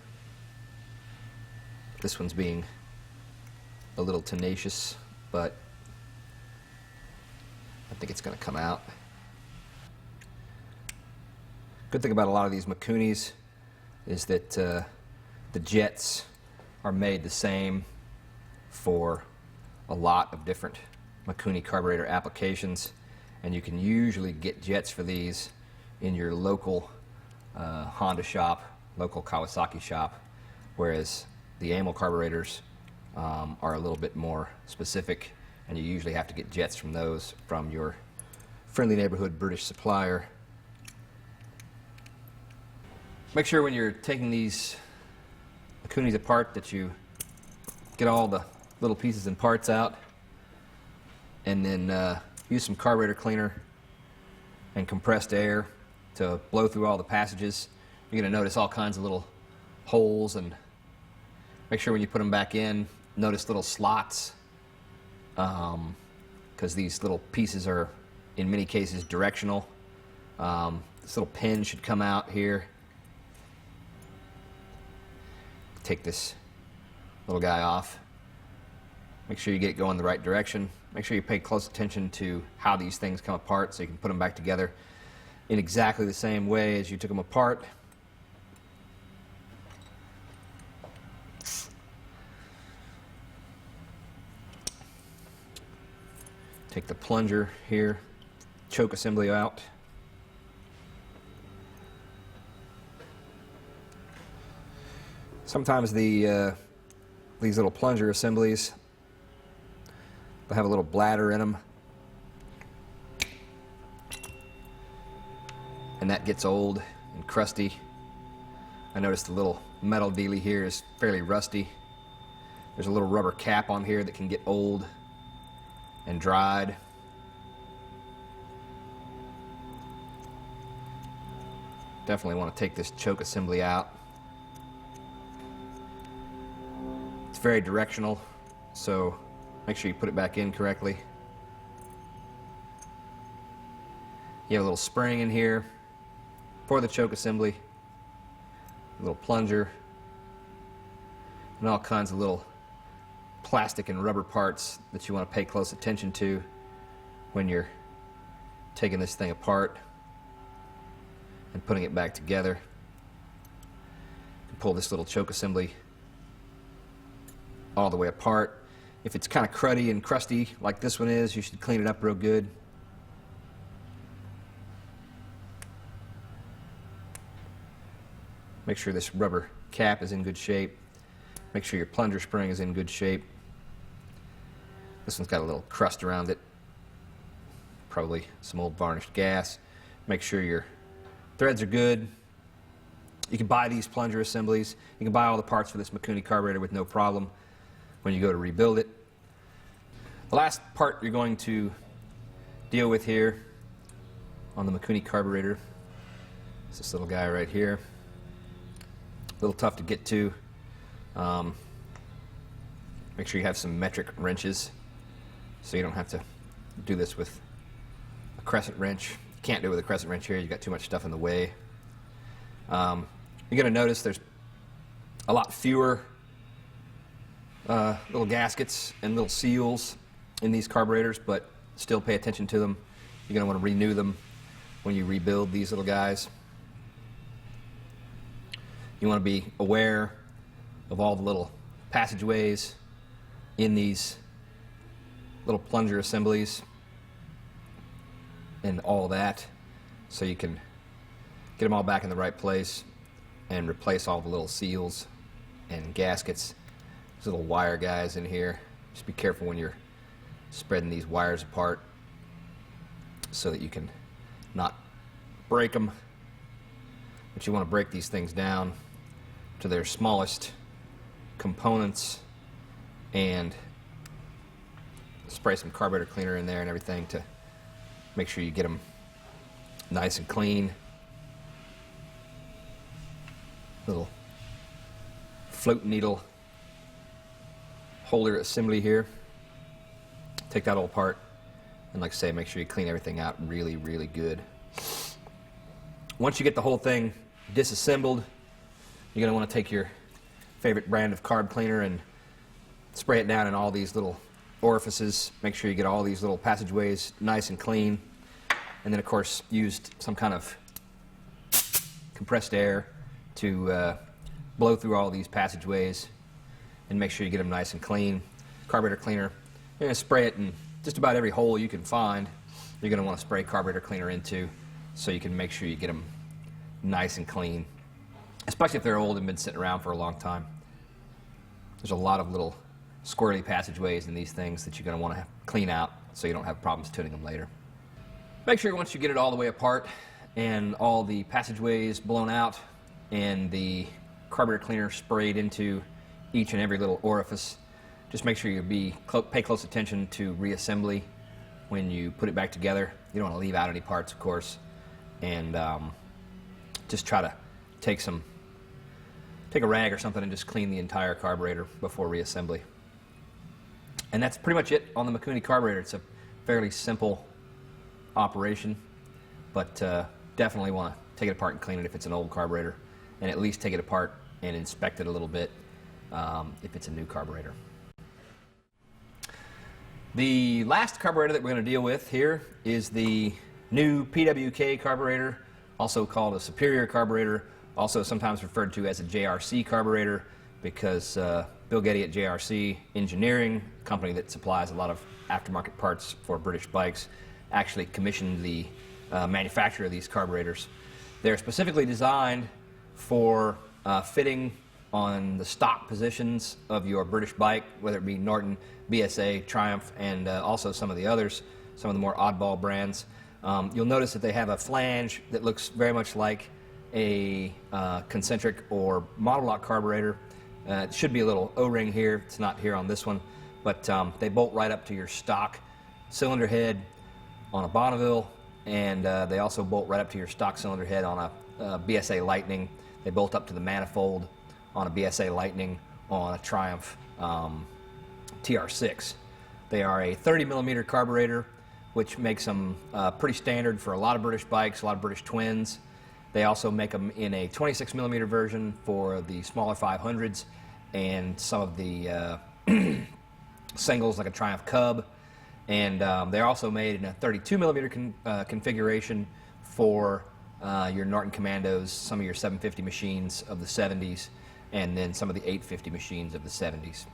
This one's being a little tenacious, but I think it's going to come out. Good thing about a lot of these Mikunis is that the jets are made the same for a lot of different Mikuni carburetor applications, and you can usually get jets for these in your local Honda shop, local Kawasaki shop, whereas the Amal carburetors are a little bit more specific, and you usually have to get jets from those from your friendly neighborhood British supplier. Make sure when you're taking these Mikunis apart that you get all the little pieces and parts out, and then use some carburetor cleaner and compressed air to blow through all the passages. You're going to notice all kinds of little holes, and make sure when you put them back in, notice little slots, because these little pieces are in many cases directional. This little pin should come out here. Take this little guy off. Make sure you get it going the right direction. Make sure you pay close attention to how these things come apart so you can put them back together in exactly the same way as you took them apart. Take the plunger here, choke assembly out. Sometimes these little plunger assemblies, they'll have a little bladder in them, and that gets old and crusty. I noticed the little metal dealie here is fairly rusty. There's a little rubber cap on here that can get old and dried. Definitely want to take this choke assembly out. It's very directional, so make sure you put it back in correctly. You have a little spring in here for the choke assembly, a little plunger, and all kinds of little plastic and rubber parts that you want to pay close attention to when you're taking this thing apart and putting it back together. You can pull this little choke assembly all the way apart. If it's kind of cruddy and crusty like this one is, you should clean it up real good. Make sure this rubber cap is in good shape. Make sure your plunger spring is in good shape. This one's got a little crust around it, probably some old varnished gas. Make sure your threads are good. You can buy these plunger assemblies. You can buy all the parts for this Mikuni carburetor with no problem when you go to rebuild it. The last part you're going to deal with here on the Mikuni carburetor is this little guy right here. A little tough to get to. Make sure you have some metric wrenches so you don't have to do this with a crescent wrench. You can't do it with a crescent wrench here. You've got too much stuff in the way. You're going to notice there's a lot fewer little gaskets and little seals in these carburetors, but still pay attention to them. You're going to want to renew them when you rebuild these little guys. You want to be aware of all the little passageways in these little plunger assemblies and all that, so you can get them all back in the right place and replace all the little seals and gaskets. There's little wire guys in here. Just be careful when you're spreading these wires apart so that you can not break them. But you want to break these things down to their smallest components and spray some carburetor cleaner in there and everything to make sure you get them nice and clean. Little float needle holder assembly here. Take that all apart, and like I say, make sure you clean everything out really, really good. Once you get the whole thing disassembled, you're going to want to take your favorite brand of carb cleaner and spray it down in all these little orifices. Make sure you get all these little passageways nice and clean. And then, of course, used some kind of compressed air to blow through all these passageways and make sure you get them nice and clean. Carburetor cleaner, you're going to spray it in just about every hole you can find. You're going to want to spray carburetor cleaner into, so you can make sure you get them nice and clean, especially if they're old and been sitting around for a long time. There's a lot of little squirrely passageways in these things that you're going to want to clean out so you don't have problems tuning them later. Make sure once you get it all the way apart and all the passageways blown out and the carburetor cleaner sprayed into each and every little orifice, just make sure you pay close attention to reassembly when you put it back together. You don't want to leave out any parts, of course, and just try to take a rag or something and just clean the entire carburetor before reassembly. And that's pretty much it on the Mikuni carburetor. It's a fairly simple operation, but definitely want to take it apart and clean it if it's an old carburetor, and at least take it apart and inspect it a little bit if it's a new carburetor. The last carburetor that we're going to deal with here is the new PWK carburetor, also called a superior carburetor, also sometimes referred to as a JRC carburetor, because Bill Getty at JRC Engineering, a company that supplies a lot of aftermarket parts for British bikes, actually commissioned the manufacture of these carburetors. They're specifically designed for fitting on the stock positions of your British bike, whether it be Norton, BSA, Triumph, and also some of the others, some of the more oddball brands. You'll notice that they have a flange that looks very much like a concentric or monoblock carburetor. It should be a little O-ring here. It's not here on this one, but they bolt right up to your stock cylinder head on a Bonneville, and they also bolt right up to your stock cylinder head on a BSA Lightning. They bolt up to the manifold on a BSA Lightning on a Triumph TR6. They are a 30 millimeter carburetor, which makes them pretty standard for a lot of British bikes, a lot of British twins. They also make them in a 26 millimeter version for the smaller 500s and some of the singles like a Triumph Cub. And they're also made in a 32 millimeter configuration for your Norton Commandos, some of your 750 machines of the 70s, and then some of the 850 machines of the 70s.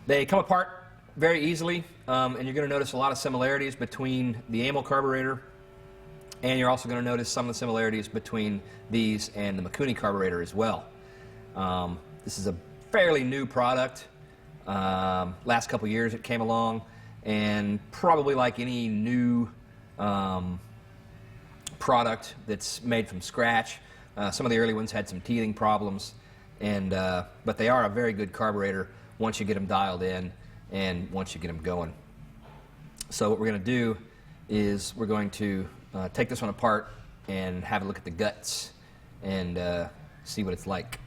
They come apart very easily, and you're going to notice a lot of similarities between the Amal Carburetor, and you're also going to notice some of the similarities between these and the Mikuni Carburetor as well. This is a fairly new product. Last couple years it came along, and probably like any new product that's made from scratch, some of the early ones had some teething problems, and but they are a very good carburetor once you get them dialed in and once you get them going. So what we're going to do is we're going to take this one apart and have a look at the guts and see what it's like.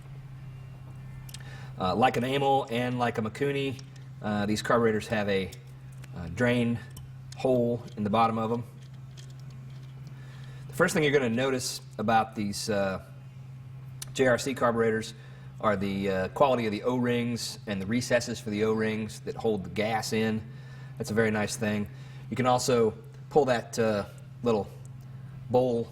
Like an Amal and like a Mikuni, these carburetors have a drain hole in the bottom of them. The first thing you're going to notice about these JRC carburetors are the quality of the O-rings and the recesses for the O-rings that hold the gas in. That's a very nice thing. You can also pull that little bowl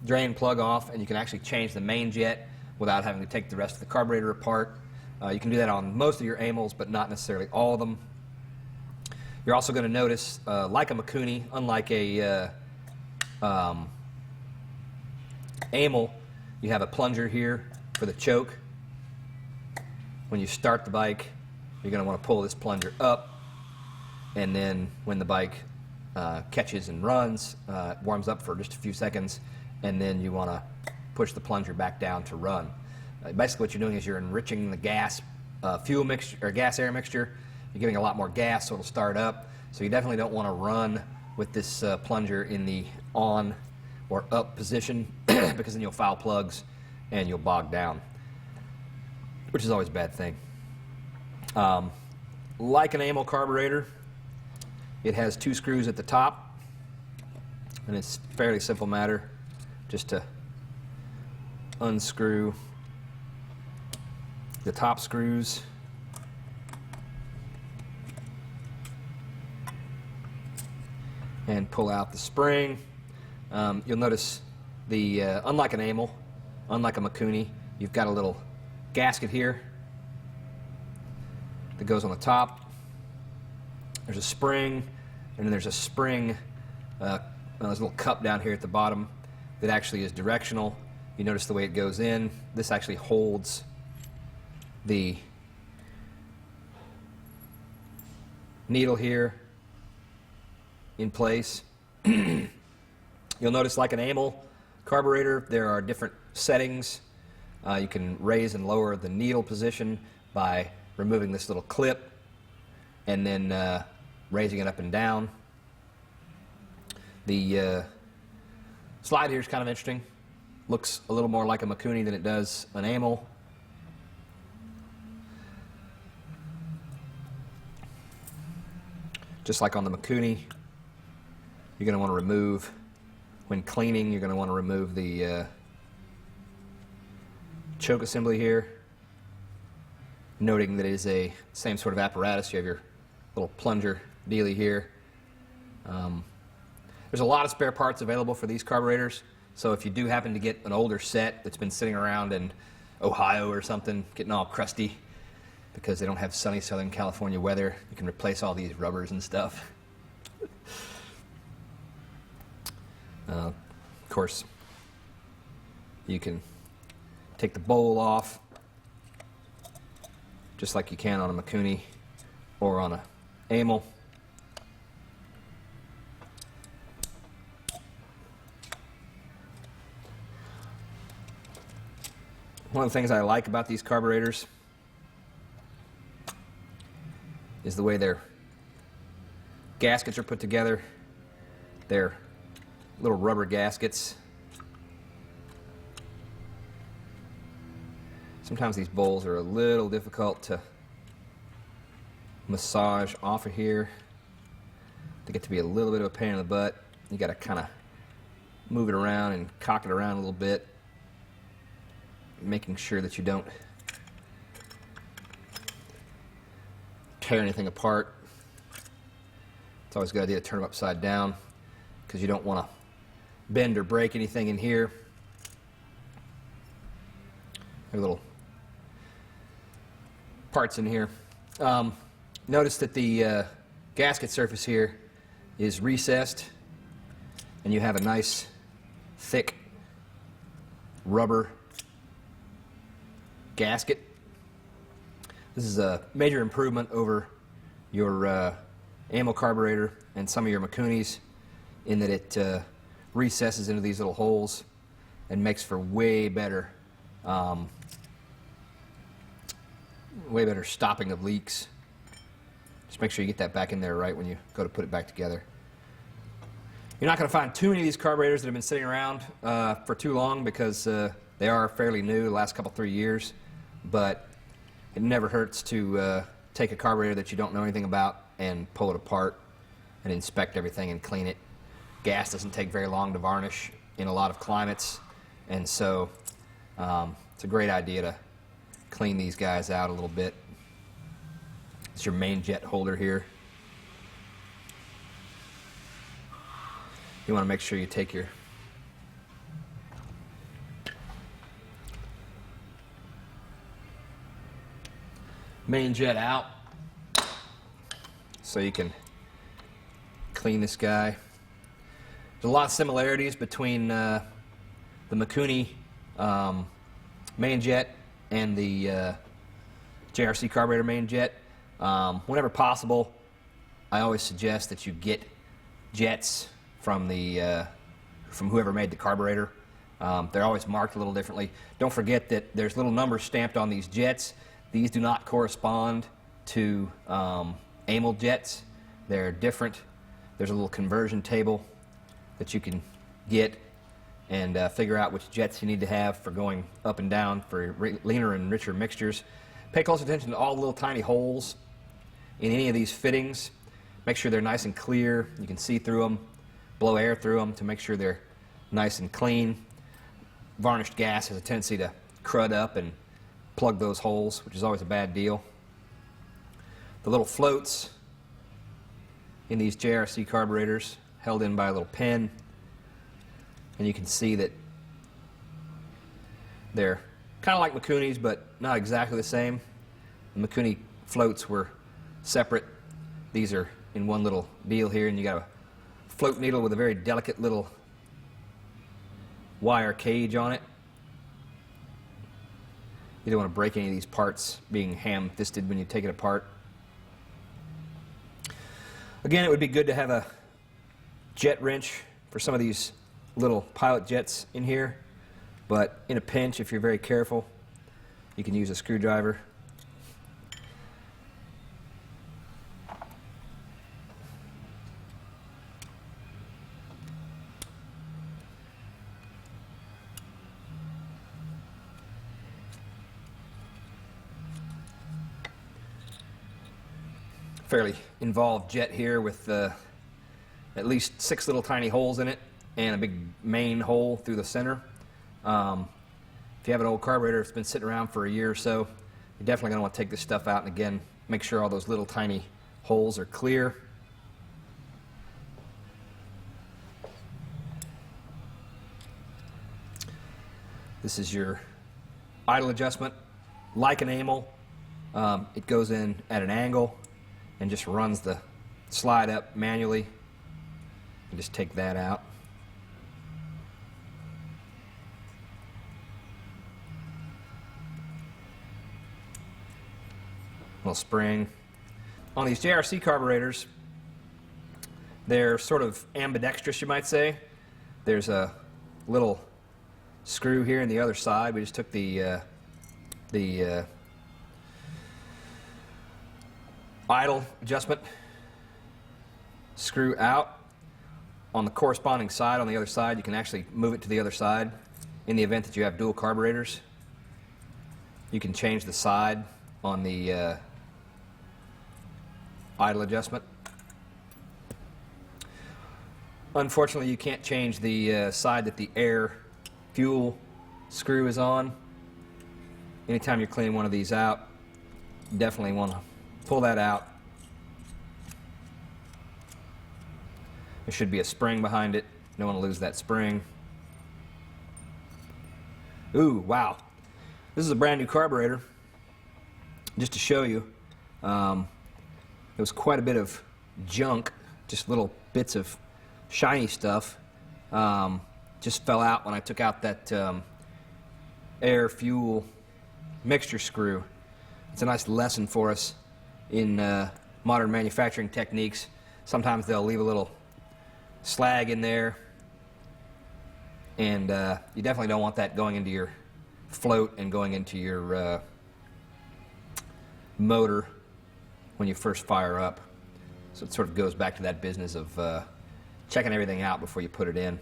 drain plug off, and you can actually change the main jet without having to take the rest of the carburetor apart. You can do that on most of your Amals, but not necessarily all of them. You're also going to notice, like a Mikuni, unlike a Amal, you have a plunger here for the choke. When you start the bike, you're going to want to pull this plunger up, and then when the bike catches and runs, it warms up for just a few seconds, and then you want to push the plunger back down to run. Basically what you're doing is you're enriching the gas fuel mixture or gas air mixture. You're giving a lot more gas so it'll start up. So you definitely don't want to run with this plunger in the on or up position because then you'll foul plugs and you'll bog down, which is always a bad thing. Like an Amal carburetor, it has 2 screws at the top, and it's a fairly simple matter just to unscrew the top screws and pull out the spring. You'll notice the unlike an Amal, unlike a Mikuni, you've got a little gasket here that goes on the top. There's a spring, and then there's a spring, there's a little cup down here at the bottom that actually is directional. You notice the way it goes in. This actually holds the needle here in place. You'll notice, like an Amal carburetor, there are different settings. You can raise and lower the needle position by removing this little clip and then raising it up and down. The slide here is kind of interesting. Looks a little more like a Mikuni than it does an Amal. Just like on the Mikuni, you're going to want to remove, when cleaning, you're going to want to remove the choke assembly here, noting that it is a same sort of apparatus. You have your little plunger dealy here. There's a lot of spare parts available for these carburetors, so if you do happen to get an older set that's been sitting around in Ohio or something, getting all crusty because they don't have sunny Southern California weather, you can replace all these rubbers and stuff. Of course, you can take the bowl off just like you can on a Mikuni or on a Amal. One of the things I like about these carburetors is the way their gaskets are put together. They're little rubber gaskets. Sometimes these bowls are a little difficult to massage off of here. They get to be a little bit of a pain in the butt. You got to kind of move it around and cock it around a little bit, making sure that you don't tear anything apart. It's always a good idea to turn them upside down because you don't want to bend or break anything in here. There are little parts in here. Notice that the gasket surface here is recessed, and you have a nice thick rubber gasket. This is a major improvement over your Amal carburetor and some of your Mikunis in that it recesses into these little holes and makes for way better stopping of leaks. Just make sure you get that back in there right when you go to put it back together. You're not going to find too many of these carburetors that have been sitting around for too long because they are fairly new, the last couple, 3 years. But it never hurts to take a carburetor that you don't know anything about and pull it apart and inspect everything and clean it. Gas doesn't take very long to varnish in a lot of climates, and so it's a great idea to clean these guys out a little bit. It's your main jet holder here. You want to make sure you take your main jet out so you can clean this guy. There's a lot of similarities between the Mikuni main jet and the JRC Carburetor main jet. Whenever possible, I always suggest that you get jets from whoever made the carburetor. They're always marked a little differently. Don't forget that there's little numbers stamped on these jets. These do not correspond to Amal jets. They're different. There's a little conversion table that you can get and figure out which jets you need to have for going up and down for leaner and richer mixtures. Pay close attention to all the little tiny holes in any of these fittings. Make sure they're nice and clear. You can see through them, blow air through them to make sure they're nice and clean. Varnished gas has a tendency to crud up and plug those holes, which is always a bad deal. The little floats in these JRC carburetors held in by a little pin, and you can see that they're kind of like Mikuni's, but not exactly the same. The Mikuni floats were separate. These are in one little deal here, and you got a float needle with a very delicate little wire cage on it. You don't want to break any of these parts being ham-fisted when you take it apart. Again, it would be good to have a jet wrench for some of these little pilot jets in here, but in a pinch, if you're very careful, you can use a screwdriver. Fairly involved jet here with at least 6 little tiny holes in it and a big main hole through the center. If you have an old carburetor that's been sitting around for a year or so, you're definitely going to want to take this stuff out and again make sure all those little tiny holes are clear. This is your idle adjustment. Like an Amal, it goes in at an angle and just runs the slide up manually. You just take that out. Little spring. On these JRC carburetors, they're sort of ambidextrous, you might say. There's a little screw here on the other side. We just took the idle adjustment screw out. On the corresponding side, on the other side, you can actually move it to the other side. In the event that you have dual carburetors, you can change the side on the idle adjustment. Unfortunately, you can't change the side that the air fuel screw is on. Anytime you're cleaning one of these out, you definitely want to pull that out. There should be a spring behind it. You don't want to lose that spring. Ooh, wow. This is a brand new carburetor. Just to show you, there was quite a bit of junk, just little bits of shiny stuff. Just fell out when I took out that air fuel mixture screw. It's a nice lesson for us in modern manufacturing techniques. Sometimes they'll leave a little slag in there, and you definitely don't want that going into your float and going into your motor when you first fire up. So it sort of goes back to that business of checking everything out before you put it in.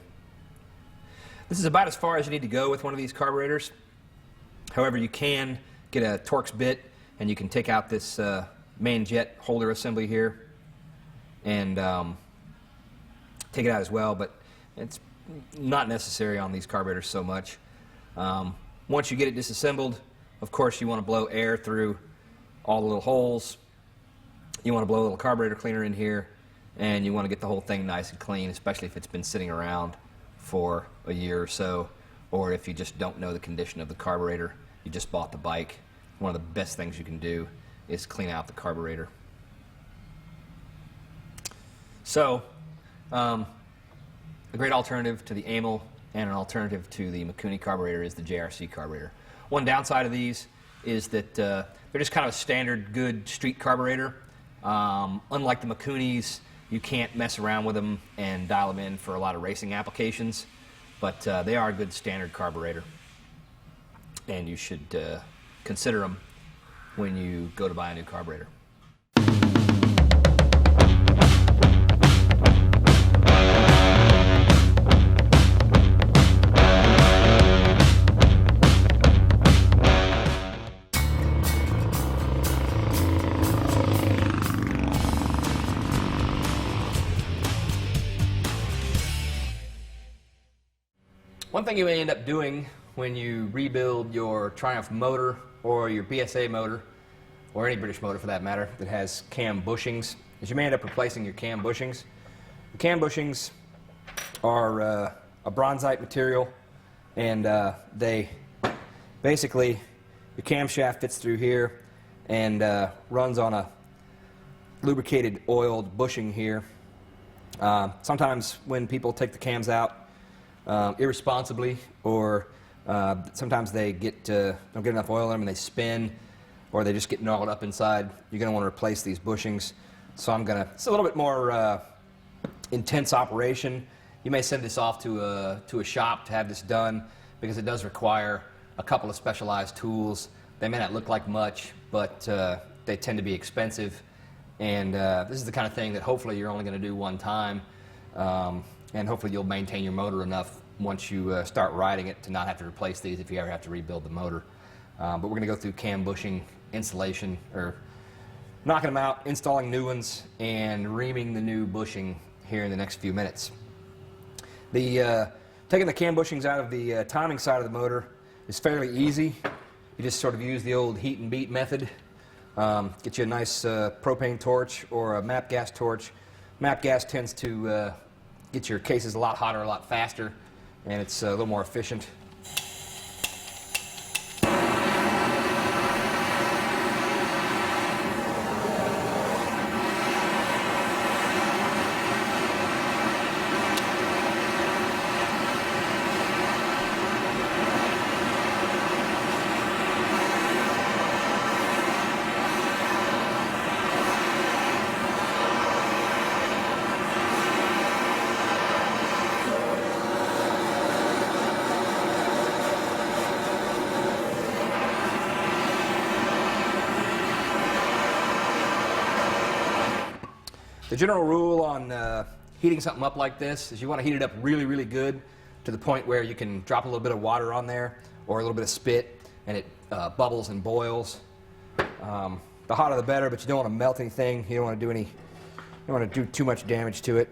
This is about as far as you need to go with one of these carburetors. However, you can get a Torx bit and you can take out this main jet holder assembly here and take it out as well, but it's not necessary on these carburetors so much. Once you get it disassembled, of course you want to blow air through all the little holes. You want to blow a little carburetor cleaner in here, and you want to get the whole thing nice and clean, especially if it's been sitting around for a year or so, or if you just don't know the condition of the carburetor, you just bought the bike. One of the best things you can do is clean out the carburetor. So, a great alternative to the Amal and an alternative to the Mikuni carburetor is the JRC carburetor. One downside of these is that they're just kind of a standard good street carburetor. Unlike the Mikunis, you can't mess around with them and dial them in for a lot of racing applications, but they are a good standard carburetor, and you should consider them when you go to buy a new carburetor. One thing you may end up doing when you rebuild your Triumph motor or your BSA motor, or any British motor for that matter, that has cam bushings, is you may end up replacing your cam bushings. The cam bushings are a bronzite material, and they basically, your camshaft fits through here and runs on a lubricated oiled bushing here. Sometimes when people take the cams out irresponsibly, or sometimes they don't get enough oil in them and they spin, or they just get gnarled up inside, you're going to want to replace these bushings. So it's a little bit more intense operation. You may send this off to a shop to have this done, because it does require a couple of specialized tools. They may not look like much, but they tend to be expensive. And this is the kind of thing that hopefully you're only going to do one time. And hopefully you'll maintain your motor enough once you start riding it to not have to replace these if you ever have to rebuild the motor. But we're going to go through cam bushing installation, or knocking them out, installing new ones, and reaming the new bushing here in the next few minutes. Taking the cam bushings out of the timing side of the motor is fairly easy. You just sort of use the old heat and beat method. Get you a nice propane torch or a MAP gas torch. MAP gas tends to get your cases a lot hotter, a lot faster, and it's a little more efficient. The general rule on heating something up like this is you want to heat it up really, really good, to the point where you can drop a little bit of water on there or a little bit of spit, and it bubbles and boils. The hotter the better, but you don't want to melt anything. You don't want to do too much damage to it.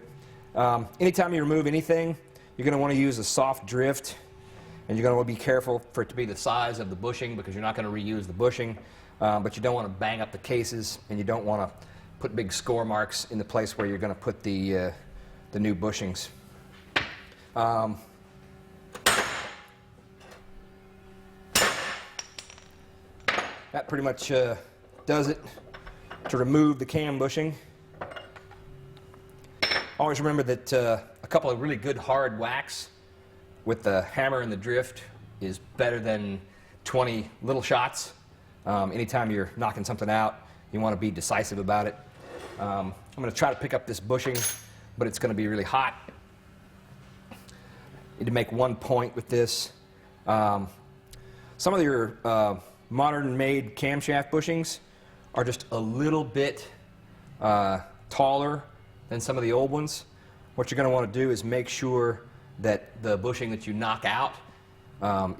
Anytime you remove anything, you're going to want to use a soft drift, and you're going to want to be careful for it to be the size of the bushing, because you're not going to reuse the bushing. But you don't want to bang up the cases, and you don't want to put big score marks in the place where you're going to put the new bushings. That pretty much does it to remove the cam bushing. Always remember that a couple of really good hard whacks with the hammer and the drift is better than 20 little shots. Anytime you're knocking something out, you want to be decisive about it. I'm going to try to pick up this bushing, but it's going to be really hot. Need to make 1 point with this. Some of your modern-made camshaft bushings are just a little bit taller than some of the old ones. What you're going to want to do is make sure that the bushing that you knock out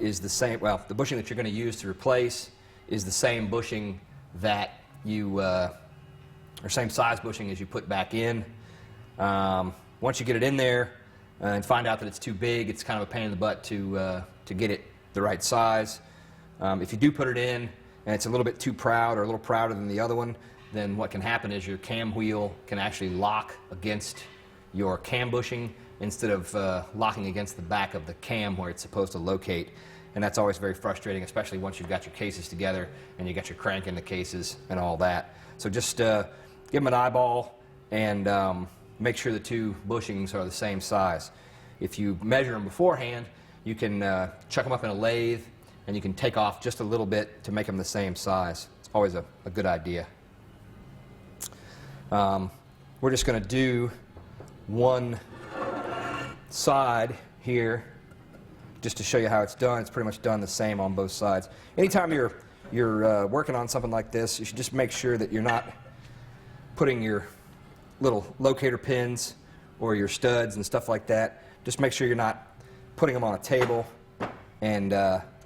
is the same. Well, the bushing that you're going to use to replace is the same bushing that you or same size bushing as you put back in. Once you get it in there and find out that it's too big, it's kind of a pain in the butt to get it the right size. If you do put it in and it's a little bit too proud, or a little prouder than the other one, then what can happen is your cam wheel can actually lock against your cam bushing instead of locking against the back of the cam where it's supposed to locate. and that's always very frustrating, especially once you've got your cases together and you got your crank in the cases and all that. So just give them an eyeball and make sure the two bushings are the same size. If you measure them beforehand, you can chuck them up in a lathe and you can take off just a little bit to make them the same size. It's always a good idea. We're just going to do one side here just to show you how it's done. It's pretty much done the same on both sides. Anytime you're working on something like this, you should just make sure that you're not putting your little locator pins or your studs and stuff like that. Just make sure you're not putting them on a table, and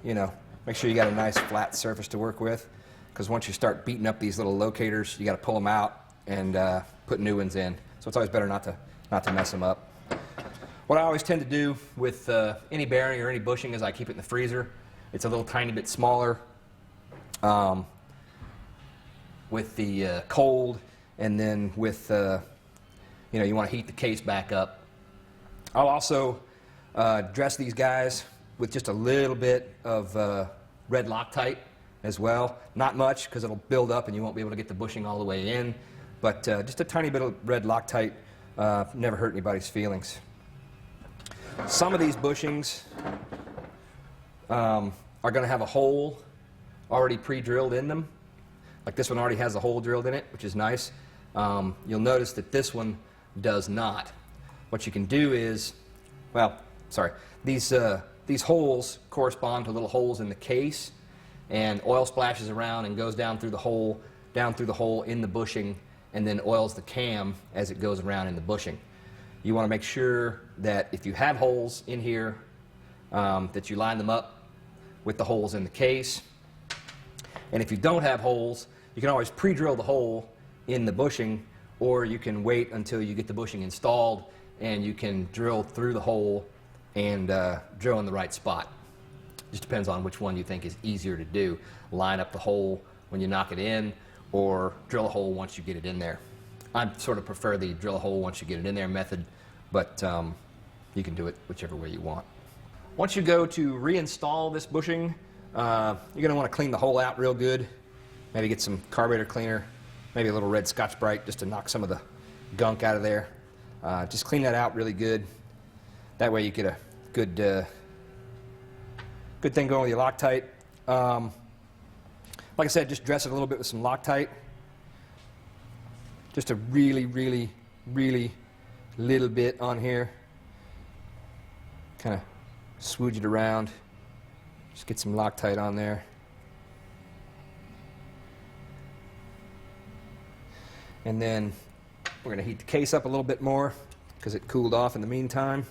you know, make sure you got a nice flat surface to work with, because once you start beating up these little locators, you got to pull them out and put new ones in. So it's always better not to mess them up. What I always tend to do with any bearing or any bushing is I keep it in the freezer. It's a little tiny bit smaller with the cold, and then with you know, you want to heat the case back up. I'll also dress these guys with just a little bit of red Loctite as well. Not much, because it'll build up and you won't be able to get the bushing all the way in, but just a tiny bit of red Loctite never hurt anybody's feelings. Some of these bushings are going to have a hole already pre-drilled in them. Like this one already has a hole drilled in it, which is nice. You'll notice that this one does not. What you can do is, well, sorry, these holes correspond to little holes in the case, and oil splashes around and goes down through the hole in the bushing, and then oils the cam as it goes around in the bushing. You want to make sure that if you have holes in here, that you line them up with the holes in the case. And if you don't have holes, you can always pre-drill the hole in the bushing, or you can wait until you get the bushing installed and you can drill through the hole and drill in the right spot. Just depends on which one you think is easier to do. Line up the hole when you knock it in, or drill a hole once you get it in there. I sort of prefer the drill a hole once you get it in there method, but you can do it whichever way you want. Once you go to reinstall this bushing, you're going to want to clean the hole out real good. Maybe get some carburetor cleaner, maybe a little red Scotch-Brite just to knock some of the gunk out of there. Just clean that out really good. That way you get a good thing going with your Loctite. Like I said, just dress it a little bit with some Loctite. Just a really, really, really little bit on here. Kind of swooge it around. Just get some Loctite on there. And then we're going to heat the case up a little bit more because it cooled off in the meantime.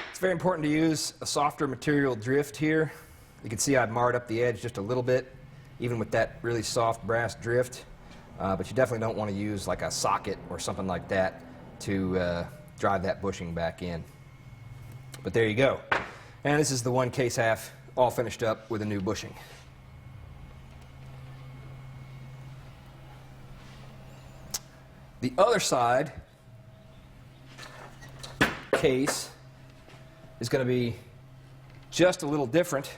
It's very important to use a softer material drift here. You can see I've marred up the edge just a little bit, even with that really soft brass drift. But you definitely don't want to use like a socket or something like that to drive that bushing back in. But there you go. And this is the one case half all finished up with a new bushing. The other side case is going to be just a little different.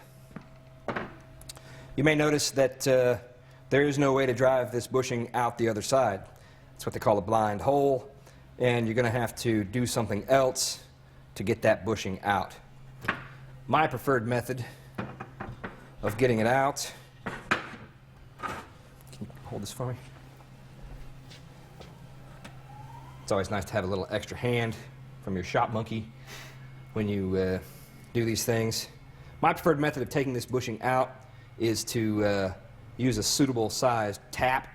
You may notice that there is no way to drive this bushing out the other side. It's what they call a blind hole, and you're going to have to do something else to get that bushing out. My preferred method of getting it out, can you hold this for me? It's always nice to have a little extra hand from your shop monkey when you do these things. My preferred method of taking this bushing out is to use a suitable sized tap.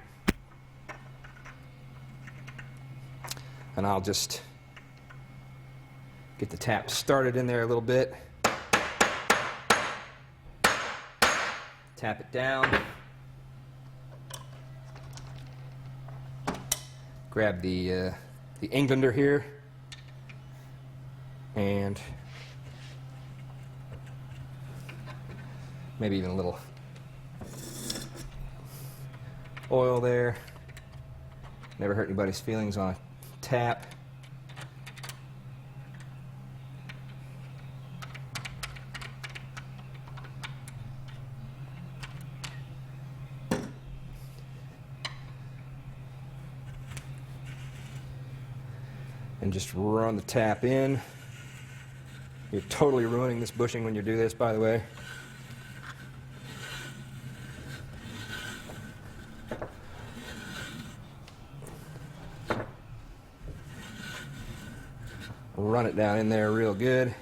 And I'll just Get the tap started in there a little bit. Tap it down. Grab the Englander here, and maybe even a little oil there. Never hurt anybody's feelings on a tap. And just run the tap in. You're totally ruining this bushing when you do this, by the way. Run it down in there real good.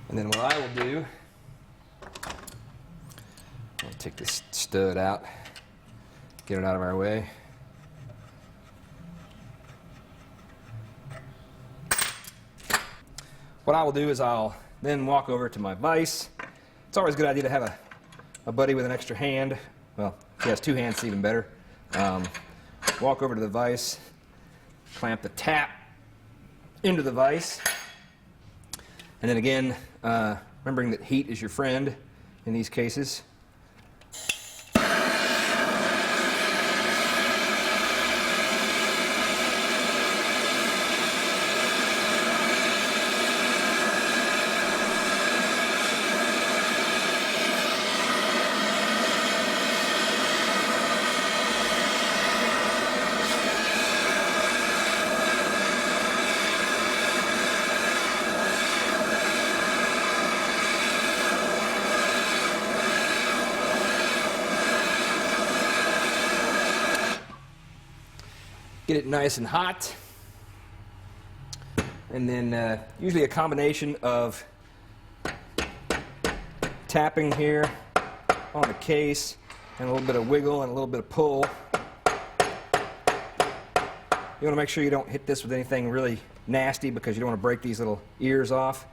And then what I will do, I'll take this stud out, get it out of our way. What I will do is I'll then walk over to my vise. It's always a good idea to have a buddy with an extra hand. Well, if he has two hands, it's even better. Walk over to the vise, clamp the tap into the vise. And then again, remembering that heat is your friend in these cases. Get it nice and hot, and then usually a combination of tapping here on the case and a little bit of wiggle and a little bit of pull. You want to make sure you don't hit this with anything really nasty because you don't want to break these little ears off.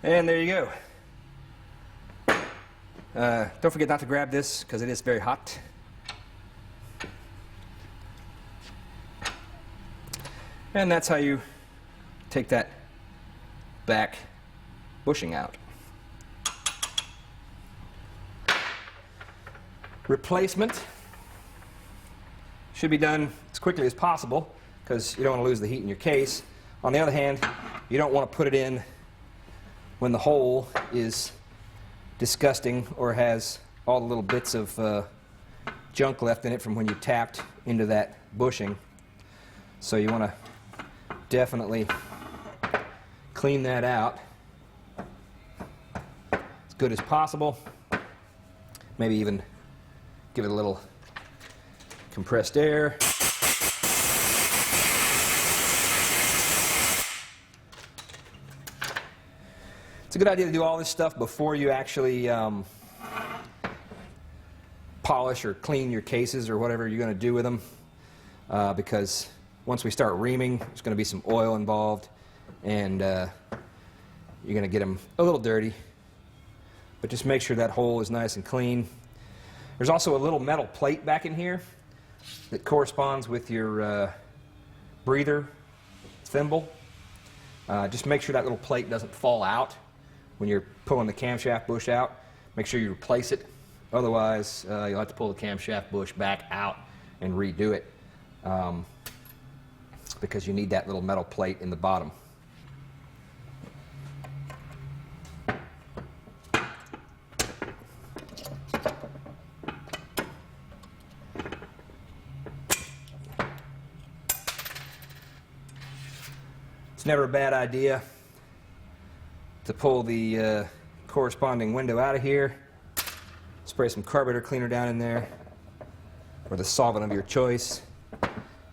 And there you go. Don't forget not to grab this because it is very hot. And that's how you take that back bushing out. Replacement should be done as quickly as possible because you don't want to lose the heat in your case. On the other hand, you don't want to put it in when the hole is disgusting or has all the little bits of junk left in it from when you tapped into that bushing. So you want to definitely clean that out as good as possible. Maybe even give it a little compressed air. It's a good idea to do all this stuff before you actually polish or clean your cases or whatever you're going to do with them, because once we start reaming, there's going to be some oil involved, and you're going to get them a little dirty. But just make sure that hole is nice and clean. There's also a little metal plate back in here that corresponds with your breather thimble. Just make sure that little plate doesn't fall out when you're pulling the camshaft bush out. Make sure you replace it. Otherwise, you'll have to pull the camshaft bush back out and redo it because you need that little metal plate in the bottom. It's never a bad idea to pull the corresponding window out of here, spray some carburetor cleaner down in there, or the solvent of your choice,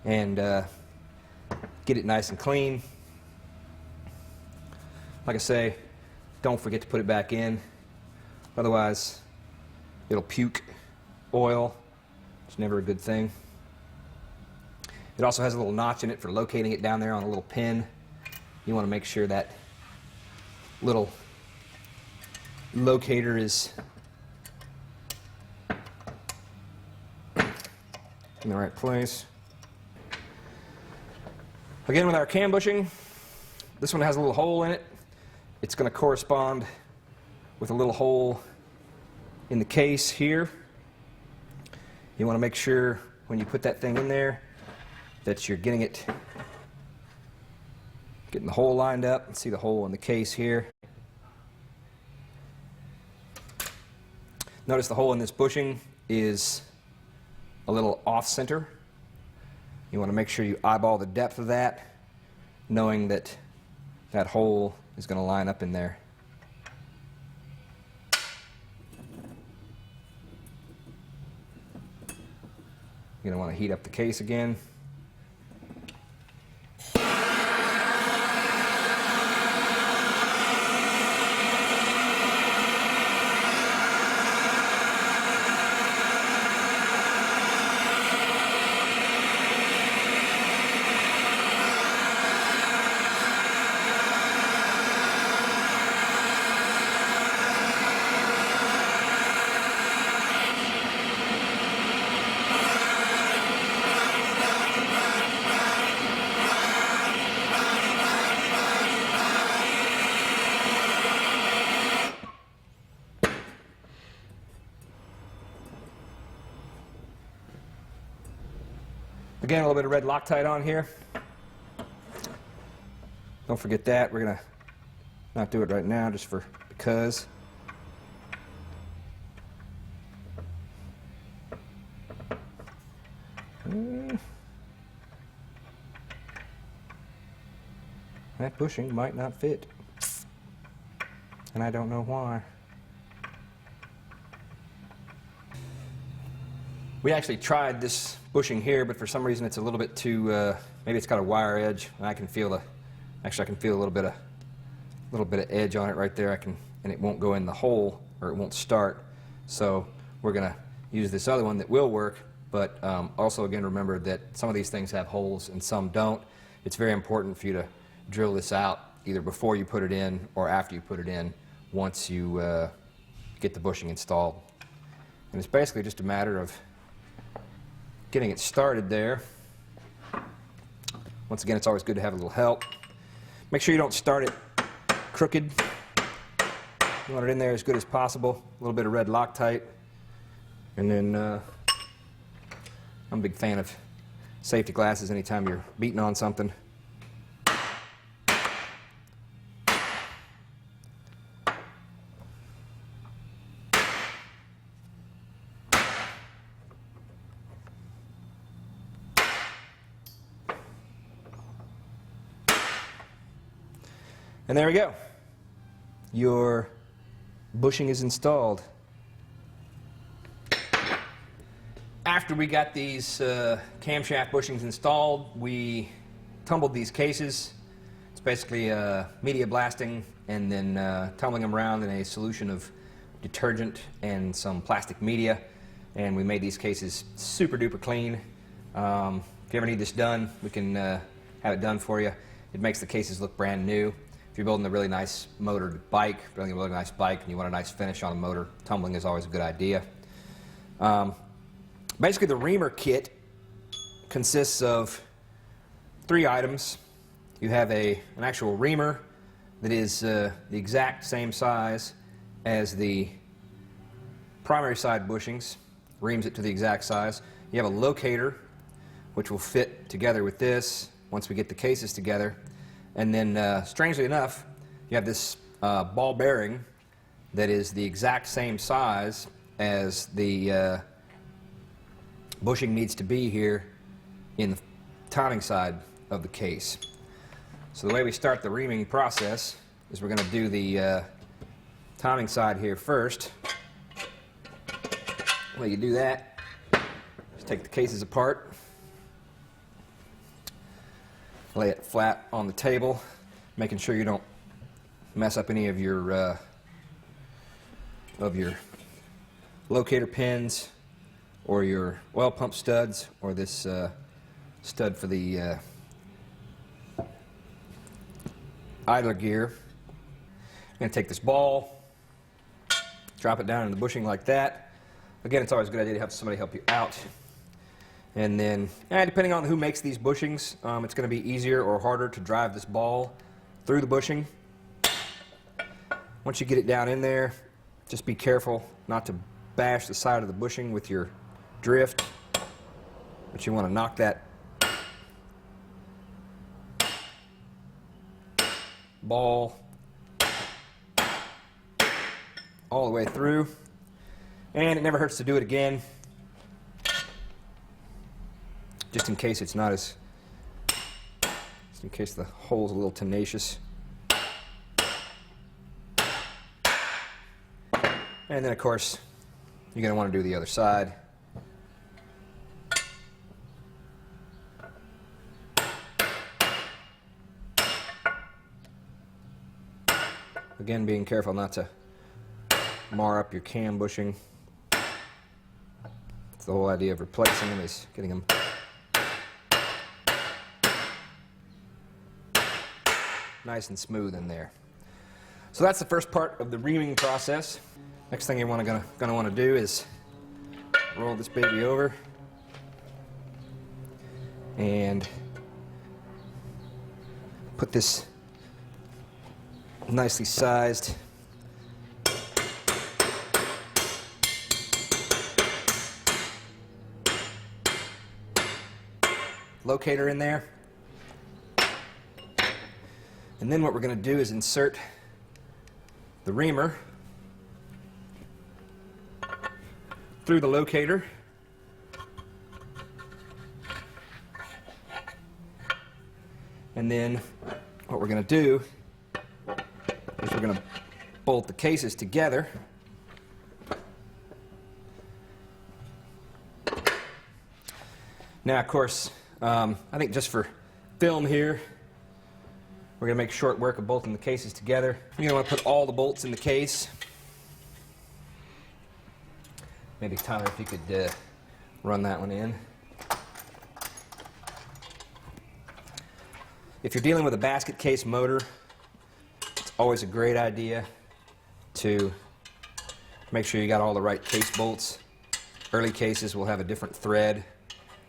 and get it nice and clean. Like I say, don't forget to put it back in, otherwise it'll puke oil. It's never a good thing. It also has a little notch in it for locating it down there on a little pin. You want to make sure that little locator is in the right place. Again, with our cam bushing, this one has a little hole in it. It's going to correspond with a little hole in the case here. You want to make sure when you put that thing in there that you're getting the hole lined up. See the hole in the case here. Notice the hole in this bushing is a little off center. You want to make sure you eyeball the depth of that, knowing that that hole is going to line up in there. You're going to want to heat up the case again. Again, a little bit of red Loctite on here. Don't forget that. We're going to not do it right now just because. That bushing might not fit, and I don't know why. We actually tried this bushing here, but for some reason it's a little bit too, maybe it's got a wire edge. And I can feel a little bit of edge on it right there. And it won't go in the hole, or it won't start. So we're gonna use this other one that will work, but also again remember that some of these things have holes and some don't. It's very important for you to drill this out either before you put it in or after you put it in once you get the bushing installed. And it's basically just a matter of getting it started there. Once again, it's always good to have a little help. Make sure you don't start it crooked. You want it in there as good as possible. A little bit of red Loctite. And then I'm a big fan of safety glasses anytime you're beating on something. And there we go. Your bushing is installed. After we got these camshaft bushings installed, we tumbled these cases. It's basically media blasting and then tumbling them around in a solution of detergent and some plastic media. And we made these cases super duper clean. If you ever need this done, we can have it done for you. It makes the cases look brand new. If you're building a really nice motored bike, and you want a nice finish on a motor, tumbling is always a good idea. Basically, the reamer kit consists of 3 items. You have an actual reamer that is the exact same size as the primary side bushings, reams it to the exact size. You have a locator, which will fit together with this once we get the cases together. And then, strangely enough, you have this ball bearing that is the exact same size as the bushing needs to be here in the timing side of the case. So the way we start the reaming process is we're going to do the timing side here first. The way you do that is take the cases apart, lay it flat on the table, making sure you don't mess up any of your locator pins or your oil pump studs or this stud for the idler gear. I'm going to take this ball, drop it down in the bushing like that. Again, it's always a good idea to have somebody help you out. And then, depending on who makes these bushings, it's going to be easier or harder to drive this ball through the bushing. Once you get it down in there, just be careful not to bash the side of the bushing with your drift, but you want to knock that ball all the way through. And it never hurts to do it again, just in case it's not as, just in case the hole's a little tenacious. And then, of course, you're going to want to do the other side. Again, being careful not to mar up your cam bushing. The whole idea of replacing them is getting them nice and smooth in there. So that's the first part of the reaming process. Next thing you're gonna want to do is roll this baby over and put this nicely sized locator in there. And then what we're going to do is insert the reamer through the locator. And then what we're going to do is we're going to bolt the cases together. Now, of course, I think just for film here, we're going to make short work of bolting the cases together. You're going to want to put all the bolts in the case. Maybe, Tyler, if you could run that one in. If you're dealing with a basket case motor, it's always a great idea to make sure you got all the right case bolts. Early cases will have a different thread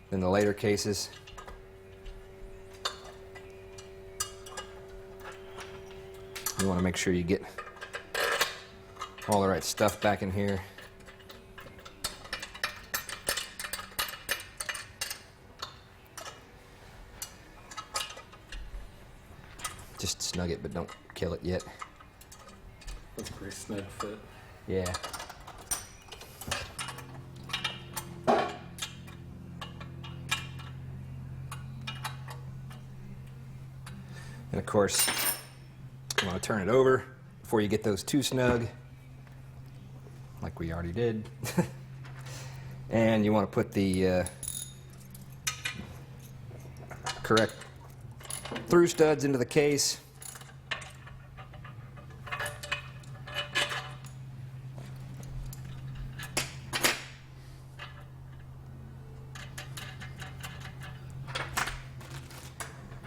than the later cases. You want to make sure you get all the right stuff back in here. Just snug it, but don't kill it yet. That's a pretty snug fit. Yeah. And of course, you want to turn it over before you get those too snug, like we already did. And you want to put the correct through studs into the case.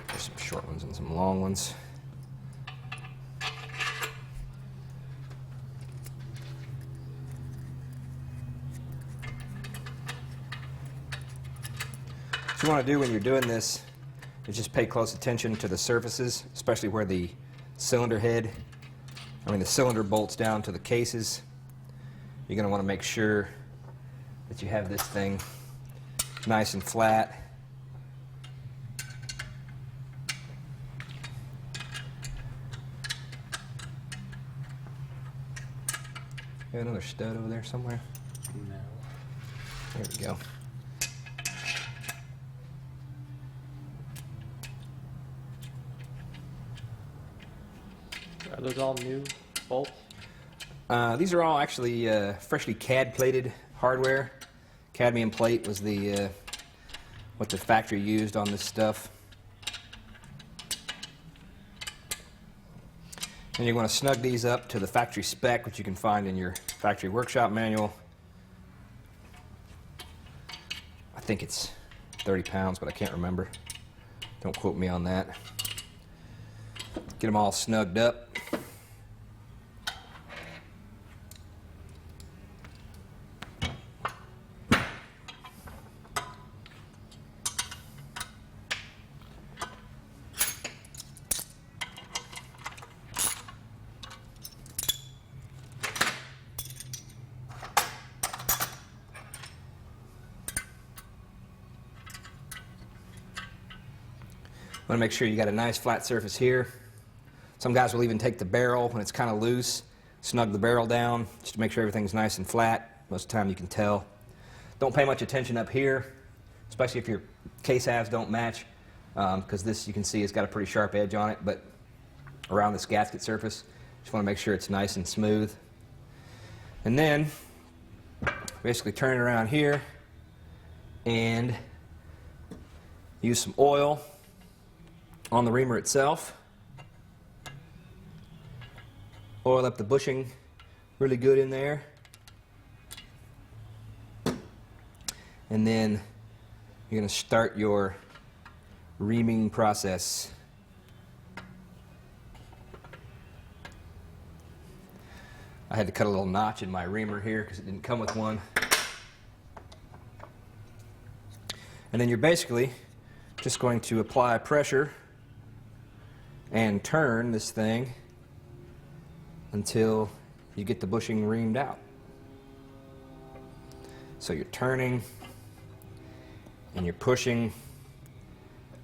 There's some short ones and some long ones. want to do when you're doing this is just pay close attention to the surfaces, especially where the cylinder head, the cylinder bolts down to the cases. You're going to want to make sure that you have this thing nice and flat. You have another stud over there somewhere? No. There we go. Are those all new bolts? These are all actually freshly CAD plated hardware. Cadmium plate was the what the factory used on this stuff. And you're going to snug these up to the factory spec, which you can find in your factory workshop manual. I think it's 30 pounds, but I can't remember. Don't quote me on that. Get them all snugged up. Want to make sure you got a nice flat surface here. Some guys will even take the barrel when it's kind of loose, snug the barrel down just to make sure everything's nice and flat. Most of the time you can tell. Don't pay much attention up here, especially if your case halves don't match, because this, you can see, it's got a pretty sharp edge on it, but around this gasket surface, just want to make sure it's nice and smooth. And then basically turn it around here and use some oil on the reamer itself. Oil up the bushing really good in there. And then you're going to start your reaming process. I had to cut a little notch in my reamer here because it didn't come with one. And then you're basically just going to apply pressure and turn this thing until you get the bushing reamed out. So you're turning and you're pushing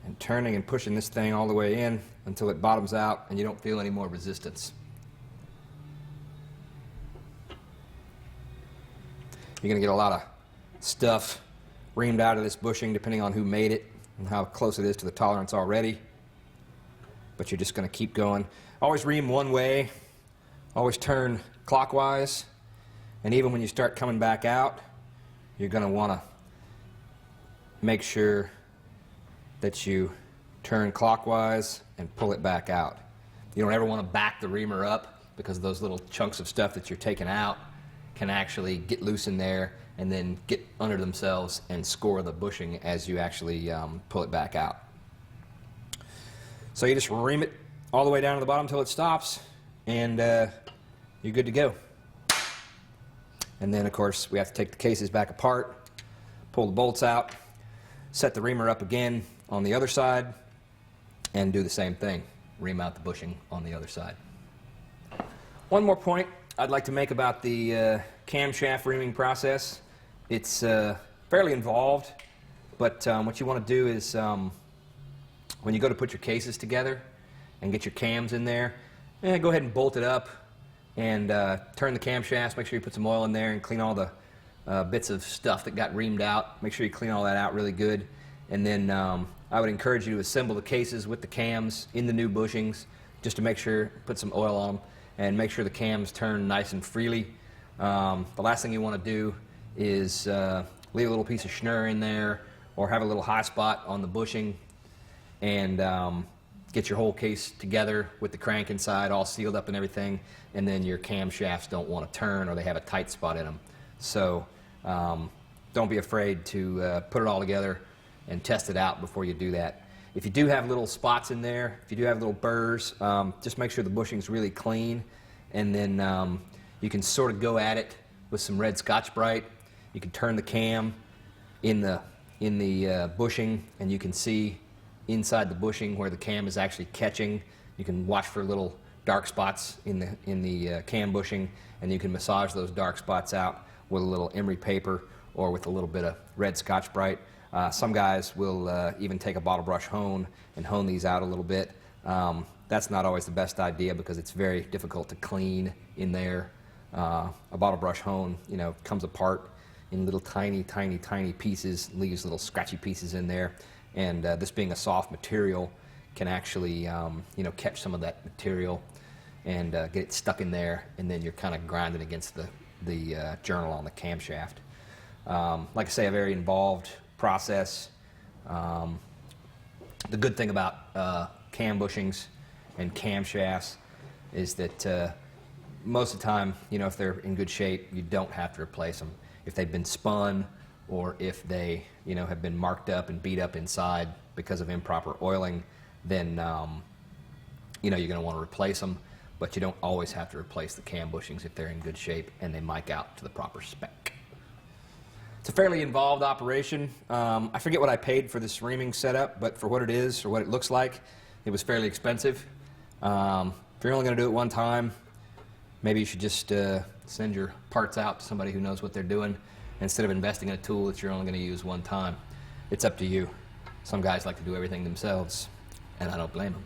and turning and pushing this thing all the way in until it bottoms out and you don't feel any more resistance. You're going to get a lot of stuff reamed out of this bushing depending on who made it and how close it is to the tolerance already. But you're just going to keep going. Always ream one way, always turn clockwise, and even when you start coming back out, you're going to want to make sure that you turn clockwise and pull it back out. You don't ever want to back the reamer up because those little chunks of stuff that you're taking out can actually get loose in there and then get under themselves and score the bushing as you actually pull it back out. So you just ream it all the way down to the bottom until it stops, and you're good to go. And then, of course, we have to take the cases back apart, pull the bolts out, set the reamer up again on the other side, and do the same thing. Ream out the bushing on the other side. One more point I'd like to make about the camshaft reaming process. It's fairly involved, but what you want to do is when you go to put your cases together and get your cams in there, go ahead and bolt it up and turn the camshafts. Make sure you put some oil in there and clean all the bits of stuff that got reamed out. Make sure you clean all that out really good. And then I would encourage you to assemble the cases with the cams in the new bushings just to make sure, put some oil on them and make sure the cams turn nice and freely. The last thing you want to do is leave a little piece of schnur in there or have a little high spot on the bushing and get your whole case together with the crank inside all sealed up and everything, and then your camshafts don't want to turn or they have a tight spot in them. So don't be afraid to put it all together and test it out before you do that. If you do have little spots in there, if you do have little burrs, just make sure the bushing's really clean, and then you can sort of go at it with some red Scotch-Brite. You can turn the cam in the in the bushing, and you can see inside the bushing where the cam is actually catching. You can watch for little dark spots in the cam bushing, and you can massage those dark spots out with a little emery paper or with a little bit of red Scotch-Brite. Some guys will even take a bottle brush hone and hone these out a little bit. That's not always the best idea because it's very difficult to clean in there. A bottle brush hone, you know, comes apart in little tiny pieces, leaves little scratchy pieces in there, and this being a soft material can actually, you know, catch some of that material and get it stuck in there, and then you're kind of grinding against the journal on the camshaft. Like I say, a very involved process. The good thing about cam bushings and camshafts is that most of the time, you know, if they're in good shape, you don't have to replace them. If they've been spun or if they, you know, have been marked up and beat up inside because of improper oiling, then, you know, you're going to want to replace them, but you don't always have to replace the cam bushings if they're in good shape and they mic out to the proper spec. It's a fairly involved operation. I forget what I paid for this reaming setup, but for what it is or what it looks like, it was fairly expensive. If you're only going to do it one time, maybe you should just send your parts out to somebody who knows what they're doing instead of investing in a tool that you're only going to use one time. It's up to you. Some guys like to do everything themselves, and I don't blame them.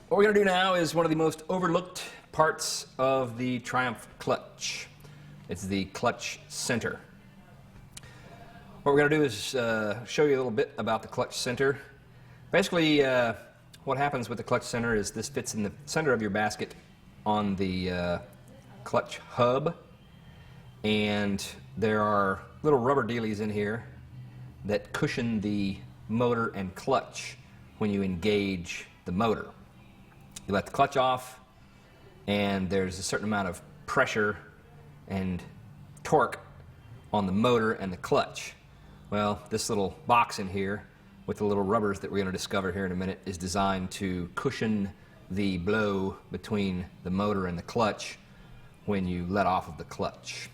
What we're going to do now is one of the most overlooked parts of the Triumph clutch. It's the clutch center. What we're going to do is show you a little bit about the clutch center. Basically, what happens with the clutch center is this fits in the center of your basket on the clutch hub, and there are little rubber dealies in here that cushion the motor and clutch when you engage the motor. You let the clutch off, and there's a certain amount of pressure and torque on the motor and the clutch. Well, this little box in here with the little rubbers that we're going to discover here in a minute is designed to cushion the blow between the motor and the clutch when you let off of the clutch.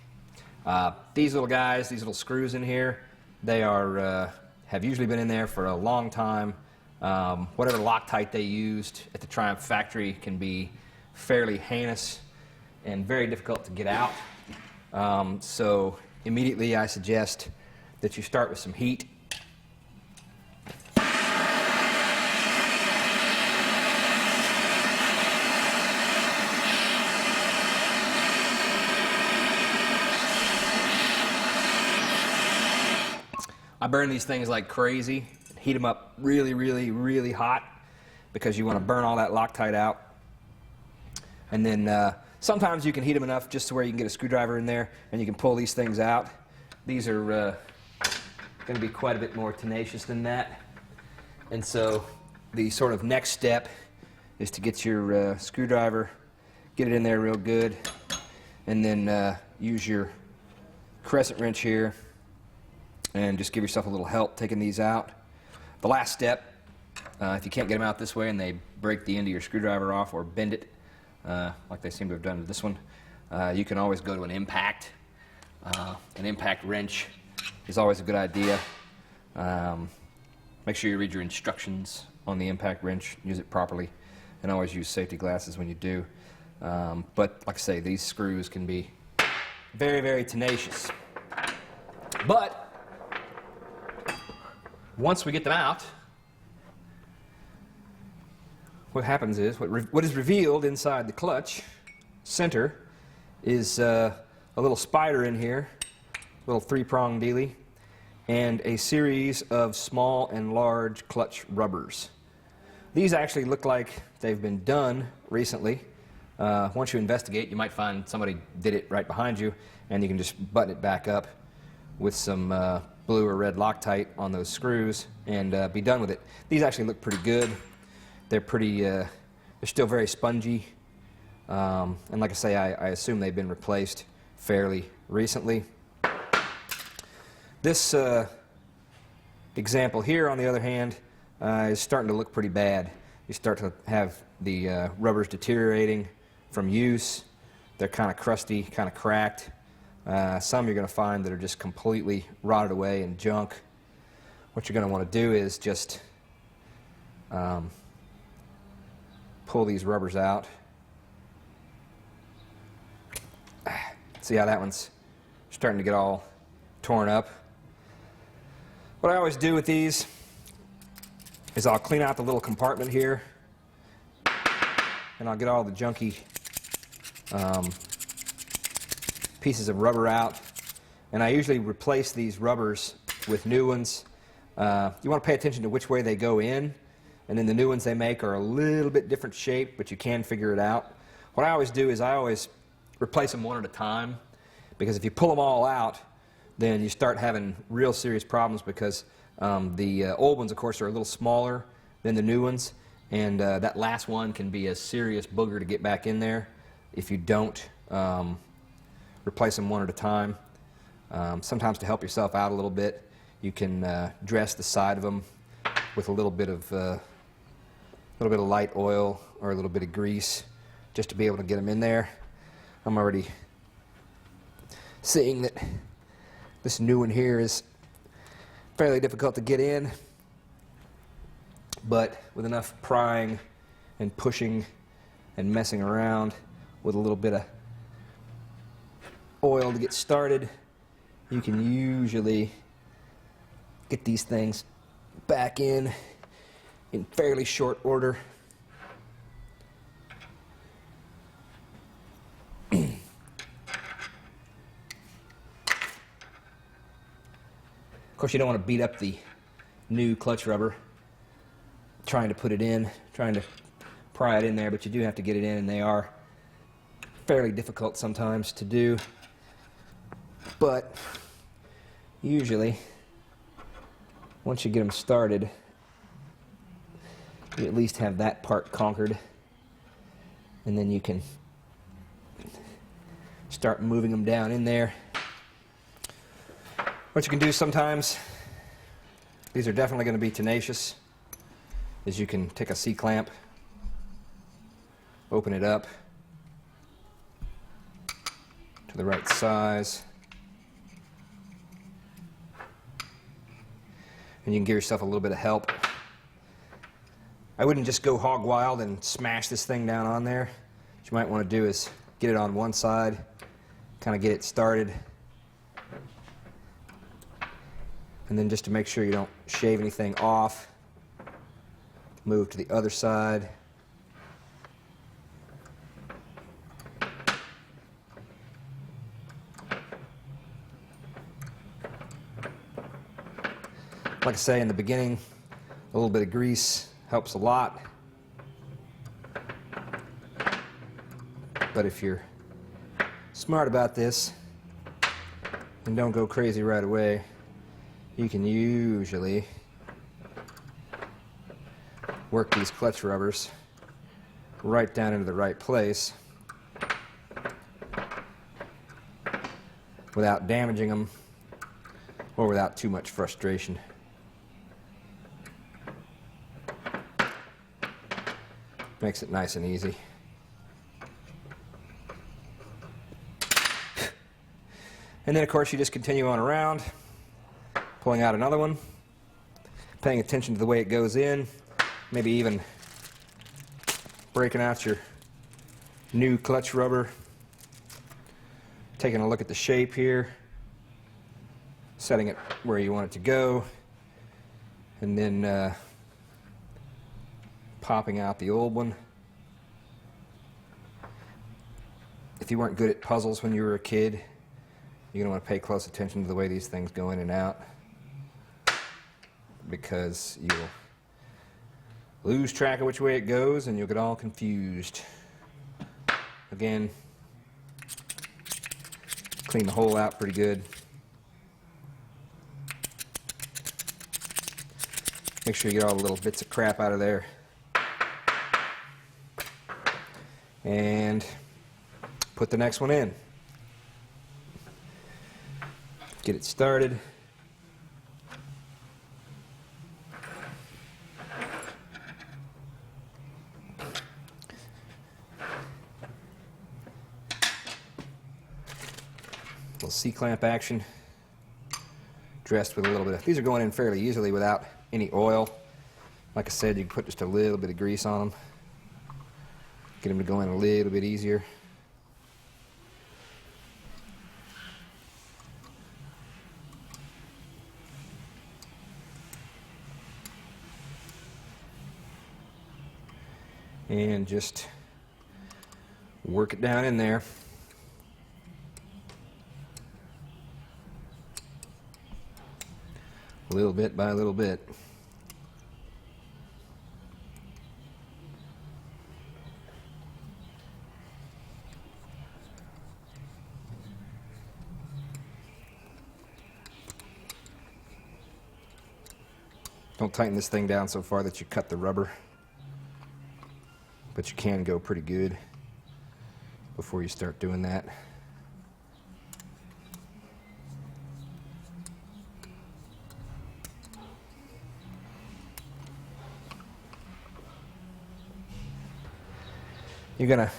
These little guys, these little screws in here, they are have usually been in there for a long time. Whatever Loctite they used at the Triumph factory can be fairly heinous and very difficult to get out. So immediately I suggest that you start with some heat. I burn these things like crazy. Heat them up really hot because you want to burn all that Loctite out. And then sometimes you can heat them enough just to where you can get a screwdriver in there and you can pull these things out. These are going to be quite a bit more tenacious than that. And so the sort of next step is to get your screwdriver, get it in there real good, and then use your crescent wrench here and just give yourself a little help taking these out. The last step, if you can't get them out this way and they break the end of your screwdriver off or bend it, like they seem to have done with this one, you can always go to an impact. An impact wrench is always a good idea. Make sure you read your instructions on the impact wrench, use it properly, and always use safety glasses when you do. But like I say, these screws can be very tenacious. But once we get them out, what happens is, what is revealed inside the clutch center is a little spider in here, a little 3-prong dealie, and a series of small and large clutch rubbers. These actually look like they've been done recently. Once you investigate, you might find somebody did it right behind you, and you can just button it back up with some blue or red Loctite on those screws and be done with it. These actually look pretty good. they're pretty, they're still very spongy. And like I say, I assume they've been replaced fairly recently. This example here, on the other hand, is starting to look pretty bad. You start to have the rubbers deteriorating from use. They're kind of crusty, kind of cracked. Some you're going to find that are just completely rotted away and junk. What you're going to want to do is just pull these rubbers out. See how that one's starting to get all torn up? What I always do with these is I'll clean out the little compartment here, and I'll get all the junky pieces of rubber out, and I usually replace these rubbers with new ones. You want to pay attention to which way they go in, and then the new ones they make are a little bit different shape, but you can figure it out. What I always do is I always replace them one at a time, because if you pull them all out, then you start having real serious problems, because the old ones, of course, are a little smaller than the new ones, and that last one can be a serious booger to get back in there if you don't replace them one at a time. Sometimes to help yourself out a little bit, you can dress the side of them with a little bit of light oil or a little bit of grease, just to be able to get them in there. I'm already seeing that this new one here is fairly difficult to get in, but with enough prying and pushing and messing around with a little bit of oil to get started, you can usually get these things back in fairly short order. Of course, you don't want to beat up the new clutch rubber trying to put it in, trying to pry it in there, but you do have to get it in, and they are fairly difficult sometimes to do. But usually, once you get them started, you at least have that part conquered, and then you can start moving them down in there. What you can do sometimes, these are definitely going to be tenacious, is you can take a C-clamp, open it up to the right size, and you can give yourself a little bit of help. I wouldn't just go hog wild and smash this thing down on there. What you might want to do is get it on one side, kind of get it started, and then just to make sure you don't shave anything off, move to the other side. Like I say, in the beginning, a little bit of grease helps a lot. But if you're smart about this and don't go crazy right away, you can usually work these clutch rubbers right down into the right place without damaging them or without too much frustration. Makes it nice and easy. And then, of course, you just continue on around, pulling out another one, paying attention to the way it goes in, maybe even breaking out your new clutch rubber, taking a look at the shape here, setting it where you want it to go, and then popping out the old one. If you weren't good at puzzles when you were a kid, you're going to want to pay close attention to the way these things go in and out, because you'll lose track of which way it goes and you'll get all confused. Again, clean the hole out pretty good. Make sure you get all the little bits of crap out of there. and put the next one in. Get it started. Little C-clamp action, dressed with a little bit of, these are going in fairly easily without any oil. Like I said, you can put just a little bit of grease on them, get them to go in a little bit easier. And just work it down in there. Little bit by little bit. Don't tighten this thing down so far that you cut the rubber, but you can go pretty good before you start doing that. You're going to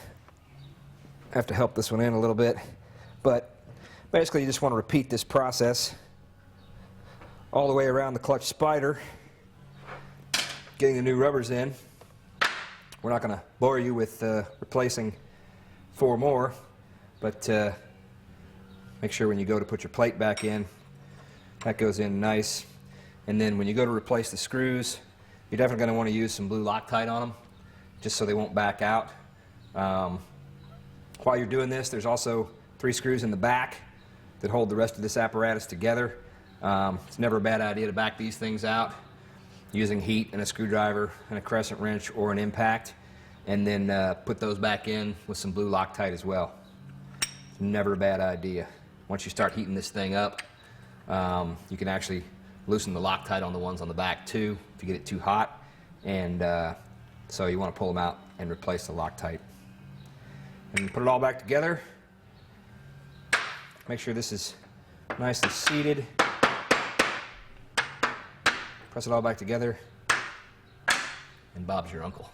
have to help this one in a little bit, but basically you just want to repeat this process all the way around the clutch spider, getting the new rubbers in. We're not going to bore you with replacing 4 more, but make sure when you go to put your plate back in, that goes in nice. And then when you go to replace the screws, you're definitely going to want to use some blue Loctite on them, just so they won't back out. While you're doing this, there's also 3 screws in the back that hold the rest of this apparatus together. It's never a bad idea to back these things out using heat and a screwdriver and a crescent wrench or an impact, and then put those back in with some blue Loctite as well. It's never a bad idea. Once you start heating this thing up, you can actually loosen the Loctite on the ones on the back too if you get it too hot, and so you want to pull them out and replace the Loctite. And put it all back together. Make sure this is nicely seated. Press it all back together, and Bob's your uncle.